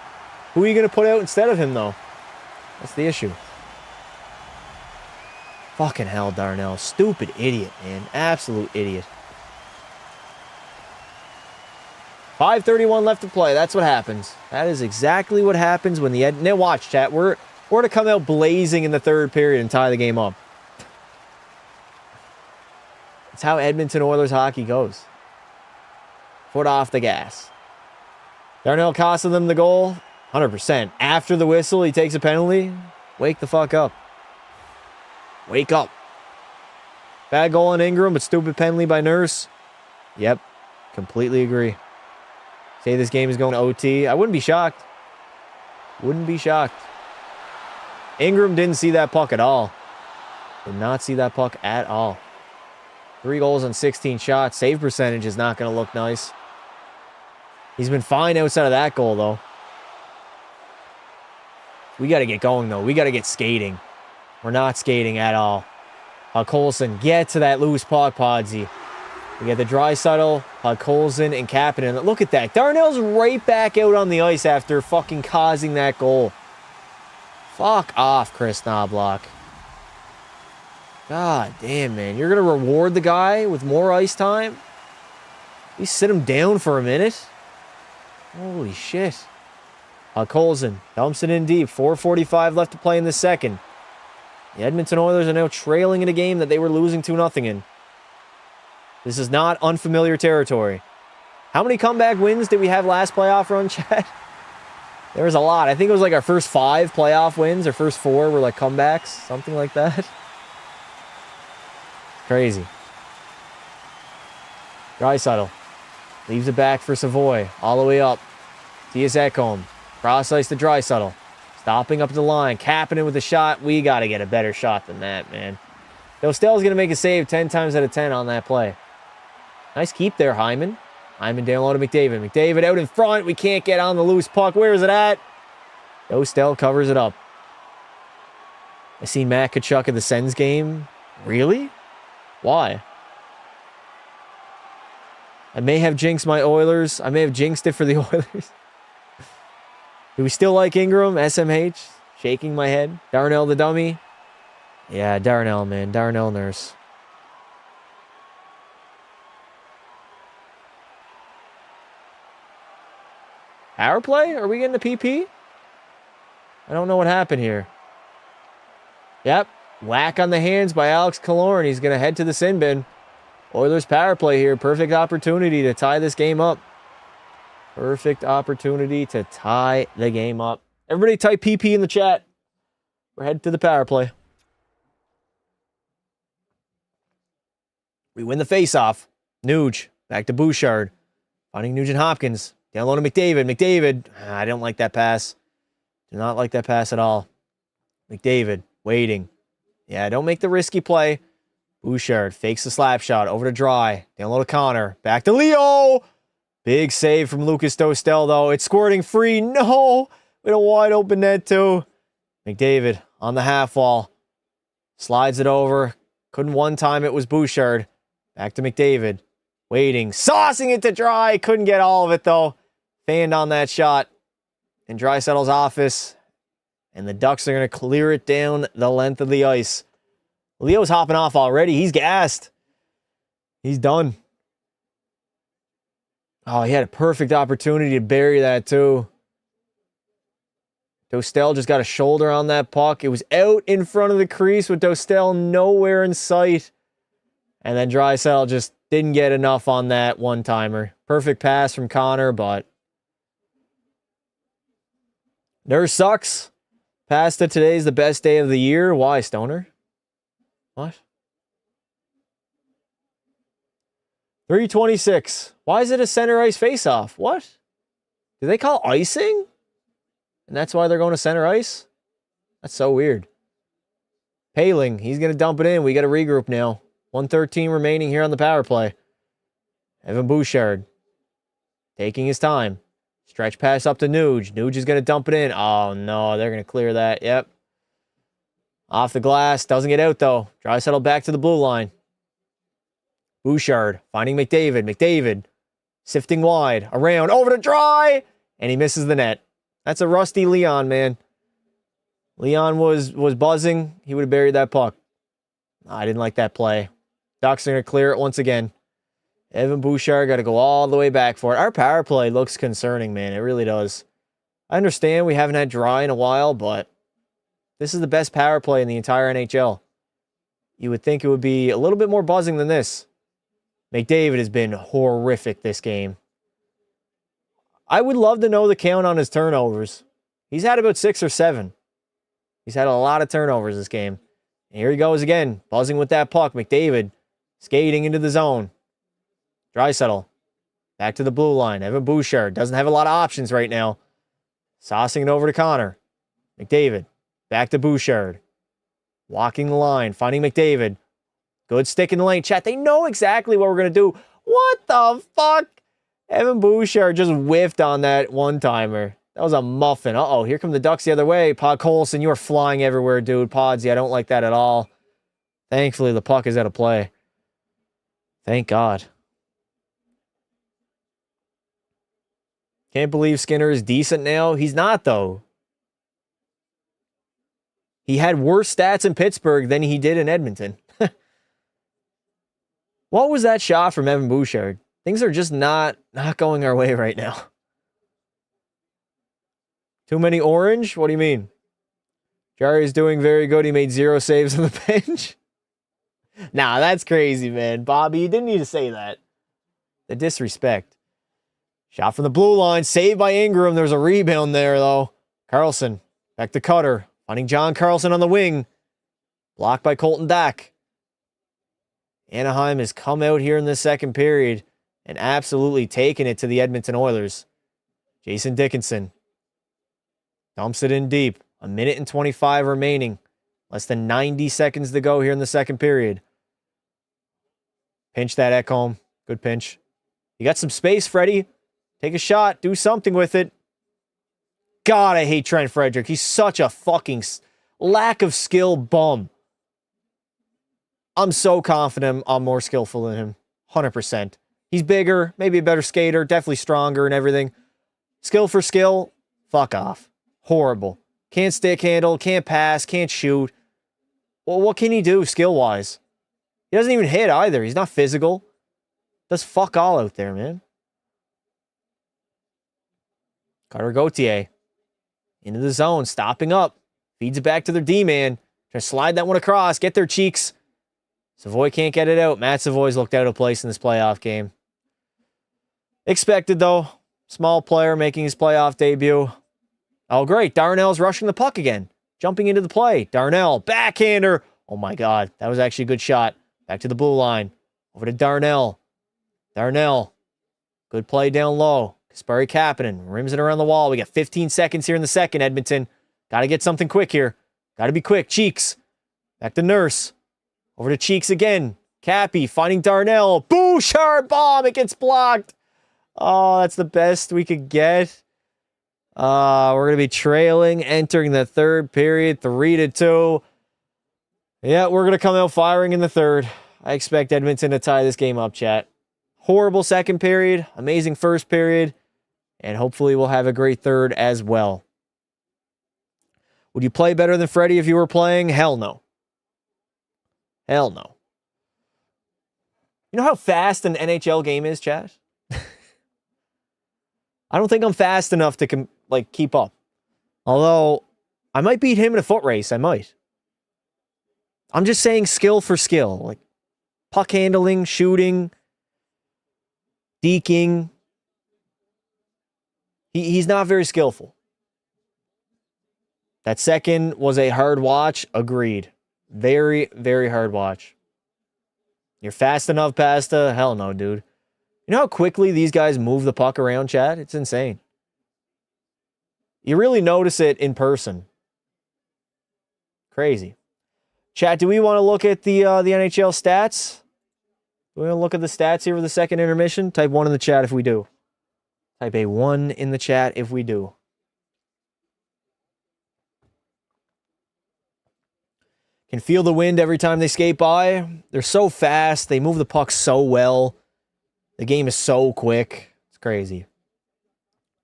Who are you going to put out instead of him, though? That's the issue. Fucking hell, Darnell. Stupid idiot, man. Absolute idiot. 5:31 left to play. That's what happens. That is exactly what happens when the... Now watch, chat. We're to come out blazing in the third period and tie the game up. It's how Edmonton Oilers hockey goes. Foot off the gas. Darnell costing them the goal. 100%. After the whistle, he takes a penalty. Wake the fuck up. Wake up. Bad goal on Ingram, but stupid penalty by Nurse. Yep. Completely agree. Say this game is going to OT. I wouldn't be shocked. Wouldn't be shocked. Ingram didn't see that puck at all. Did not see that puck at all. 3 goals on 16 shots. Save percentage is not going to look nice. He's been fine outside of that goal, though. We got to get going, though. We got to get skating. We're not skating at all. Colson, get to that loose puck, Podsy. We got the Draisaitl, Colson, and Kapanen. Look at that. Darnell's right back out on the ice after fucking causing that goal. Fuck off, Chris Knobloch. God damn, man. You're going to reward the guy with more ice time? You sit him down for a minute? Holy shit. Colson dumps it in deep. 4:45 left to play in the second. The Edmonton Oilers are now trailing in a game that they were losing 2-0 in. This is not unfamiliar territory. How many comeback wins did we have last playoff run, Chad? There was a lot. I think it was like our first 5 playoff wins, or first 4 were like comebacks, something like that. Crazy. Draisaitl leaves it back for Savoy, all the way up. Tias Ekholm, cross ice to Draisaitl, stopping up the line, Kapanen with a shot. We got to get a better shot than that, man. Dostell's going to make a save 10 times out of 10 on that play. Nice keep there, Hyman. Hyman down low to McDavid. McDavid out in front. We can't get on the loose puck. Where is it at? Dostell covers it up. I seen Matt Tkachuk at the Sens game. Really? Why? I may have jinxed my Oilers. I may have jinxed it for the Oilers. Do we still like Ingram? SMH? Shaking my head. Darnell the dummy? Yeah, Darnell, man. Darnell nurse. Power play? Are we getting the PP? I don't know what happened here. Yep. Whack on the hands by Alex Killorn. He's going to head to the sin bin. Oilers power play here. Perfect opportunity to tie this game up. Perfect opportunity to tie the game up. Everybody type PP in the chat. We're headed to the power play. We win the faceoff. Nuge. Back to Bouchard. Finding Nugent Hopkins. Down low to McDavid. McDavid. I don't like that pass. Do not like that pass at all. McDavid. Waiting. Yeah, don't make the risky play. Bouchard fakes the slap shot. Over to Dry. Down low to Connor. Back to Leo. Big save from Lucas Dostell, though. It's squirting free. No. With a wide open net, too. McDavid on the half wall. Slides it over. Couldn't one time. It was Bouchard. Back to McDavid. Waiting. Saucing it to Dry. Couldn't get all of it, though. Fanned on that shot in Draisaitl's office. And the Ducks are going to clear it down the length of the ice. Leo's hopping off already. He's gassed. He's done. Oh, he had a perfect opportunity to bury that, too. Dostell just got a shoulder on that puck. It was out in front of the crease with Dostell nowhere in sight. And then Draisaitl just didn't get enough on that one-timer. Perfect pass from Connor, but Nurse sucks. Pasta today's the best day of the year. Why, Stoner? What? 3:26. Why is it a center ice face-off? What? Do they call icing? And that's why they're going to center ice? That's so weird. Paling, he's going to dump it in. We got to regroup now. 1:13 remaining here on the power play. Evan Bouchard taking his time. Stretch pass up to Nuge. Nuge is going to dump it in. Oh, no. They're going to clear that. Yep. Off the glass. Doesn't get out, though. Draisaitl back to the blue line. Bouchard finding McDavid. McDavid sifting wide. Around. Over to Dry. And he misses the net. That's a rusty Leon, man. Leon was buzzing. He would have buried that puck. I didn't like that play. Ducks are going to clear it once again. Evan Bouchard got to go all the way back for it. Our power play looks concerning, man. It really does. I understand we haven't had Dry in a while, but this is the best power play in the entire NHL. You would think it would be a little bit more buzzing than this. McDavid has been horrific this game. I would love to know the count on his turnovers. He's had about 6 or 7. He's had a lot of turnovers this game. And here he goes again, buzzing with that puck. McDavid skating into the zone. Draisaitl back to the blue line. Evan Bouchard doesn't have a lot of options right now. Saucing it over to Connor. McDavid back to Bouchard. Walking the line, finding McDavid. Good stick in the lane. Chat, they know exactly what we're going to do. What the fuck? Evan Bouchard just whiffed on that one-timer. That was a muffin. Uh-oh, here come the Ducks the other way. Pod Colson, you are flying everywhere, dude. Podsy, I don't like that at all. Thankfully, the puck is out of play. Thank God. Can't believe Skinner is decent now. He's not, though. He had worse stats in Pittsburgh than he did in Edmonton. What was that shot from Evan Bouchard? Things are just not going our way right now. Too many orange? What do you mean? Jari is doing very good. He made 0 saves on the bench. Nah, that's crazy, man. Bobby, you didn't need to say that. The disrespect. Shot from the blue line. Saved by Ingram. There's a rebound there, though. Carlson. Back to Cutter. Finding John Carlson on the wing. Blocked by Colton Dack. Anaheim has come out here in the second period and absolutely taken it to the Edmonton Oilers. Jason Dickinson dumps it in deep. 1:25 remaining. Less than 90 seconds to go here in the second period. Pinch that Ekholm. Good pinch. You got some space, Freddie. Take a shot. Do something with it. God, I hate Trent Frederick. He's such a fucking lack of skill bum. I'm so confident I'm more skillful than him. 100%. He's bigger, maybe a better skater, definitely stronger and everything. Skill for skill, fuck off. Horrible. Can't stick handle, can't pass, can't shoot. Well, what can he do skill-wise? He doesn't even hit either. He's not physical. Does fuck all out there, man. Carter Gauthier. Into the zone, stopping up. Feeds it back to their D-man. Trying to slide that one across, get their cheeks. Savoy can't get it out. Matt Savoy's looked out of place in this playoff game. Expected, though. Small player making his playoff debut. Oh, great. Darnell's rushing the puck again. Jumping into the play. Darnell, backhander. Oh, my God. That was actually a good shot. Back to the blue line. Over to Darnell. Darnell. Good play down low. Kasperi Kapanen rims it around the wall. We got 15 seconds here in the second, Edmonton. Got to get something quick here. Got to be quick. Cheeks. Back to Nurse. Over to Cheeks again. Cappy finding Darnell. Bouchard bomb. It gets blocked. Oh, that's the best we could get. We're going to be trailing, entering the third period, 3-2. Yeah, we're going to come out firing in the third. I expect Edmonton to tie this game up, chat. Horrible second period, amazing first period, and hopefully we'll have a great third as well. Would you play better than Freddie if you were playing? Hell no. Hell no. You know how fast an NHL game is, chat? I don't think I'm fast enough to keep up. Although, I might beat him in a foot race. I might. I'm just saying skill for skill. Like, puck handling, shooting, deking. He's not very skillful. That second was a hard watch. Agreed. Very, very hard watch. You're fast enough, Pasta? Hell no, dude. You know how quickly these guys move the puck around, Chad? It's insane. You really notice it in person. Crazy. Chat, do we want to look at the NHL stats? Do we want to look at the stats here for the second intermission? Type 1 in the chat if we do. Type a 1 in the chat if we do. Can feel the wind every time they skate by. They're so fast. They move the puck so well. The game is so quick. It's crazy.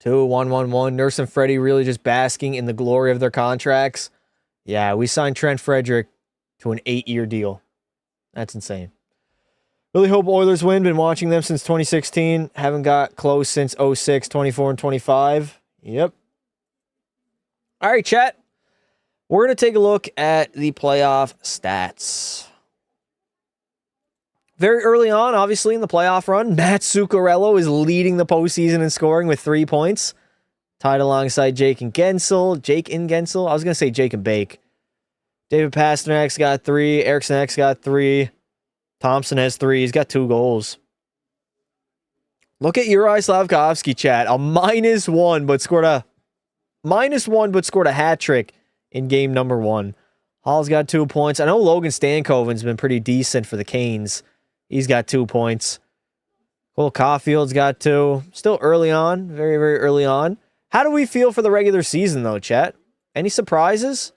2-1-1-1. Nurse and Freddie really just basking in the glory of their contracts. Yeah, we signed Trent Frederick to an 8-year deal. That's insane. Really hope Oilers win. Been watching them since 2016. Haven't got close since 06, 24, and 25. Yep. All right, chat. We're going to take a look at the playoff stats. Very early on, obviously, in the playoff run, Matt Zuccarello is leading the postseason in scoring with 3 points. Tied alongside Jake and Gensel. I was going to say Jake and Bake. David Pasternak's got 3. Eriksson Ek's got 3. Thompson has 3. He's got 2 goals. Look at Uri Slavkovsky, chat. A -1, but scored a hat trick in game number 1. Hall's got 2 points. I know Logan Stankoven's been pretty decent for the Canes. He's got 2 points. Cole Caulfield's got 2. Still early on. Very, very early on. How do we feel for the regular season, though, chat? Any surprises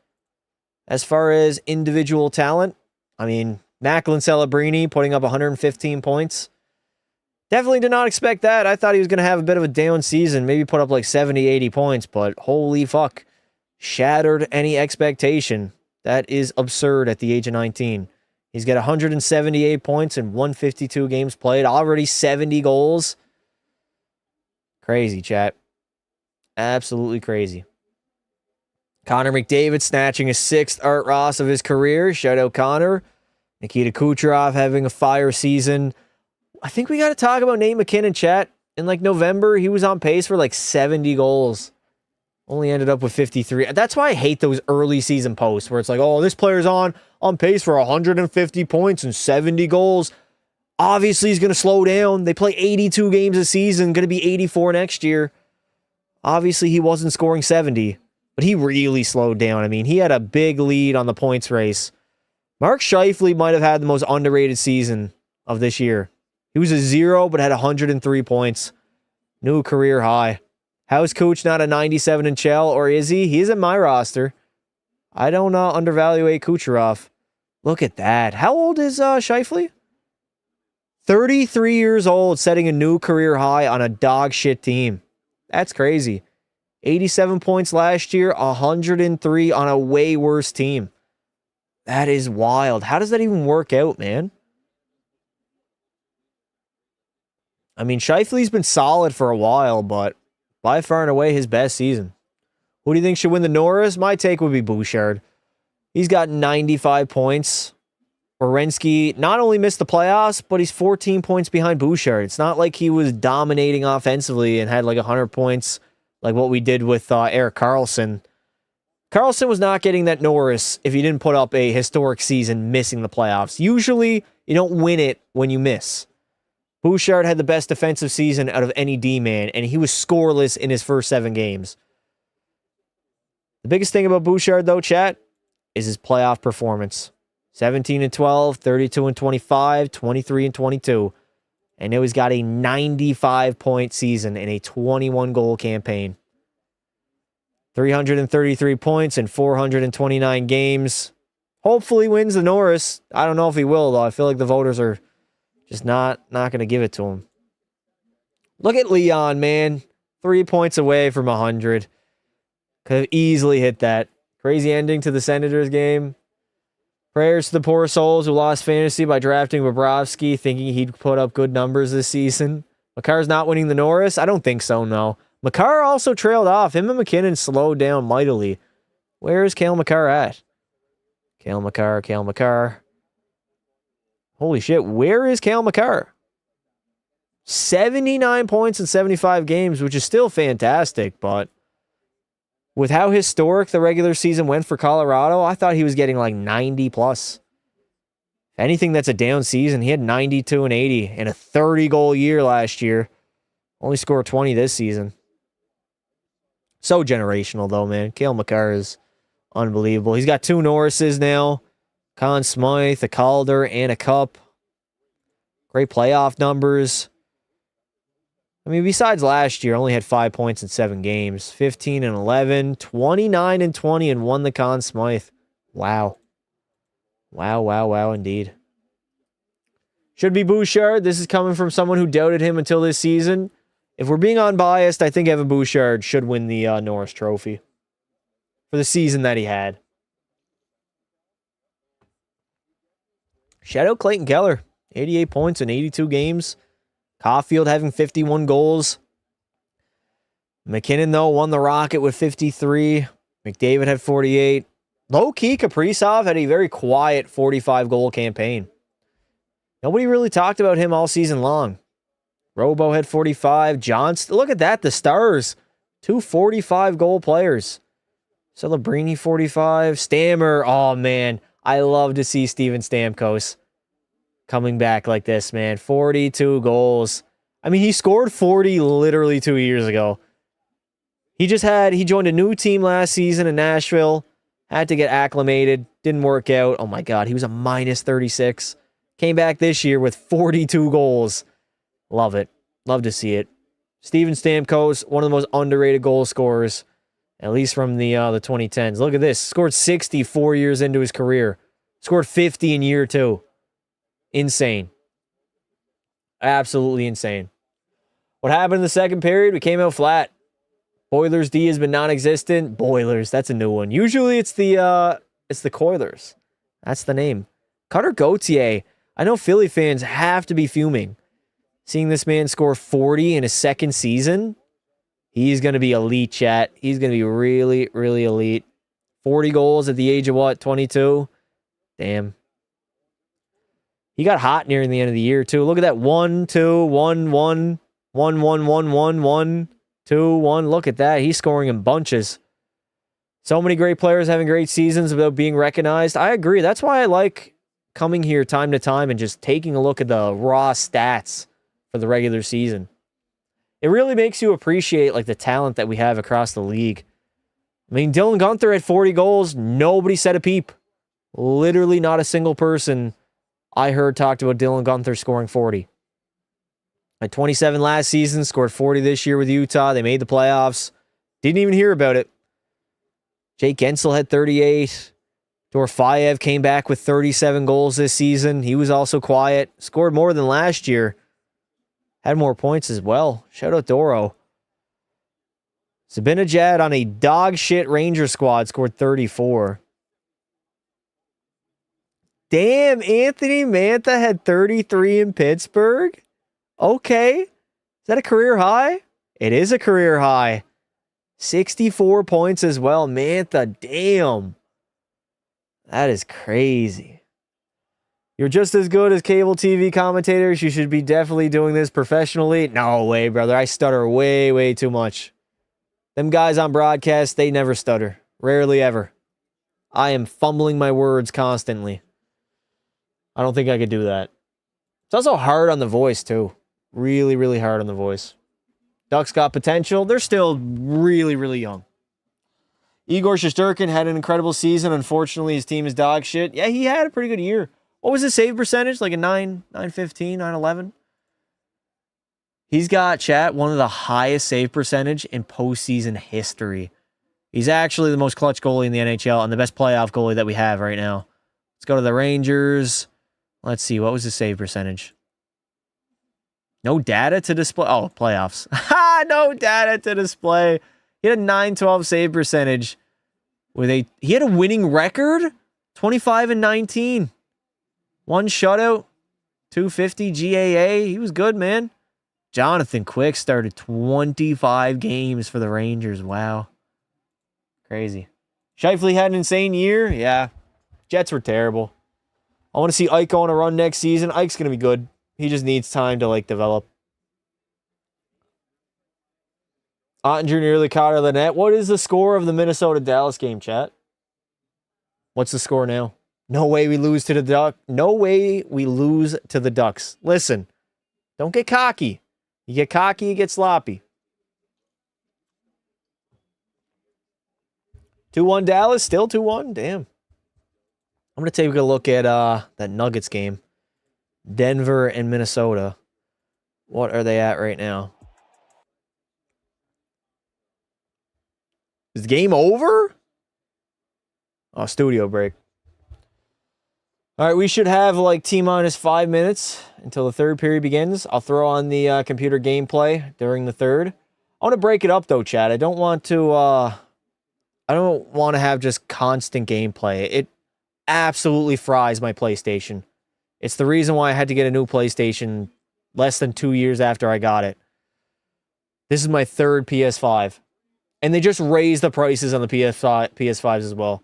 as far as individual talent? I mean, Macklin Celebrini putting up 115 points. Definitely did not expect that. I thought he was going to have a bit of a down season, maybe put up like 70, 80 points, but holy fuck. Shattered any expectation. That is absurd at the age of 19. He's got 178 points in 152 games played, already 70 goals. Crazy, chat. Absolutely crazy. Connor McDavid snatching his 6th Art Ross of his career. Shout out Connor. Nikita Kucherov having a fire season. I think we got to talk about Nate McKinnon, chat. In like November, he was on pace for like 70 goals. Only ended up with 53. That's why I hate those early season posts where it's like, oh, this player's on pace for 150 points and 70 goals. Obviously, he's going to slow down. They play 82 games a season, going to be 84 next year. Obviously, he wasn't scoring 70, but he really slowed down. I mean, he had a big lead on the points race. Mark Scheifele might have had the most underrated season of this year. He was a 0, but had 103 points. New career high. How's Cooch not a 97 in Chell, or is he? He's in my roster. I don't undervaluate Kucherov. Look at that. How old is Scheifele? 33 years old, setting a new career high on a dog shit team. That's crazy. 87 points last year, 103 on a way worse team. That is wild. How does that even work out, man? I mean, Scheifele's been solid for a while, but by far and away his best season. Who do you think should win the Norris? My take would be Bouchard. He's got 95 points. Werenski not only missed the playoffs, but he's 14 points behind Bouchard. It's not like he was dominating offensively and had like 100 points like what we did with Erik Karlsson. Karlsson was not getting that Norris if he didn't put up a historic season missing the playoffs. Usually, you don't win it when you miss. Bouchard had the best defensive season out of any D-man, and he was scoreless in his first 7 games. The biggest thing about Bouchard, though, chat, is his playoff performance. 17 and 12, 32 and 25, 23 and 22. And now he's got a 95-point season in a 21-goal campaign. 333 points in 429 games. Hopefully wins the Norris. I don't know if he will, though. I feel like the voters are just not going to give it to him. Look at Leon, man. 3 points away from 100. Could have easily hit that. Crazy ending to the Senators game. Prayers to the poor souls who lost fantasy by drafting Bobrovsky, thinking he'd put up good numbers this season. Makar's not winning the Norris? I don't think so, no. Makar also trailed off. Him and McKinnon slowed down mightily. Where is Cale Makar at? Cale Makar. Holy shit, where is Cale Makar? 79 points in 75 games, which is still fantastic, but with how historic the regular season went for Colorado, I thought he was getting like 90 plus. If anything, that's a down season. He had 92 and 80 in a 30-goal year last year. Only scored 20 this season. So generational, though, man. Cale Makar is unbelievable. He's got 2 Norrises now. Conn Smythe, a Calder, and a Cup. Great playoff numbers. I mean, besides last year, only had 5 points in 7 games. 15 and 11, 29 and 20, and won the Conn Smythe. Wow. Wow, indeed. Should be Bouchard. This is coming from someone who doubted him until this season. If we're being unbiased, I think Evan Bouchard should win the Norris Trophy for the season that he had. Shout out Clayton Keller. 88 points in 82 games. Caulfield having 51 goals. McKinnon, though, won the Rocket with 53. McDavid had 48. Low-key, Kaprizov had a very quiet 45-goal campaign. Nobody really talked about him all season long. Robo had 45. Johnston, look at that, the Stars. 2 45-goal players. Celebrini, 45. Stammer, oh, man. I love to see Steven Stamkos coming back like this, man. 42 goals. I mean, he scored 40 literally 2 years ago. He joined a new team last season in Nashville. Had to get acclimated. Didn't work out. Oh my God, he was a minus 36. Came back this year with 42 goals. Love it. Love to see it. Steven Stamkos, one of the most underrated goal scorers, at least from the 2010s. Look at this. Scored 60 4 years into his career. Scored 50 in year 2. Insane. Absolutely insane. What happened in the second period? We came out flat. Boilers D has been non-existent. Boilers, that's a new one. Usually it's the Coilers. That's the name. Cutter Gauthier. I know Philly fans have to be fuming. Seeing this man score 40 in his second season, he's going to be elite, chat. He's going to be really, really elite. 40 goals at the age of what, 22? Damn. He got hot nearing the end of the year, too. Look at that. 1, 2, 1, 1, 1, 1, 1, 1, 1, 2, 1. Look at that. He's scoring in bunches. So many great players having great seasons without being recognized. I agree. That's why I like coming here time to time and just taking a look at the raw stats for the regular season. It really makes you appreciate like the talent that we have across the league. I mean, Dylan Guenther had 40 goals. Nobody said a peep. Literally not a single person I heard talked about Dylan Guenther scoring 40. At 27 last season, scored 40 this year with Utah. They made the playoffs. Didn't even hear about it. Jake Gensel had 38. Dorofeyev came back with 37 goals this season. He was also quiet. Scored more than last year. Had more points as well. Shout out Doro. Zibanejad on a dog shit Ranger squad scored 34. Damn, Anthony Mantha had 33 in Pittsburgh. Okay. Is that a career high? It is a career high. 64 points as well. Mantha, damn. That is crazy. You're just as good as cable TV commentators. You should be definitely doing this professionally. No way, brother. I stutter way, way too much. Them guys on broadcast, they never stutter. Rarely ever. I am fumbling my words constantly. I don't think I could do that. It's also hard on the voice, too. Really, really hard on the voice. Ducks got potential. They're still really, really young. Igor Shesterkin had an incredible season. Unfortunately, his team is dog shit. Yeah, he had a pretty good year. What was his save percentage? Like a 915, 911? He's got, chat, one of the highest save percentage in postseason history. He's actually the most clutch goalie in the NHL and the best playoff goalie that we have right now. Let's go to the Rangers. Let's see. What was his save percentage? No data to display. Oh, playoffs. No data to display. He had a 912 save percentage. He had a winning record. 25 and 19. One shutout. 250 GAA. He was good, man. Jonathan Quick started 25 games for the Rangers. Wow. Crazy. Scheifele had an insane year. Yeah. Jets were terrible. I want to see Ike on a run next season. Ike's going to be good. He just needs time to, develop. Ottinger nearly caught her the net. What is the score of the Minnesota-Dallas game, chat? What's the score now? No way we lose to the Ducks. No way we lose to the Ducks. Listen, don't get cocky. You get cocky, you get sloppy. 2-1 Dallas, still 2-1. Damn. I'm going to take a look at that Nuggets game. Denver and Minnesota. What are they at right now? Is the game over? Oh, studio break. All right, we should have T-minus 5 minutes until the third period begins. I'll throw on the computer gameplay during the third. I want to break it up though, Chad. I don't want to have just constant gameplay. It absolutely fries my PlayStation. It's the reason why I had to get a new PlayStation less than 2 years after I got it. This is my third PS5. And they just raised the prices on the PS5s as well.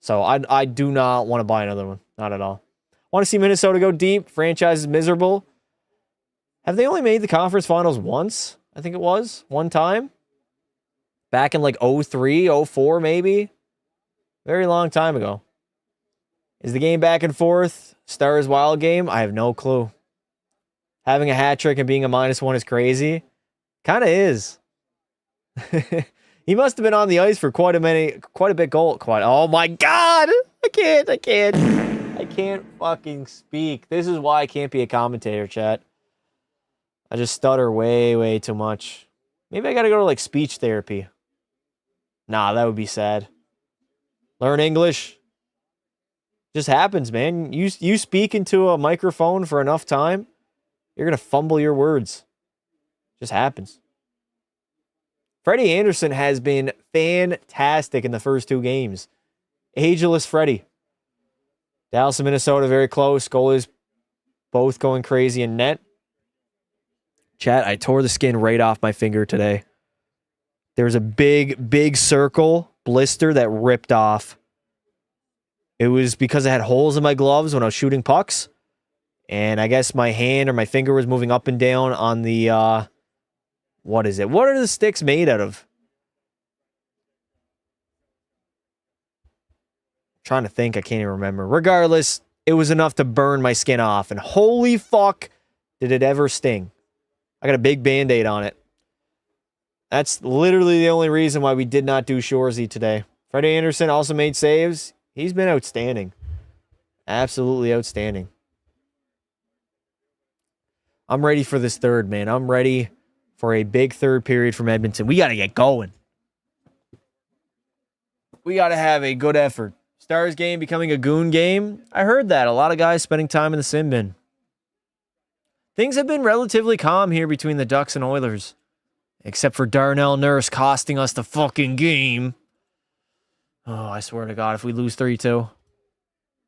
So I do not want to buy another one. Not at all. Want to see Minnesota go deep. Franchise is miserable. Have they only made the conference finals once? I think it was. One time. Back in 03, 04 maybe. Very long time ago. Is the game back and forth? Stars Wild game? I have no clue. Having a hat trick and being a -1 is crazy. Kind of is. He must have been on the ice for quite a bit goal. Oh my God! I can't fucking speak. This is why I can't be a commentator, chat. I just stutter way, way too much. Maybe I gotta go to speech therapy. Nah, that would be sad. Learn English. Just happens, man. You speak into a microphone for enough time, You're going to fumble your words. Just happens. Freddie Anderson has been fantastic in the first 2 games. Ageless Freddie. Dallas and Minnesota very close. Goalies both going crazy in net. Chat, I tore the skin right off my finger today. There was a big circle blister that ripped off. It was because I had holes in my gloves when I was shooting pucks. And I guess my hand or my finger was moving up and down on the, what is it? What are the sticks made out of? I'm trying to think. I can't even remember. Regardless, it was enough to burn my skin off. And holy fuck, did it ever sting. I got a big Band-Aid on it. That's literally the only reason why we did not do Shoresy today. Freddie Anderson also made saves. He's been outstanding. Absolutely outstanding. I'm ready for this third, man. I'm ready for a big third period from Edmonton. We got to get going. We got to have a good effort. Stars game becoming a goon game. I heard that. A lot of guys spending time in the sin bin. Things have been relatively calm here between the Ducks and Oilers. Except for Darnell Nurse costing us the fucking game. Oh, I swear to God, if we lose 3-2.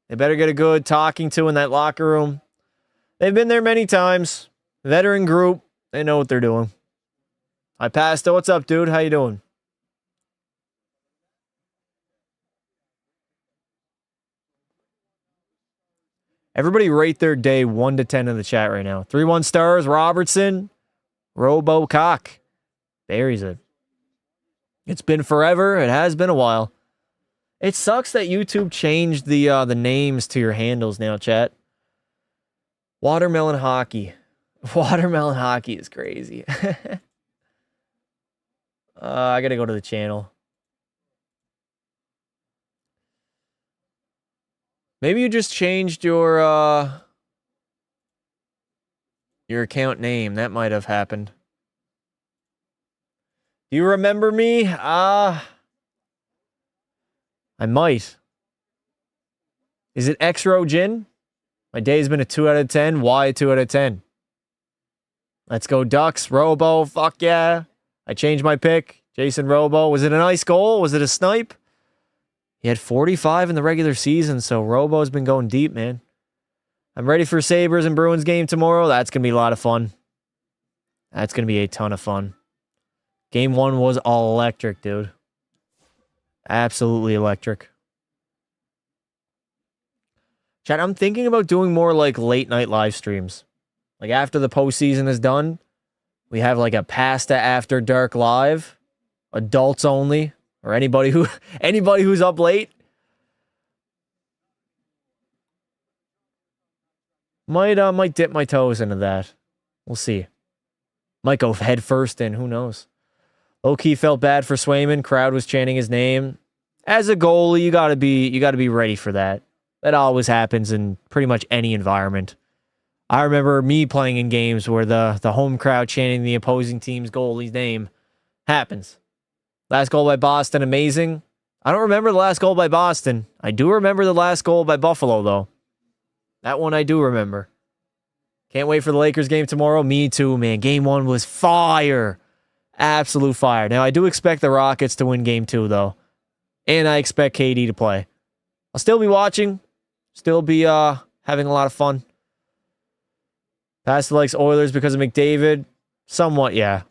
They better get a good talking to in that locker room. They've been there many times. Veteran group. They know what they're doing. Hi, Pasta. What's up, dude? How you doing? Everybody rate their day 1 to 10 in the chat right now. 3-1 stars. Robertson. Robocock. Buries it. It's been forever. It has been a while. It sucks that YouTube changed the names to your handles now, chat. Watermelon Hockey. Watermelon Hockey is crazy. I gotta go to the channel. Maybe you just changed your account name. That might have happened. Do you remember me? I might. Is it X-Ro Gin? My day's been a 2 out of 10. Why a 2 out of 10? Let's go Ducks. Robo. Fuck yeah. I changed my pick. Jason Robo. Was it a nice goal? Was it a snipe? He had 45 in the regular season, so Robo's been going deep, man. I'm ready for Sabres and Bruins game tomorrow. That's going to be a lot of fun. That's going to be a ton of fun. Game 1 was all electric, dude. Absolutely electric. Chat, I'm thinking about doing more like late night live streams. Like after the postseason is done, we have like a Pasta After Dark live, adults only, or anybody who's up late. Might dip my toes into that. We'll see. Might go head first in. Who knows? Low-key felt bad for Swayman. Crowd was chanting his name. As a goalie, you gotta be ready for that. That always happens in pretty much any environment. I remember me playing in games where the home crowd chanting the opposing team's goalie's name happens. Last goal by Boston, amazing. I don't remember the last goal by Boston. I do remember the last goal by Buffalo, though. That one I do remember. Can't wait for the Lakers game tomorrow. Me too, man. Game 1 was fire. Absolute fire. Now, I do expect the Rockets to win game 2, though. And I expect KD to play. I'll still be watching. Still be having a lot of fun. Pastor likes Oilers because of McDavid. Somewhat, yeah.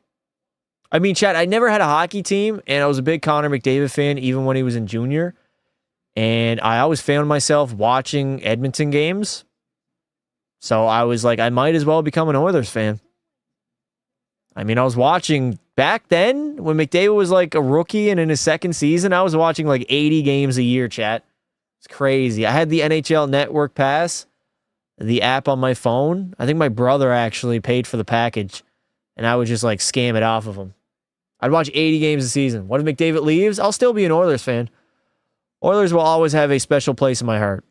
I mean, chat, I never had a hockey team, and I was a big Connor McDavid fan even when he was in junior. And I always found myself watching Edmonton games. So I was like, I might as well become an Oilers fan. I mean, I was watching back then when McDavid was like a rookie and in his second season, I was watching like 80 games a year, chat. It's crazy. I had the NHL Network Pass, the app on my phone. I think my brother actually paid for the package, and I would just like scam it off of him. I'd watch 80 games a season. What if McDavid leaves? I'll still be an Oilers fan. Oilers will always have a special place in my heart.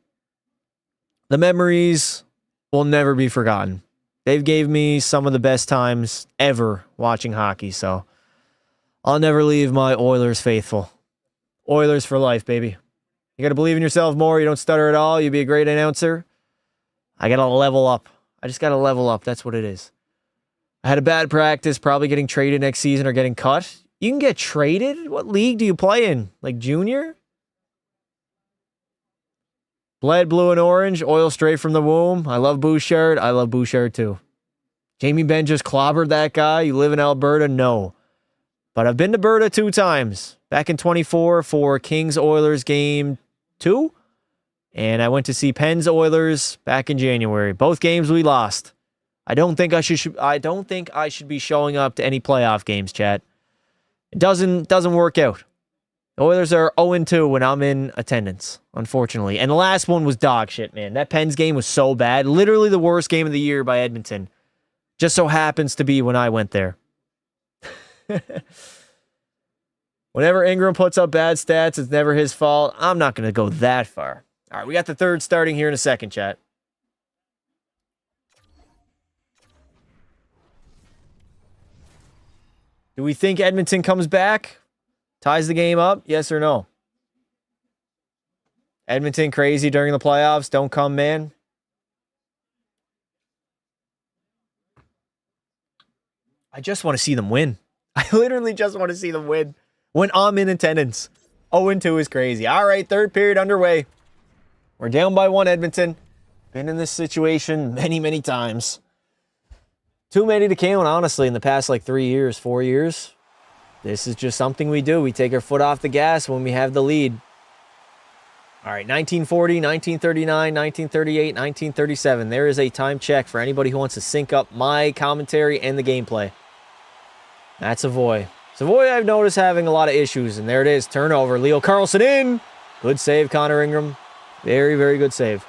The memories will never be forgotten. They've gave me some of the best times ever watching hockey, so I'll never leave my Oilers faithful. Oilers for life, baby. You got to believe in yourself more. You don't stutter at all. You'll be a great announcer. I got to level up. I just got to level up. That's what it is. I had a bad practice, probably getting traded next season or getting cut. You can get traded? What league do you play in? Like junior? Bled blue and orange, oil straight from the womb. I love Bouchard. I love Bouchard too. Jamie Benn just clobbered that guy. You live in Alberta? No. But I've been to Alberta 2 times. Back in 24 for Kings Oilers game 2. And I went to see Pens Oilers back in January. Both games we lost. I don't think I should be showing up to any playoff games, chat. It doesn't work out. The Oilers are 0-2 when I'm in attendance, unfortunately. And the last one was dog shit, man. That Pens game was so bad. Literally the worst game of the year by Edmonton. Just so happens to be when I went there. Whenever Ingram puts up bad stats, it's never his fault. I'm not going to go that far. All right, we got the third starting here in a second, chat. Do we think Edmonton comes back? Ties the game up? Yes or no? Edmonton crazy during the playoffs. Don't come, man. I just want to see them win. I literally just want to see them win when I'm in attendance. 0-2 is crazy. All right, third period underway. We're down by 1, Edmonton. Been in this situation many, many times. Too many to count, honestly, in the past 3 years, 4 years. This is just something we do. We take our foot off the gas when we have the lead. All right, 1940, 1939, 1938, 1937. There is a time check for anybody who wants to sync up my commentary and the gameplay. That's Savoy. Savoy, I've noticed having a lot of issues, and there it is. Turnover. Leo Carlson in. Good save, Connor Ingram. Very, very good save.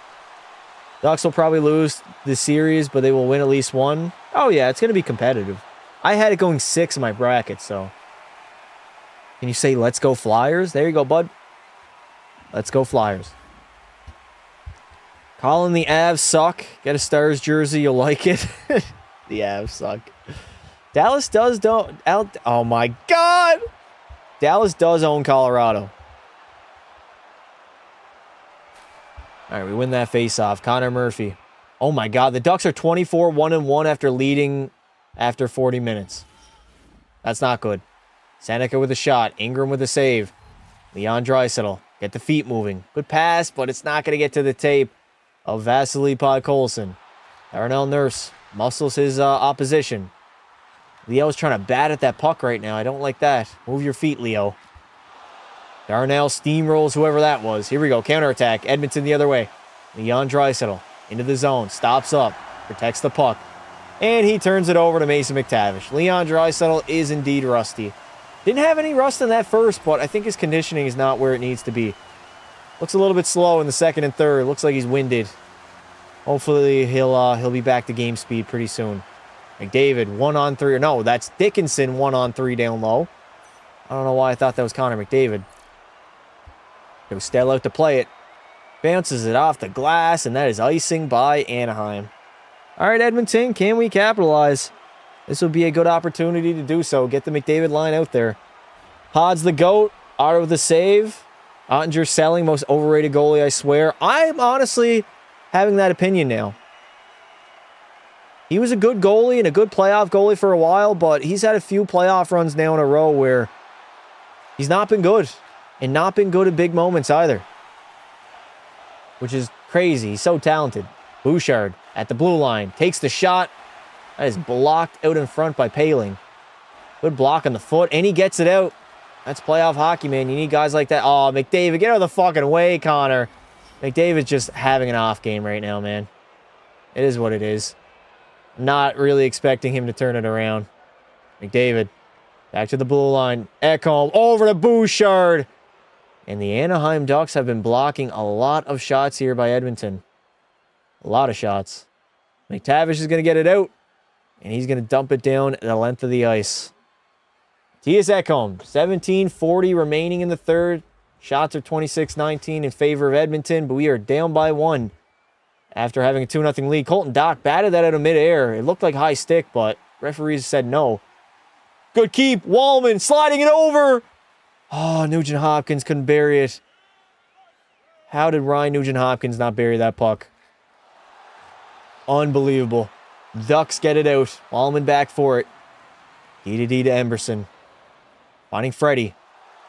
Ducks will probably lose this series, but they will win at least one. Oh, yeah, it's going to be competitive. I had it going 6 in my bracket, so. Can you say, let's go Flyers? There you go, bud. Let's go Flyers. Colin, the Avs suck. Get a Stars jersey, you'll like it. The Avs suck. Dallas does don't. Oh, my God. Dallas does own Colorado. All right, we win that faceoff. Connor Murphy. Oh, my God. The Ducks are 24-1-1 after leading after 40 minutes. That's not good. Seneca with a shot. Ingram with a save. Leon Draisaitl. Get the feet moving. Good pass, but it's not going to get to the tape of Vasily Podkolzin. Darnell Nurse muscles his opposition. Leo's trying to bat at that puck right now. I don't like that. Move your feet, Leo. Darnell steamrolls whoever that was. Here we go. Counterattack. Edmonton the other way. Leon Draisaitl into the zone. Stops up. Protects the puck. And he turns it over to Mason McTavish. Leon Draisaitl is indeed rusty. Didn't have any rust in that first, but I think his conditioning is not where it needs to be. Looks a little bit slow in the second and third. Looks like he's winded. Hopefully he'll be back to game speed pretty soon. McDavid 1-on-3. No, that's Dickinson 1-on-3 down low. I don't know why I thought that was Connor McDavid. Goes Stell out to play it. Bounces it off the glass, and that is icing by Anaheim. All right, Edmonton, can we capitalize? This would be a good opportunity to do so. Get the McDavid line out there. Pod's the GOAT. Otto with the save. Ottinger selling. Most overrated goalie, I swear. I'm honestly having that opinion now. He was a good goalie and a good playoff goalie for a while, but he's had a few playoff runs now in a row where he's not been good. And not been good at big moments either. Which is crazy. He's so talented. Bouchard at the blue line. Takes the shot. That is blocked out in front by Paling. Good block on the foot, and he gets it out. That's playoff hockey, man. You need guys like that. Oh, McDavid, get out of the fucking way, Connor. McDavid's just having an off game right now, man. It is what it is. Not really expecting him to turn it around. McDavid, back to the blue line. Ekholm, over to Bouchard. And the Anaheim Ducks have been blocking a lot of shots here by Edmonton. A lot of shots. McTavish is going to get it out. And he's going to dump it down the length of the ice. Mattias Ekholm, 17:40 remaining in the third. Shots are 26-19 in favor of Edmonton, but we are down by 1 after having a 2-0 lead. Colton Dach batted that out of midair. It looked like high stick, but referees said no. Good keep. Wallman sliding it over. Oh, Nugent Hopkins couldn't bury it. How did Ryan Nugent Hopkins not bury that puck? Unbelievable. Ducks get it out. Wallman back for it. D to Emberson. Finding Freddie.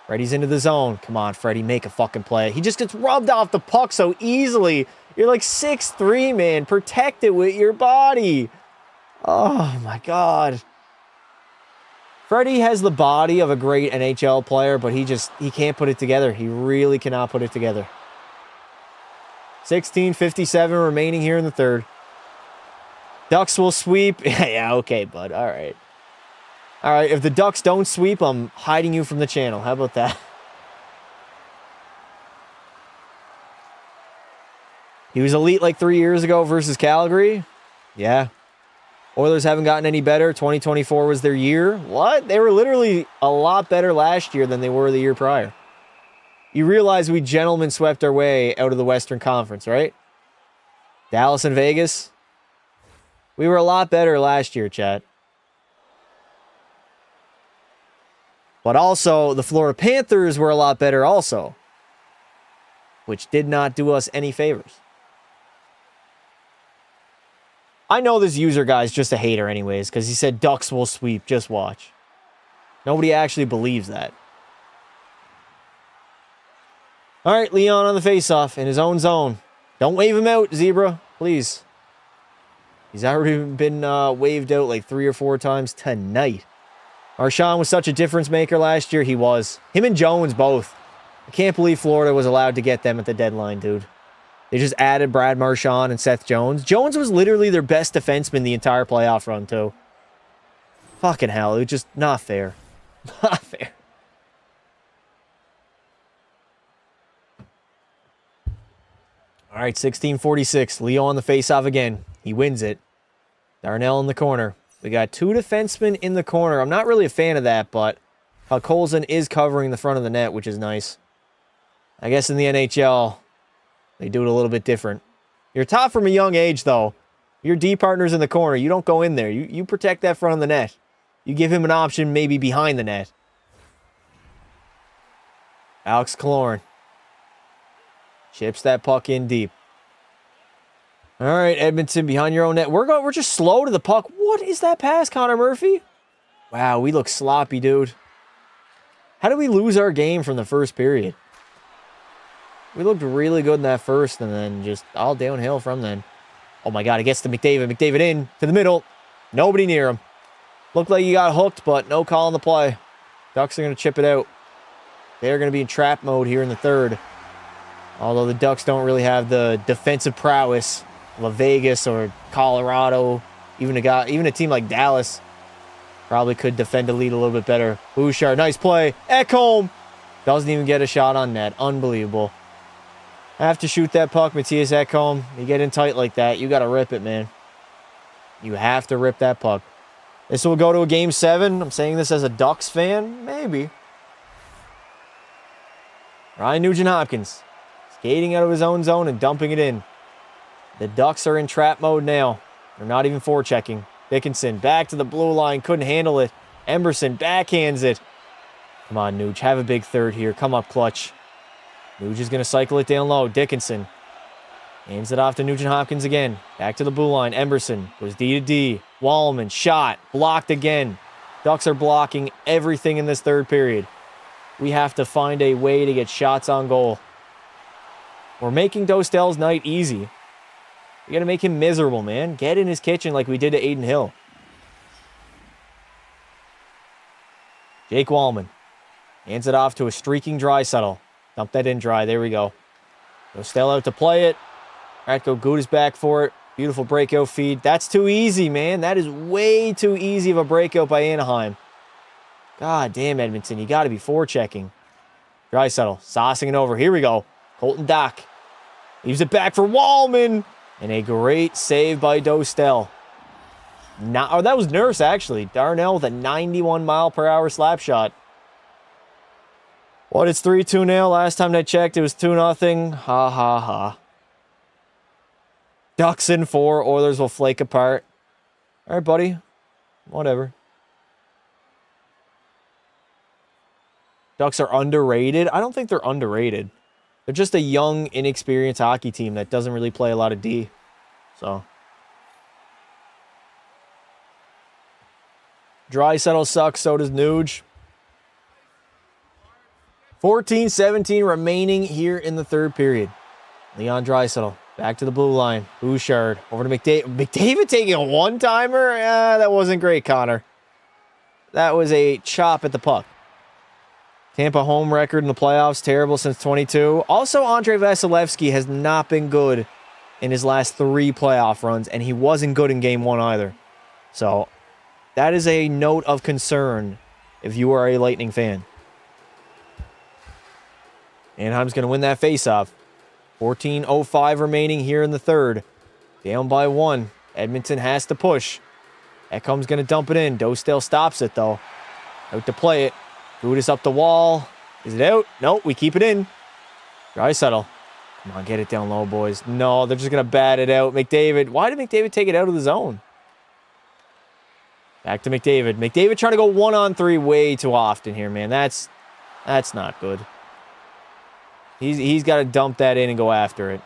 Freddie's into the zone. Come on, Freddie, make a fucking play. He just gets rubbed off the puck so easily. You're like 6'3", man. Protect it with your body. Oh, my God. Freddie has the body of a great NHL player, but he can't put it together. He really cannot put it together. 16:57 remaining here in the third. Ducks will sweep. Yeah, okay, bud. All right. All right, if the Ducks don't sweep, I'm hiding you from the channel. How about that? He was elite like 3 years ago versus Calgary. Yeah. Oilers haven't gotten any better. 2024 was their year. What? They were literally a lot better last year than they were the year prior. You realize we gentlemen swept our way out of the Western Conference, right? Dallas and Vegas. We were a lot better last year, chat. But also, the Florida Panthers were a lot better also, which did not do us any favors. I know this user guy's just a hater anyways, because he said Ducks will sweep. Just watch. Nobody actually believes that. All right, Leon on the faceoff in his own zone. Don't wave him out, Zebra, please. He's already been waved out like 3 or 4 times tonight. Marchand was such a difference maker last year. He was. Him and Jones both. I can't believe Florida was allowed to get them at the deadline, dude. They just added Brad Marchand and Seth Jones. Jones was literally their best defenseman the entire playoff run, too. Fucking hell. It was just not fair. Not fair. All right, 16:46. Leo on the faceoff again. He wins it. Darnell in the corner. We got 2 defensemen in the corner. I'm not really a fan of that, but Colson is covering the front of the net, which is nice. I guess in the NHL, they do it a little bit different. You're taught from a young age, though. Your D partner's in the corner. You don't go in there. You protect that front of the net. You give him an option maybe behind the net. Alex Killorn. Chips that puck in deep. All right, Edmonton, behind your own net. We're just slow to the puck. What is that pass, Connor Murphy? Wow, we look sloppy, dude. How did we lose our game from the first period? We looked really good in that first, and then just all downhill from then. Oh, my God, it gets to McDavid. McDavid in to the middle. Nobody near him. Looked like he got hooked, but no call on the play. Ducks are going to chip it out. They're going to be in trap mode here in the third. Although the Ducks don't really have the defensive prowess of a Vegas or Colorado. Even a team like Dallas probably could defend a lead a little bit better. Bouchard, nice play. Ekholm doesn't even get a shot on net. Unbelievable. Have to shoot that puck, Matthias Ekholm. You get in tight like that, you got to rip it, man. You have to rip that puck. This will go to a Game 7. I'm saying this as a Ducks fan. Maybe. Ryan Nugent-Hopkins. Skating out of his own zone and dumping it in. The Ducks are in trap mode now. They're not even forechecking. Dickinson back to the blue line. Couldn't handle it. Emberson backhands it. Come on, Nuge. Have a big third here. Come up clutch. Nuge is going to cycle it down low. Dickinson hands it off to Nugent-Hopkins again. Back to the blue line. Emberson goes D to D. Wallman shot. Blocked again. Ducks are blocking everything in this third period. We have to find a way to get shots on goal. We're making Dostal's night easy. We got to make him miserable, man. Get in his kitchen like we did to Aiden Hill. Jake Wallman hands it off to a streaking Draisaitl. Dump that in dry. There we go. Dostal out to play it. Ratko Good is back for it. Beautiful breakout feed. That's too easy, man. That is way too easy of a breakout by Anaheim. God damn, Edmonton. You got to be forechecking. Draisaitl saucing it over. Here we go. Colton Dach leaves it back for Wallman. And a great save by Dostal. Oh, that was Nurse, actually. Darnell with a 91-mile-per-hour slap shot. What, it's 3-2 now? Last time I checked, it was 2-0. Ha, ha, ha. Ducks in 4. Oilers will flake apart. All right, buddy. Whatever. Ducks are underrated. I don't think they're underrated. They're just a young, inexperienced hockey team that doesn't really play a lot of D. So, Draisaitl sucks, so does Nuge. 14-17 remaining here in the third period. Leon Draisaitl back to the blue line. Bouchard over to McDavid. McDavid taking a one-timer? That wasn't great, Connor. That was a chop at the puck. Tampa home record in the playoffs, terrible since 22. Also, Andrei Vasilevsky has not been good in his last 3 playoff runs, and he wasn't good in Game 1 either. So, that is a note of concern if you are a Lightning fan. Anaheim's going to win that faceoff. 14:05 remaining here in the third. Down by 1. Edmonton has to push. Ekholm's going to dump it in. Dostal stops it, though. Out to play it. Gudas up the wall. Is it out? Nope, we keep it in. Draisaitl. Come on, get it down low, boys. No, they're just going to bat it out. McDavid. Why did McDavid take it out of the zone? Back to McDavid. McDavid trying to go 1-on-3 way too often here, man. That's not good. He's got to dump that in and go after it.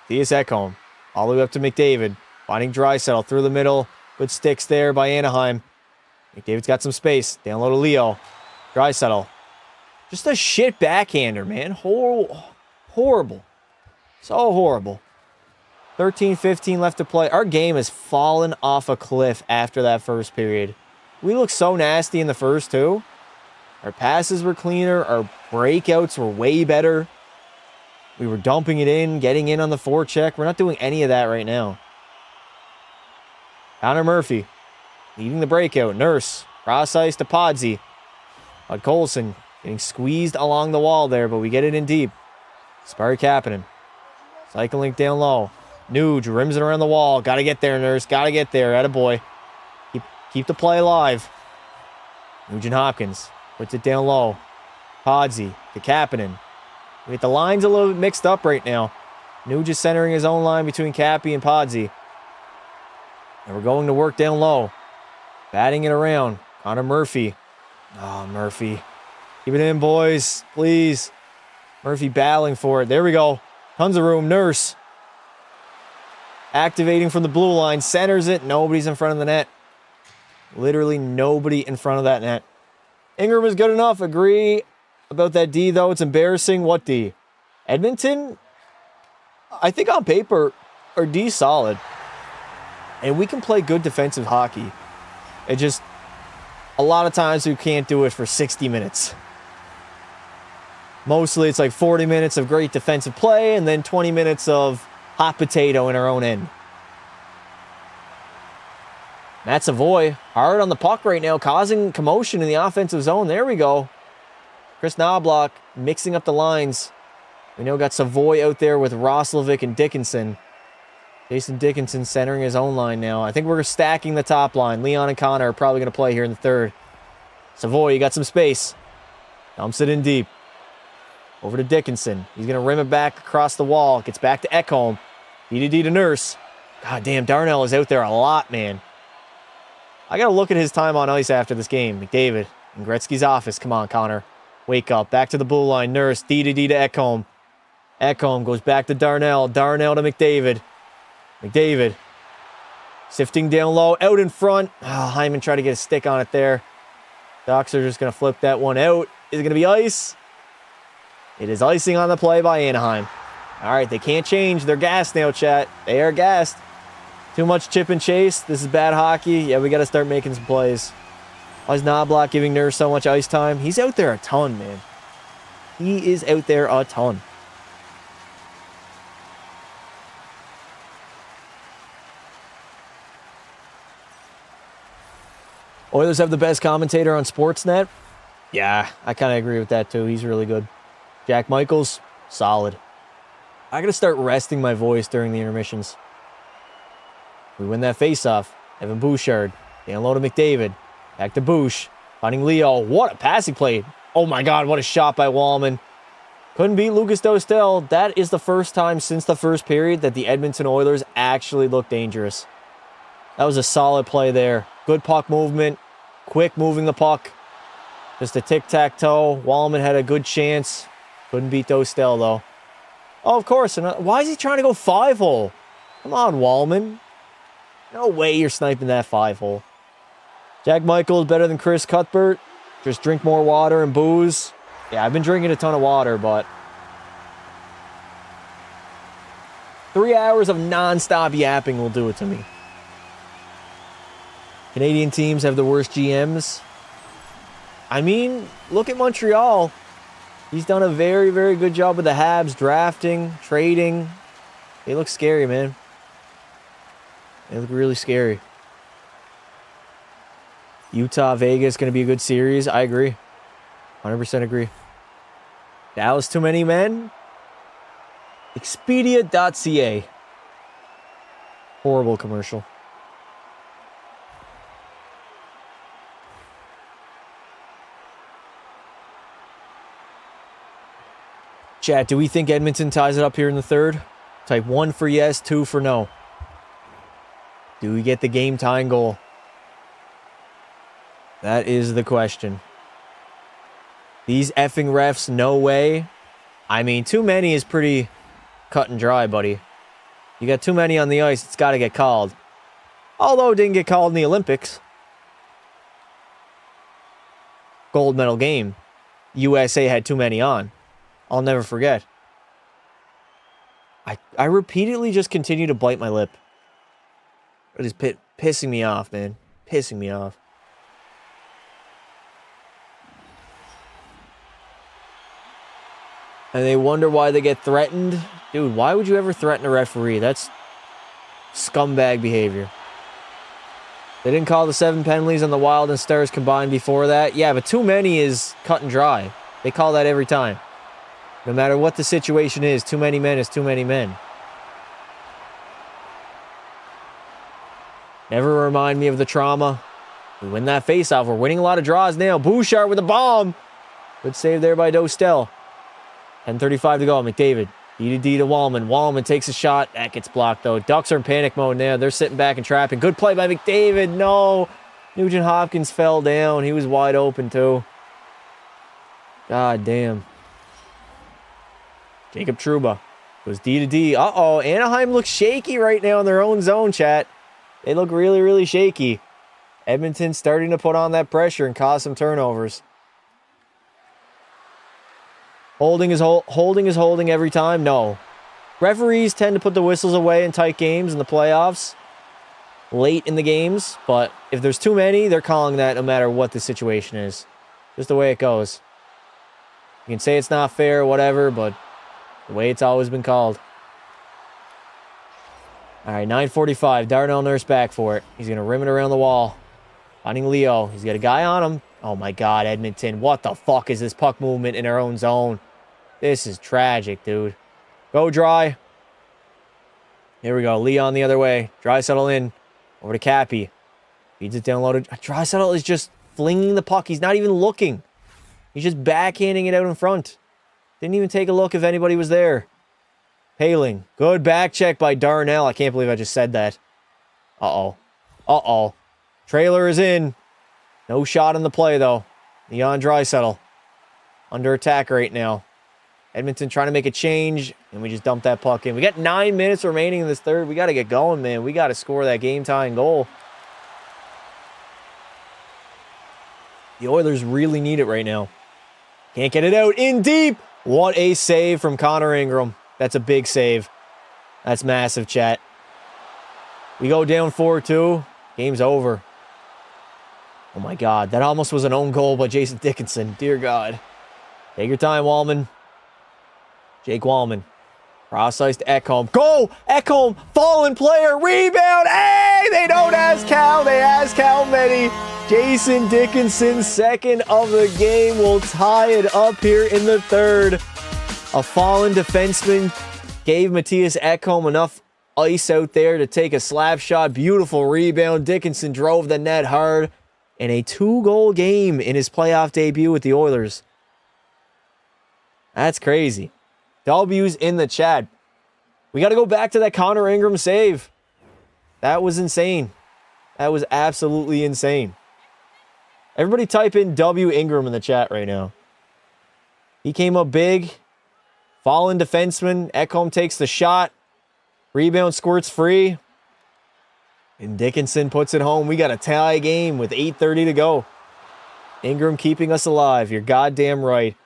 Mattias Ekholm. All the way up to McDavid. Finding Draisaitl through the middle. Good sticks there by Anaheim. McDavid's got some space. Down low to Leo. Draisaitl. Just a shit backhander, man. Horrible. So horrible. 13-15 left to play. Our game has fallen off a cliff after that first period. We looked so nasty in the first two. Our passes were cleaner. Our breakouts were way better. We were dumping it in, getting in on the forecheck. We're not doing any of that right now. Connor Murphy leading the breakout. Nurse. Cross ice to Podsy. Bud Colson getting squeezed along the wall there, but we get it in deep. Sparry Kapanen. Cycling down low. Nuge rims it around the wall. Got to get there, Nurse. Got to get there. Attaboy. Keep the play alive. Nugent Hopkins puts it down low. Podsy to Kapanen. We get the lines a little bit mixed up right now. Nuge is centering his own line between Cappy and Podsy. And we're going to work down low. Batting it around. Connor Murphy. Oh, Murphy. Keep it in, boys. Please. Murphy battling for it. There we go. Tons of room. Nurse. Activating from the blue line. Centers it. Nobody's in front of the net. Literally nobody in front of that net. Ingram is good enough. Agree about that D, though. It's embarrassing. What D? Edmonton? I think on paper, our D solid. And we can play good defensive hockey. It just, a lot of times we can't do it for 60 minutes. Mostly it's like 40 minutes of great defensive play and then 20 minutes of hot potato in our own end. Matt Savoy, hard on the puck right now, causing commotion in the offensive zone. There we go. Chris Knobloch mixing up the lines. We know we got Savoy out there with Roslovic and Dickinson. Jason Dickinson centering his own line now. I think we're stacking the top line. Leon and Connor are probably going to play here in the third. Savoy, you got some space. Dumps it in deep. Over to Dickinson. He's going to rim it back across the wall. Gets back to Ekholm. D to Nurse. God damn, Darnell is out there a lot, man. I got to look at his time on ice after this game. McDavid in Gretzky's office. Come on, Connor. Wake up. Back to the blue line. Nurse. D to Ekholm. Ekholm goes back to Darnell. Darnell to McDavid. McDavid. Sifting down low. Out in front. Oh, Hyman tried to get a stick on it there. Ducks are just going to flip that one out. Is it going to be ice? It is icing on the play by Anaheim. All right, they can't change. They're gassed now, chat. They are gassed. Too much chip and chase. This is bad hockey. Yeah, we got to start making some plays. Why is Knobloch giving Nurse so much ice time? He's out there a ton, man. He is out there a ton. Oilers have the best commentator on Sportsnet. Yeah, I kind of agree with that too. He's really good. Jack Michaels, solid. I got to start resting my voice during the intermissions. We win that faceoff. Evan Bouchard. Down low to McDavid. Back to Bouch. Finding Leo. What a passing play. Oh my God, what a shot by Wallman. Couldn't beat Lucas Dostal. That is the first time since the first period that the Edmonton Oilers actually looked dangerous. That was a solid play there. Good puck movement. Quick moving the puck. Just a tic-tac-toe. Wallman had a good chance. Couldn't beat Dostal, though. Oh, of course. And why is he trying to go 5-hole? Come on, Wallman. No way you're sniping that 5-hole. Jack Michael is better than Chris Cuthbert. Just drink more water and booze. Yeah, I've been drinking a ton of water, but 3 hours of non-stop yapping will do it to me. Canadian teams have the worst GMs. I mean, look at Montreal. He's done a very, very good job with the Habs, drafting, trading. They look scary, man. They look really scary. Utah, Vegas, going to be a good series. I agree. 100% agree. Dallas, too many men. Expedia.ca. Horrible commercial. Chat, do we think Edmonton ties it up here in the third? Type 1 for yes, 2 for no. Do we get the game-tying goal? That is the question. These effing refs, no way. I mean, too many is pretty cut and dry, buddy. You got too many on the ice, it's got to get called. Although it didn't get called in the Olympics. Gold medal game. USA had too many on. I'll never forget. I repeatedly just continue to bite my lip. It is pissing me off, man. Pissing me off. And they wonder why they get threatened. Dude, why would you ever threaten a referee? That's scumbag behavior. They didn't call the 7 penalties on the Wild and Stars combined before that. Yeah, but too many is cut and dry. They call that every time. No matter what the situation is, too many men is too many men. Never remind me of the trauma. We win that faceoff. We're winning a lot of draws now. Bouchard with a bomb. Good save there by Dostel. 10:35 to go. McDavid. D to Wallman. Wallman takes a shot. That gets blocked, though. Ducks are in panic mode now. They're sitting back and trapping. Good play by McDavid. No. Nugent Hopkins fell down. He was wide open, too. God damn. Jacob Trouba goes D to D. Uh-oh. Anaheim looks shaky right now in their own zone, chat. They look really, really shaky. Edmonton starting to put on that pressure and cause some turnovers. Holding is holding every time? No. Referees tend to put the whistles away in tight games in the playoffs. Late in the games. But if there's too many, they're calling that no matter what the situation is. Just the way it goes. You can say it's not fair or whatever, but the way it's always been called. All right, 9:45. Darnell Nurse back for it. He's going to rim it around the wall. Finding Leo. He's got a guy on him. Oh, my God, Edmonton. What the fuck is this puck movement in our own zone? This is tragic, dude. Go Dry. Here we go. Leon the other way. Draisaitl in. Over to Cappy. Feeds it down low to... Draisaitl is just flinging the puck. He's not even looking. He's just backhanding it out in front. Didn't even take a look if anybody was there. Paling. Good back check by Darnell. I can't believe I just said that. Uh-oh. Uh-oh. Trailer is in. No shot in the play, though. Leon Draisaitl. Under attack right now. Edmonton trying to make a change, and we just dumped that puck in. We got 9 minutes remaining in this third. We got to get going, man. We got to score that game-tying goal. The Oilers really need it right now. Can't get it out. In deep. What a save from Connor Ingram. That's a big save. That's massive, chat. We go down 4-2. Game's over. Oh, my God. That almost was an own goal by Jason Dickinson. Dear God. Take your time, Wallman. Jake Wallman. Cross ice to Ekholm. Go! Ekholm! Fallen player! Rebound! Hey! They don't ask how. They ask how many. Jason Dickinson, second of the game, will tie it up here in the third. A fallen defenseman gave Matthias Ekholm enough ice out there to take a slap shot. Beautiful rebound. Dickinson drove the net hard. And a 2-goal game in his playoff debut with the Oilers. That's crazy. W's in the chat. We got to go back to that Connor Ingram save. That was insane. That was absolutely insane. Everybody type in W Ingram in the chat right now. He came up big. Fallen defenseman. Ekholm takes the shot. Rebound squirts free. And Dickinson puts it home. We got a tie game with 8:30 to go. Ingram keeping us alive. You're goddamn right.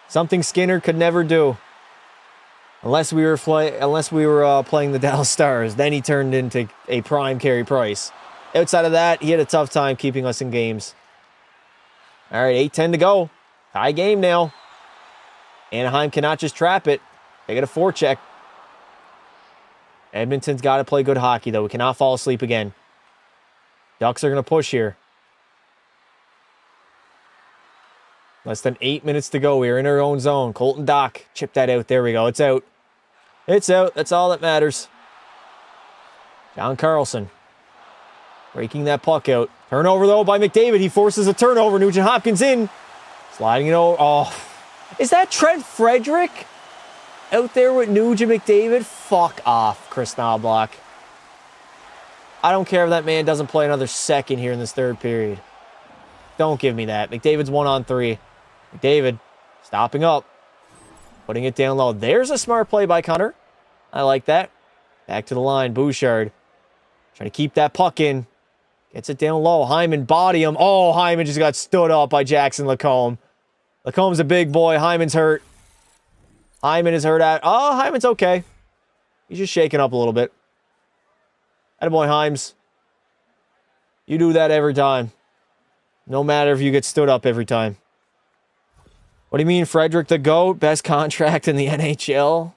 Something Skinner could never do. Unless we were playing the Dallas Stars. Then he turned into a prime Carey Price. Outside of that, he had a tough time keeping us in games. All right, 8:10 to go. Tie game now. Anaheim cannot just trap it. They got a forecheck. Edmonton's got to play good hockey, though. We cannot fall asleep again. Ducks are going to push here. Less than 8 minutes to go. We're in our own zone. Colton Dock. Chip that out. There we go. It's out. It's out. That's all that matters. John Carlson. Breaking that puck out. Turnover, though, by McDavid. He forces a turnover. Nugent Hopkins in. Sliding it over. Oh. Is that Trent Frederick out there with Nugent McDavid? Fuck off, Chris Knobloch. I don't care if that man doesn't play another second here in this third period. Don't give me that. McDavid's 1-on-3. McDavid stopping up. Putting it down low. There's a smart play by Connor. I like that. Back to the line. Bouchard. Trying to keep that puck in. Gets it down low. Hyman body him. Oh, Hyman just got stood up by Jackson Lacombe. Lacombe's a big boy. Hyman's hurt. Hyman is hurt out. Oh, Hyman's okay. He's just shaking up a little bit. Attaboy, Hymes. You do that every time. No matter if you get stood up every time. What do you mean, Frederick the GOAT? Best contract in the NHL?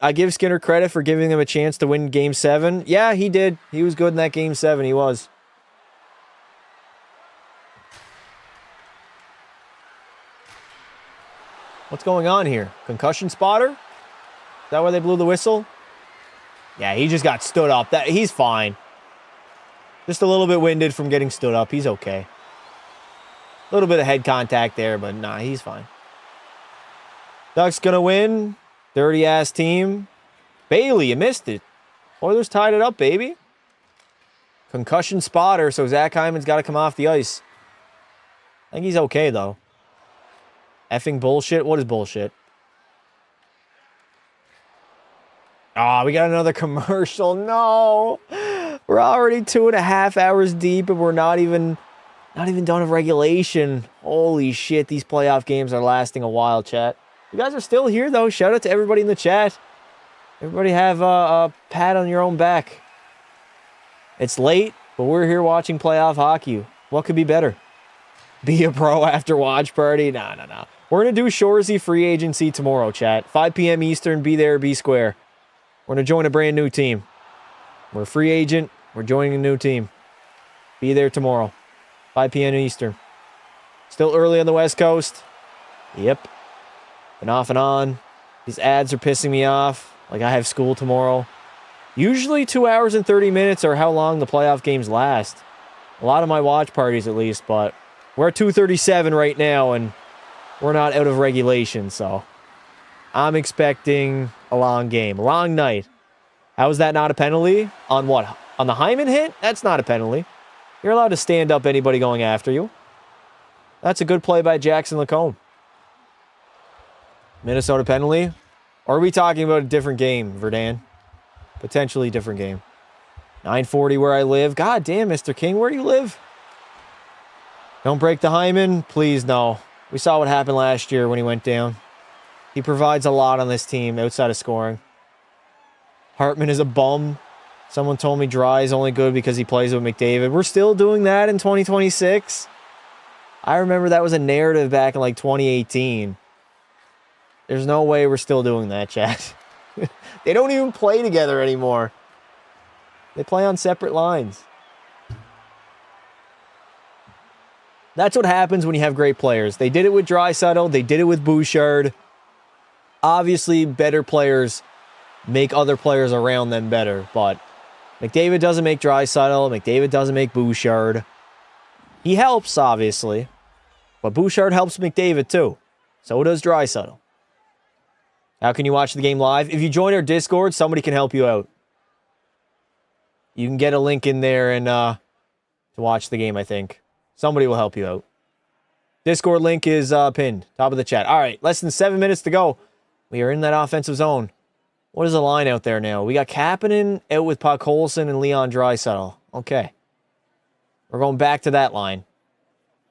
I give Skinner credit for giving him a chance to win Game 7. Yeah, he did. He was good in that Game 7. He was. What's going on here? Concussion spotter? Is that why they blew the whistle? Yeah, he just got stood up. He's fine. Just a little bit winded from getting stood up. He's okay. A little bit of head contact there, but nah, he's fine. Ducks gonna win. Dirty-ass team. Bailey, you missed it. Oilers tied it up, baby. Concussion spotter, so Zach Hyman's got to come off the ice. I think he's okay, though. Effing bullshit? What is bullshit? Ah, we got another commercial. No. We're already 2.5 hours deep, and we're not even done with regulation. Holy shit, these playoff games are lasting a while, chat. You guys are still here, though. Shout out to everybody in the chat. Everybody have a pat on your own back. It's late, but we're here watching playoff hockey. What could be better? Be a pro after watch party? No. We're going to do Shoresy free agency tomorrow, chat. 5 p.m. Eastern. Be there, be square. We're going to join a brand new team. We're a free agent. We're joining a new team. Be there tomorrow. 5 p.m. Eastern. Still early on the West Coast. Yep. Been off and on. These ads are pissing me off. Like I have school tomorrow. Usually 2 hours and 30 minutes are how long the playoff games last. A lot of my watch parties at least, but we're at 2:37 right now and we're not out of regulation, so I'm expecting a long game. A long night. How is that not a penalty? On what? On the Hyman hit? That's not a penalty. You're allowed to stand up anybody going after you. That's a good play by Jackson Lacombe. Minnesota penalty? Or are we talking about a different game, Verdun? Potentially different game. 940 where I live. God damn, Mr. King, where do you live? Don't break the Hyman. Please, no. We saw what happened last year when he went down. He provides a lot on this team outside of scoring. Hartman is a bum. Someone told me Dry is only good because he plays with McDavid. We're still doing that in 2026? I remember that was a narrative back in like 2018. There's no way we're still doing that, chat. They don't even play together anymore. They play on separate lines. That's what happens when you have great players. They did it with Draisaitl. They did it with Bouchard. Obviously, better players make other players around them better. But McDavid doesn't make Draisaitl. McDavid doesn't make Bouchard. He helps, obviously. But Bouchard helps McDavid, too. So does Draisaitl. How can you watch the game live? If you join our Discord, somebody can help you out. You can get a link in there and to watch the game, I think. Somebody will help you out. Discord link is pinned. Top of the chat. All right, less than 7 minutes to go. We are in that offensive zone. What is the line out there now? We got Kapanen out with Puck Holson and Leon Draisaitl. Okay. We're going back to that line.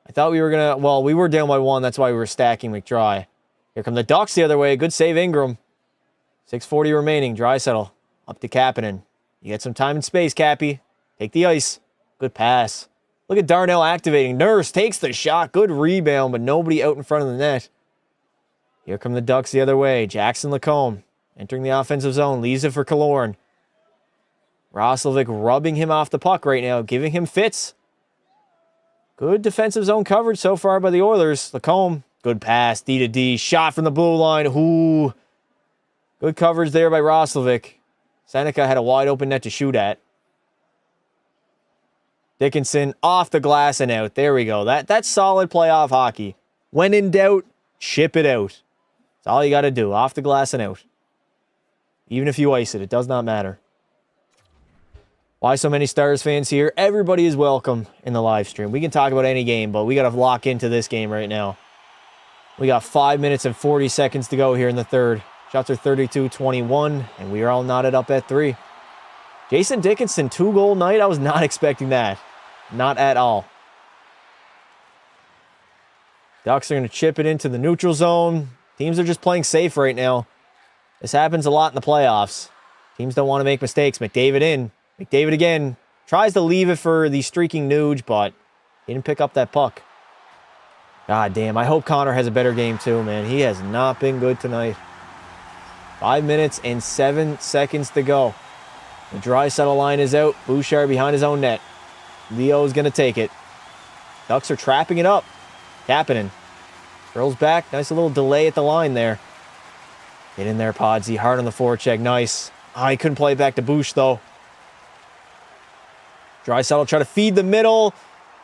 I thought we were going to... Well, we were down by 1. That's why we were stacking McDry. Here come the Ducks the other way. Good save, Ingram. 6:40 remaining. Draisaitl up to Kapanen. You get some time and space, Cappy. Take the ice. Good pass. Look at Darnell activating. Nurse takes the shot. Good rebound, but nobody out in front of the net. Here come the Ducks the other way. Jackson Lacombe entering the offensive zone. Leaves it for Killorn. Roslovic rubbing him off the puck right now. Giving him fits. Good defensive zone coverage so far by the Oilers. Lacombe. Good pass. D to D. Shot from the blue line. Ooh. Good coverage there by Roslovic. Seneca had a wide open net to shoot at. Dickinson off the glass and out. There we go. That's solid playoff hockey. When in doubt, ship it out. That's all you got to do. Off the glass and out. Even if you ice it, it does not matter. Why so many Stars fans here? Everybody is welcome in the live stream. We can talk about any game, but we got to lock into this game right now. We got 5 minutes and 40 seconds to go here in the third. Shots are 32-21, and we are all knotted up at 3. Jason Dickinson, 2-goal night. I was not expecting that. Not at all. Ducks are going to chip it into the neutral zone. Teams are just playing safe right now. This happens a lot in the playoffs. Teams don't want to make mistakes. McDavid in. McDavid again. Tries to leave it for the streaking Nuge, but he didn't pick up that puck. God damn. I hope Connor has a better game too, man. He has not been good tonight. 5 minutes and 7 seconds to go. The Draisaitl line is out. Bouchard behind his own net. Leo's going to take it. Ducks are trapping it up. Kapanen. Curls back. Nice little delay at the line there. Get in there, Podsy. Hard on the forecheck. Nice. Oh, he couldn't play it back to Bouch, though. Draisaitl try to feed the middle.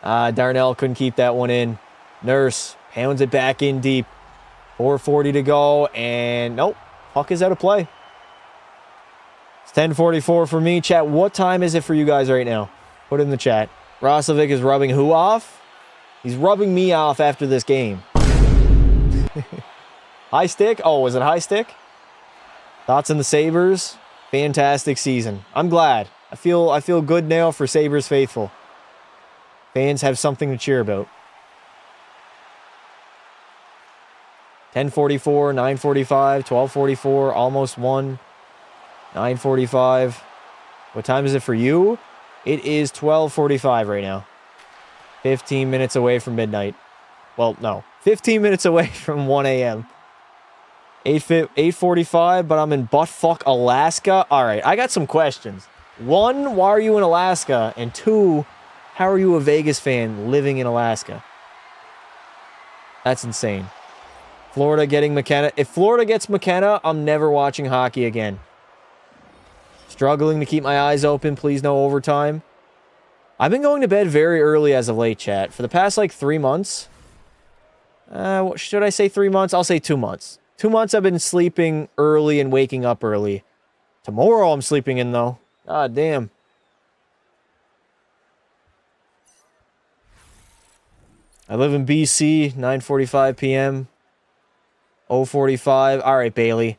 Darnell couldn't keep that one in. Nurse pounds it back in deep. 4:40 to go. And nope. Puck is out of play. 10:44 for me. Chat, what time is it for you guys right now? Put it in the chat. Roslovic is rubbing who off? He's rubbing me off after this game. High stick? Oh, was it high stick? Thoughts on the Sabres? Fantastic season. I'm glad. I feel good now for Sabres faithful. Fans have something to cheer about. 10:44, 9:45, 12:44, almost 1. 9:45. What time is it for you? It is 12:45 right now. 15 minutes away from midnight. Well, no. 15 minutes away from 1 a.m. 8:45, but I'm in buttfuck Alaska. All right, I got some questions. 1, why are you in Alaska? And 2, how are you a Vegas fan living in Alaska? That's insane. Florida getting McKenna. If Florida gets McKenna, I'm never watching hockey again. Struggling to keep my eyes open. Please no overtime. I've been going to bed very early as of late, chat. For the past, 3 months. Should I say 3 months? I'll say 2 months. 2 months I've been sleeping early and waking up early. Tomorrow I'm sleeping in, though. God damn. I live in BC, 9:45 p.m. 0:45. All right, Bailey.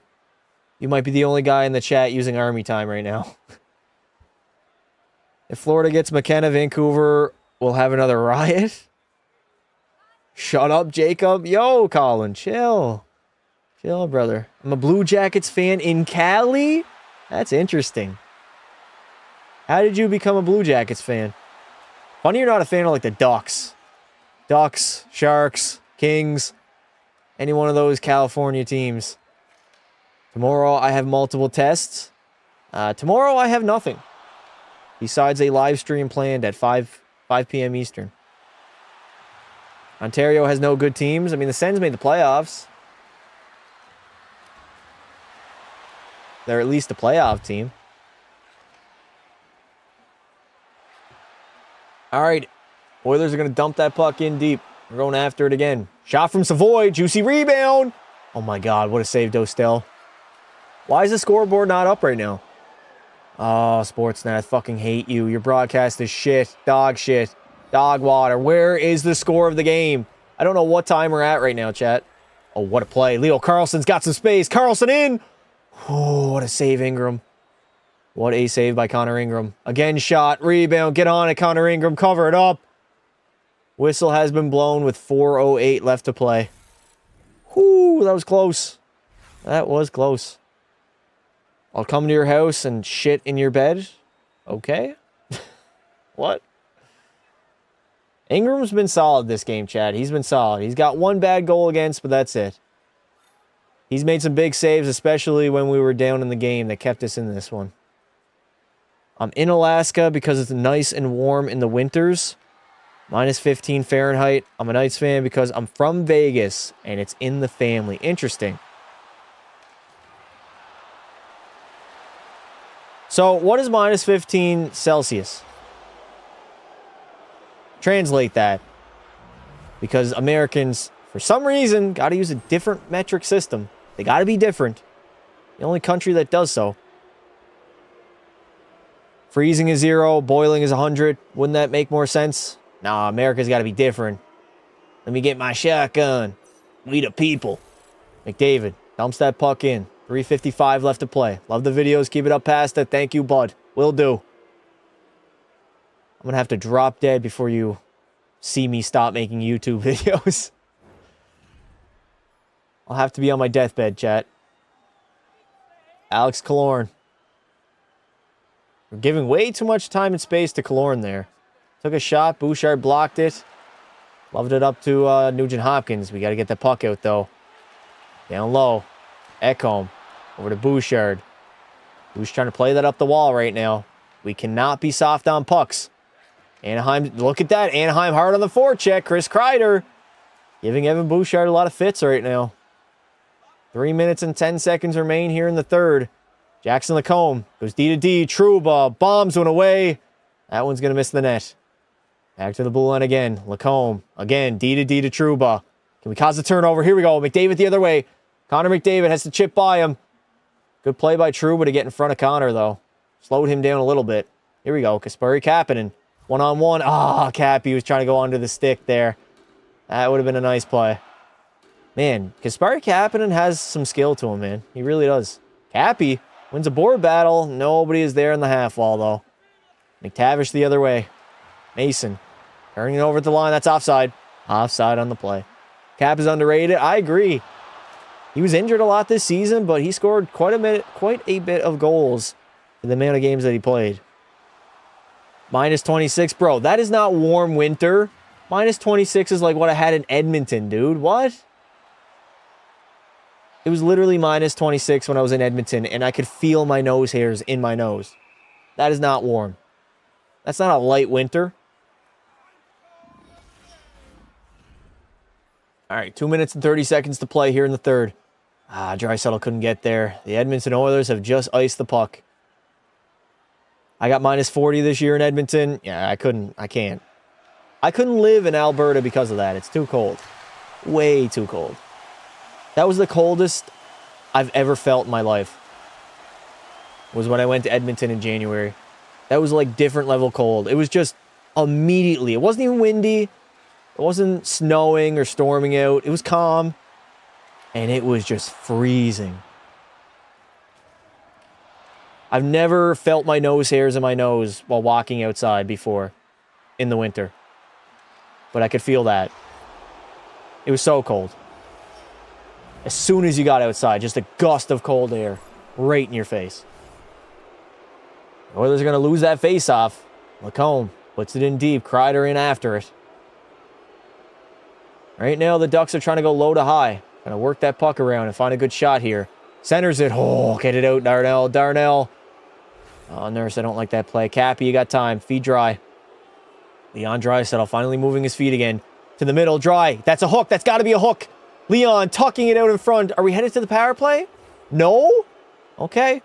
You might be the only guy in the chat using Army time right now. If Florida gets McKenna, Vancouver will have another riot. Shut up, Jacob. Yo, Colin, chill. Chill, brother. I'm a Blue Jackets fan in Cali? That's interesting. How did you become a Blue Jackets fan? Funny you're not a fan of, the Ducks. Ducks, Sharks, Kings, any one of those California teams. Tomorrow I have multiple tests. Tomorrow I have nothing. Besides a live stream planned at 5 p.m. Eastern. Ontario has no good teams. I mean, the Sens made the playoffs. They're at least a playoff team. All right. Oilers are going to dump that puck in deep. We're going after it again. Shot from Savoy. Juicy rebound. Oh, my God. What a save, Dostel. Why is the scoreboard not up right now? Oh, Sportsnet, I fucking hate you. Your broadcast is shit. Dog shit. Dog water. Where is the score of the game? I don't know what time we're at right now, chat. Oh, what a play. Leo Carlson's got some space. Carlson in. Oh, what a save, Ingram. What a save by Connor Ingram. Again, shot, rebound, get on it, Connor Ingram, cover it up. Whistle has been blown with 4:08 left to play. Whoo, that was close. That was close. I'll come to your house and shit in your bed. Okay. What? Ingram's been solid this game, Chad. He's been solid. He's got one bad goal against, but that's it. He's made some big saves, especially when we were down in the game that kept us in this one. I'm in Alaska because it's nice and warm in the winters. Minus 15 Fahrenheit. I'm a Knights fan because I'm from Vegas and it's in the family. Interesting. So, what is minus 15 Celsius? Translate that. Because Americans, for some reason, got to use a different metric system. They got to be different. The only country that does so. Freezing is 0, boiling is 100. Wouldn't that make more sense? Nah, America's got to be different. Let me get my shotgun. We the people. McDavid dumps that puck in. 3:55 left to play. Love the videos. Keep it up past it. Thank you, bud. Will do. I'm going to have to drop dead before you see me stop making YouTube videos. I'll have to be on my deathbed, chat. Alex Killorn. We're giving way too much time and space to Killorn there. Took a shot. Bouchard blocked it. Loved it up to Nugent Hopkins. We got to get the puck out, though. Down low. Ekholm. Over to Bouchard. Who's trying to play that up the wall right now. We cannot be soft on pucks. Anaheim, look at that. Anaheim hard on the forecheck. Chris Kreider giving Evan Bouchard a lot of fits right now. 3 minutes and 10 seconds remain here in the third. Jackson Lacombe goes D to D. Trouba bombs one away. That one's going to miss the net. Back to the blue line again. Lacombe again. D to D to Trouba. Can we cause a turnover? Here we go. McDavid the other way. Connor McDavid has to chip by him. Good play by Trouba to get in front of Connor, though. Slowed him down a little bit. Here we go. Kasperi Kapanen. One-on-one. Ah, Cappy was trying to go onto the stick there. That would have been a nice play. Man, Kasperi Kapanen has some skill to him, man. He really does. Cappy wins a board battle. Nobody is there in the half wall, though. McTavish the other way. Mason turning it over at the line. That's offside. Offside on the play. Cap is underrated. I agree. He was injured a lot this season, but he scored quite a bit of goals in the amount of games that he played. Minus 26, bro. That is not warm winter. Minus 26 is like what I had in Edmonton, dude. What? It was literally minus 26 when I was in Edmonton, and I could feel my nose hairs in my nose. That is not warm. That's not a light winter. All right, 2 minutes and 30 seconds to play here in the third. Draisaitl couldn't get there. The Edmonton Oilers have just iced the puck. I got minus 40 this year in Edmonton. Yeah, I can't. I couldn't live in Alberta because of that. It's too cold. Way too cold. That was the coldest I've ever felt in my life. Was when I went to Edmonton in January. That was like different level cold. It was just immediately. It wasn't even windy. It wasn't snowing or storming out. It was calm. And it was just freezing. I've never felt my nose hairs in my nose while walking outside before in the winter. But I could feel that. It was so cold. As soon as you got outside, just a gust of cold air right in your face. The Oilers are going to lose that face-off. Lacombe puts it in deep. Kreider in after it. Right now, the Ducks are trying to go low to high. Going to work that puck around and find a good shot here. Centers it. Oh, get it out, Darnell. Darnell. Oh, Nurse, I don't like that play. Cappy, you got time. Feet dry. Leon Draisaitl finally moving his feet again. To the middle, dry. That's a hook. That's got to be a hook. Leon tucking it out in front. Are we headed to the power play? No? Okay.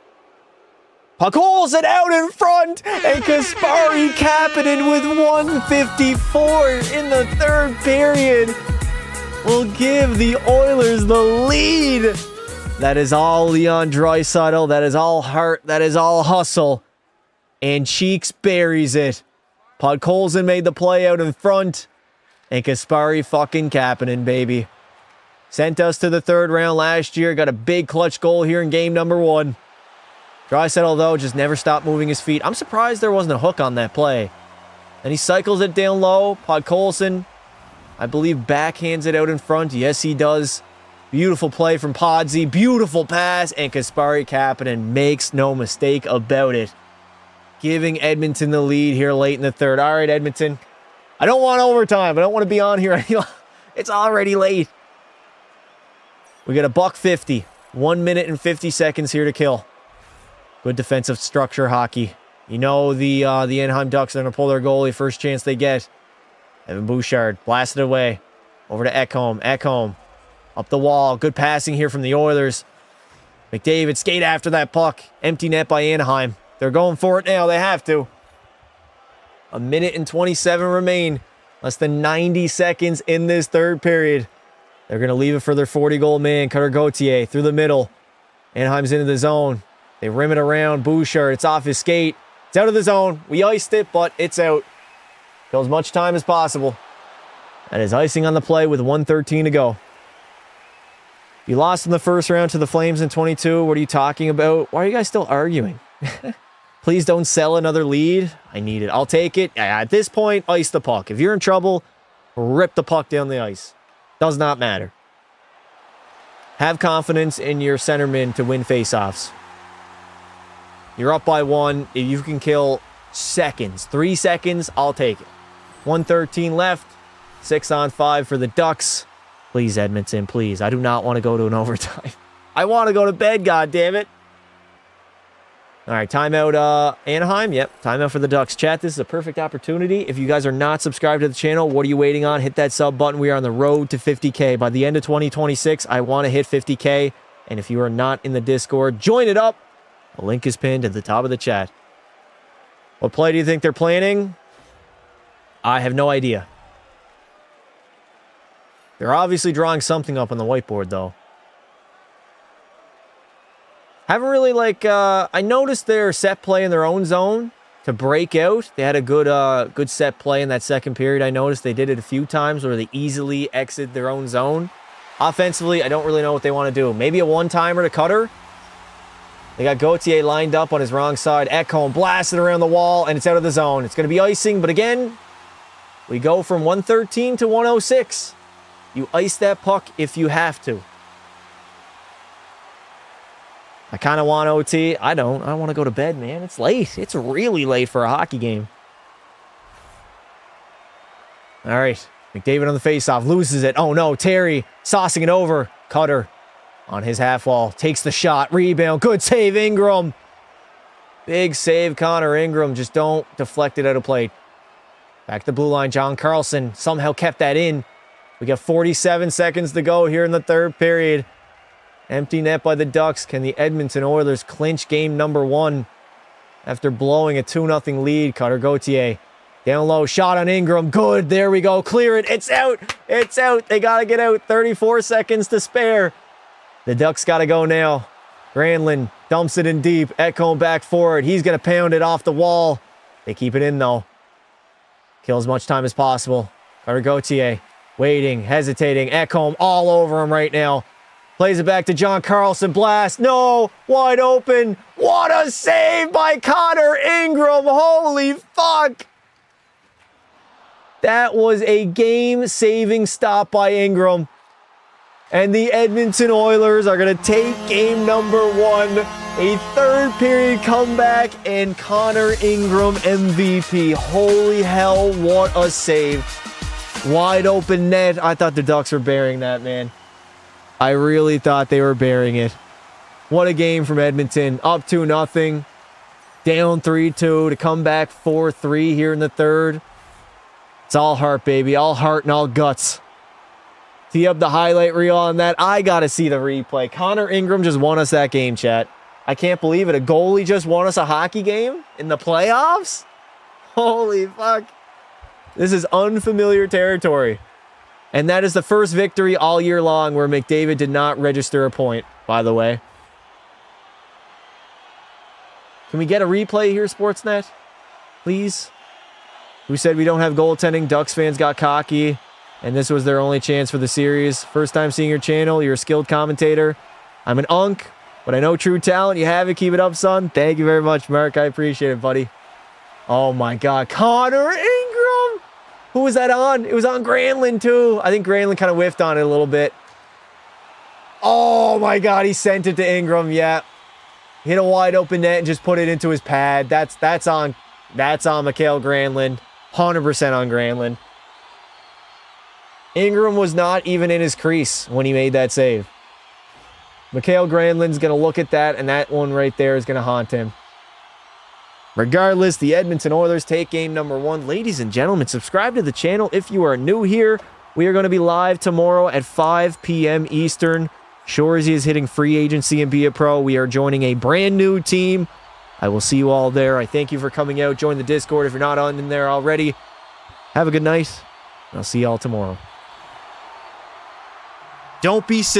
Puck holes it out in front. And Kasperi Kapanen with 1:54 in the third period will give the Oilers the lead. That is all Leon Draisaitl. That is all heart. That is all hustle. And Cheeks buries it. Podkolzin made the play out in front. And Kasperi fucking Kapanen, baby. Sent us to the third round last year. Got a big clutch goal here in game number 1. Draisaitl, though, just never stopped moving his feet. I'm surprised there wasn't a hook on that play. And he cycles it down low. Podkolson, I believe, backhands it out in front. Yes, he does. Beautiful play from Podsy. Beautiful pass. And Kasperi Kapanen makes no mistake about it. Giving Edmonton the lead here late in the third. All right, Edmonton. I don't want overtime. I don't want to be on here any longer. It's already late. We got a $1.50. 1 minute and 50 seconds here to kill. Good defensive structure hockey. You know the Anaheim Ducks are going to pull their goalie first chance they get. Evan Bouchard blasted away. Over to Ekholm. Ekholm up the wall. Good passing here from the Oilers. McDavid skate after that puck. Empty net by Anaheim. They're going for it now. They have to. A minute and 27 remain. Less than 90 seconds in this third period. They're going to leave it for their 40-goal man, Cutter Gauthier, through the middle. Anaheim's into the zone. They rim it around. Bouchard, it's off his skate. It's out of the zone. We iced it, but it's out. Kill as much time as possible. That is icing on the play with 1:13 to go. You lost in the first round to the Flames in 22. What are you talking about? Why are you guys still arguing? Please don't sell another lead. I need it. I'll take it. At this point, ice the puck. If you're in trouble, rip the puck down the ice. Does not matter. Have confidence in your centerman to win faceoffs. You're up by 1. If you can kill seconds, 3 seconds, I'll take it. 1:13 left. 6-on-5 for the Ducks. Please, Edmonton, please. I do not want to go to an overtime. I want to go to bed, goddammit. All right, timeout Anaheim. Yep, timeout for the Ducks. Chat, this is a perfect opportunity. If you guys are not subscribed to the channel, what are you waiting on? Hit that sub button. We are on the road to 50K. By the end of 2026, I want to hit 50K. And if you are not in the Discord, join it up. The link is pinned at the top of the chat. What play do you think they're planning? I have no idea. They're obviously drawing something up on the whiteboard, though. Haven't really, I noticed their set play in their own zone to break out. They had a good set play in that second period. I noticed they did it a few times where they easily exit their own zone. Offensively, I don't really know what they want to do. Maybe a one-timer to Cutter. They got Gauthier lined up on his wrong side. Ekholm blasted around the wall, and it's out of the zone. It's going to be icing, but again, we go from 113 to 106. You ice that puck if you have to. I kind of want OT. I don't. I want to go to bed, man. It's late. It's really late for a hockey game. All right. McDavid on the faceoff. Loses it. Oh, no. Terry saucing it over. Cutter on his half wall. Takes the shot. Rebound. Good save, Ingram. Big save, Connor Ingram. Just don't deflect it out of play. Back to the blue line. John Carlson somehow kept that in. We got 47 seconds to go here in the third period. Empty net by the Ducks. Can the Edmonton Oilers clinch game number 1 after blowing a 2-0 lead? Cutter Gauthier down low. Shot on Ingram. Good. There we go. Clear it. It's out. It's out. They got to get out. 34 seconds to spare. The Ducks got to go now. Granlund dumps it in deep. Ekholm back forward. He's going to pound it off the wall. They keep it in, though. Kill as much time as possible. Cutter Gauthier waiting, hesitating. Ekholm all over him right now. Plays it back to John Carlson. Blast. No. Wide open. What a save by Connor Ingram. Holy fuck. That was a game-saving stop by Ingram. And the Edmonton Oilers are going to take game number 1. A third period comeback and Connor Ingram MVP. Holy hell, what a save. Wide open net. I thought the Ducks were burying that, man. I really thought they were burying it. What a game from Edmonton. Up 2-0. Down 3-2 to come back 4-3 here in the third. It's all heart, baby. All heart and all guts. Tee up the highlight reel on that. I got to see the replay. Connor Ingram just won us that game, chat. I can't believe it. A goalie just won us a hockey game in the playoffs? Holy fuck. This is unfamiliar territory. And that is the first victory all year long where McDavid did not register a point, by the way. Can we get a replay here, Sportsnet? Please? Who said we don't have goaltending? Ducks fans got cocky. and this was their only chance for the series. First time seeing your channel. You're a skilled commentator. I'm an unk, but I know true talent. You have it. Keep it up, son. Thank you very much, Mark. I appreciate it, buddy. Oh, my God. Connor Ingram. Who was that on? It was on Granlund, too. I think Granlund kind of whiffed on it a little bit. Oh, my God. He sent it to Ingram. Yeah. Hit a wide open net and just put it into his pad. That's on Mikael Granlund. 100% on Granlund. Ingram was not even in his crease when he made that save. Mikael Granlund's going to look at that, and that one right there is going to haunt him. Regardless, the Edmonton Oilers take game number 1. Ladies and gentlemen, subscribe to the channel if you are new here. We are going to be live tomorrow at 5 p.m. Eastern. Shorzy is hitting free agency and be a pro. We are joining a brand new team. I will see you all there. I thank you for coming out. Join the Discord if you're not on in there already. Have a good night. I'll see you all tomorrow. Don't be silly.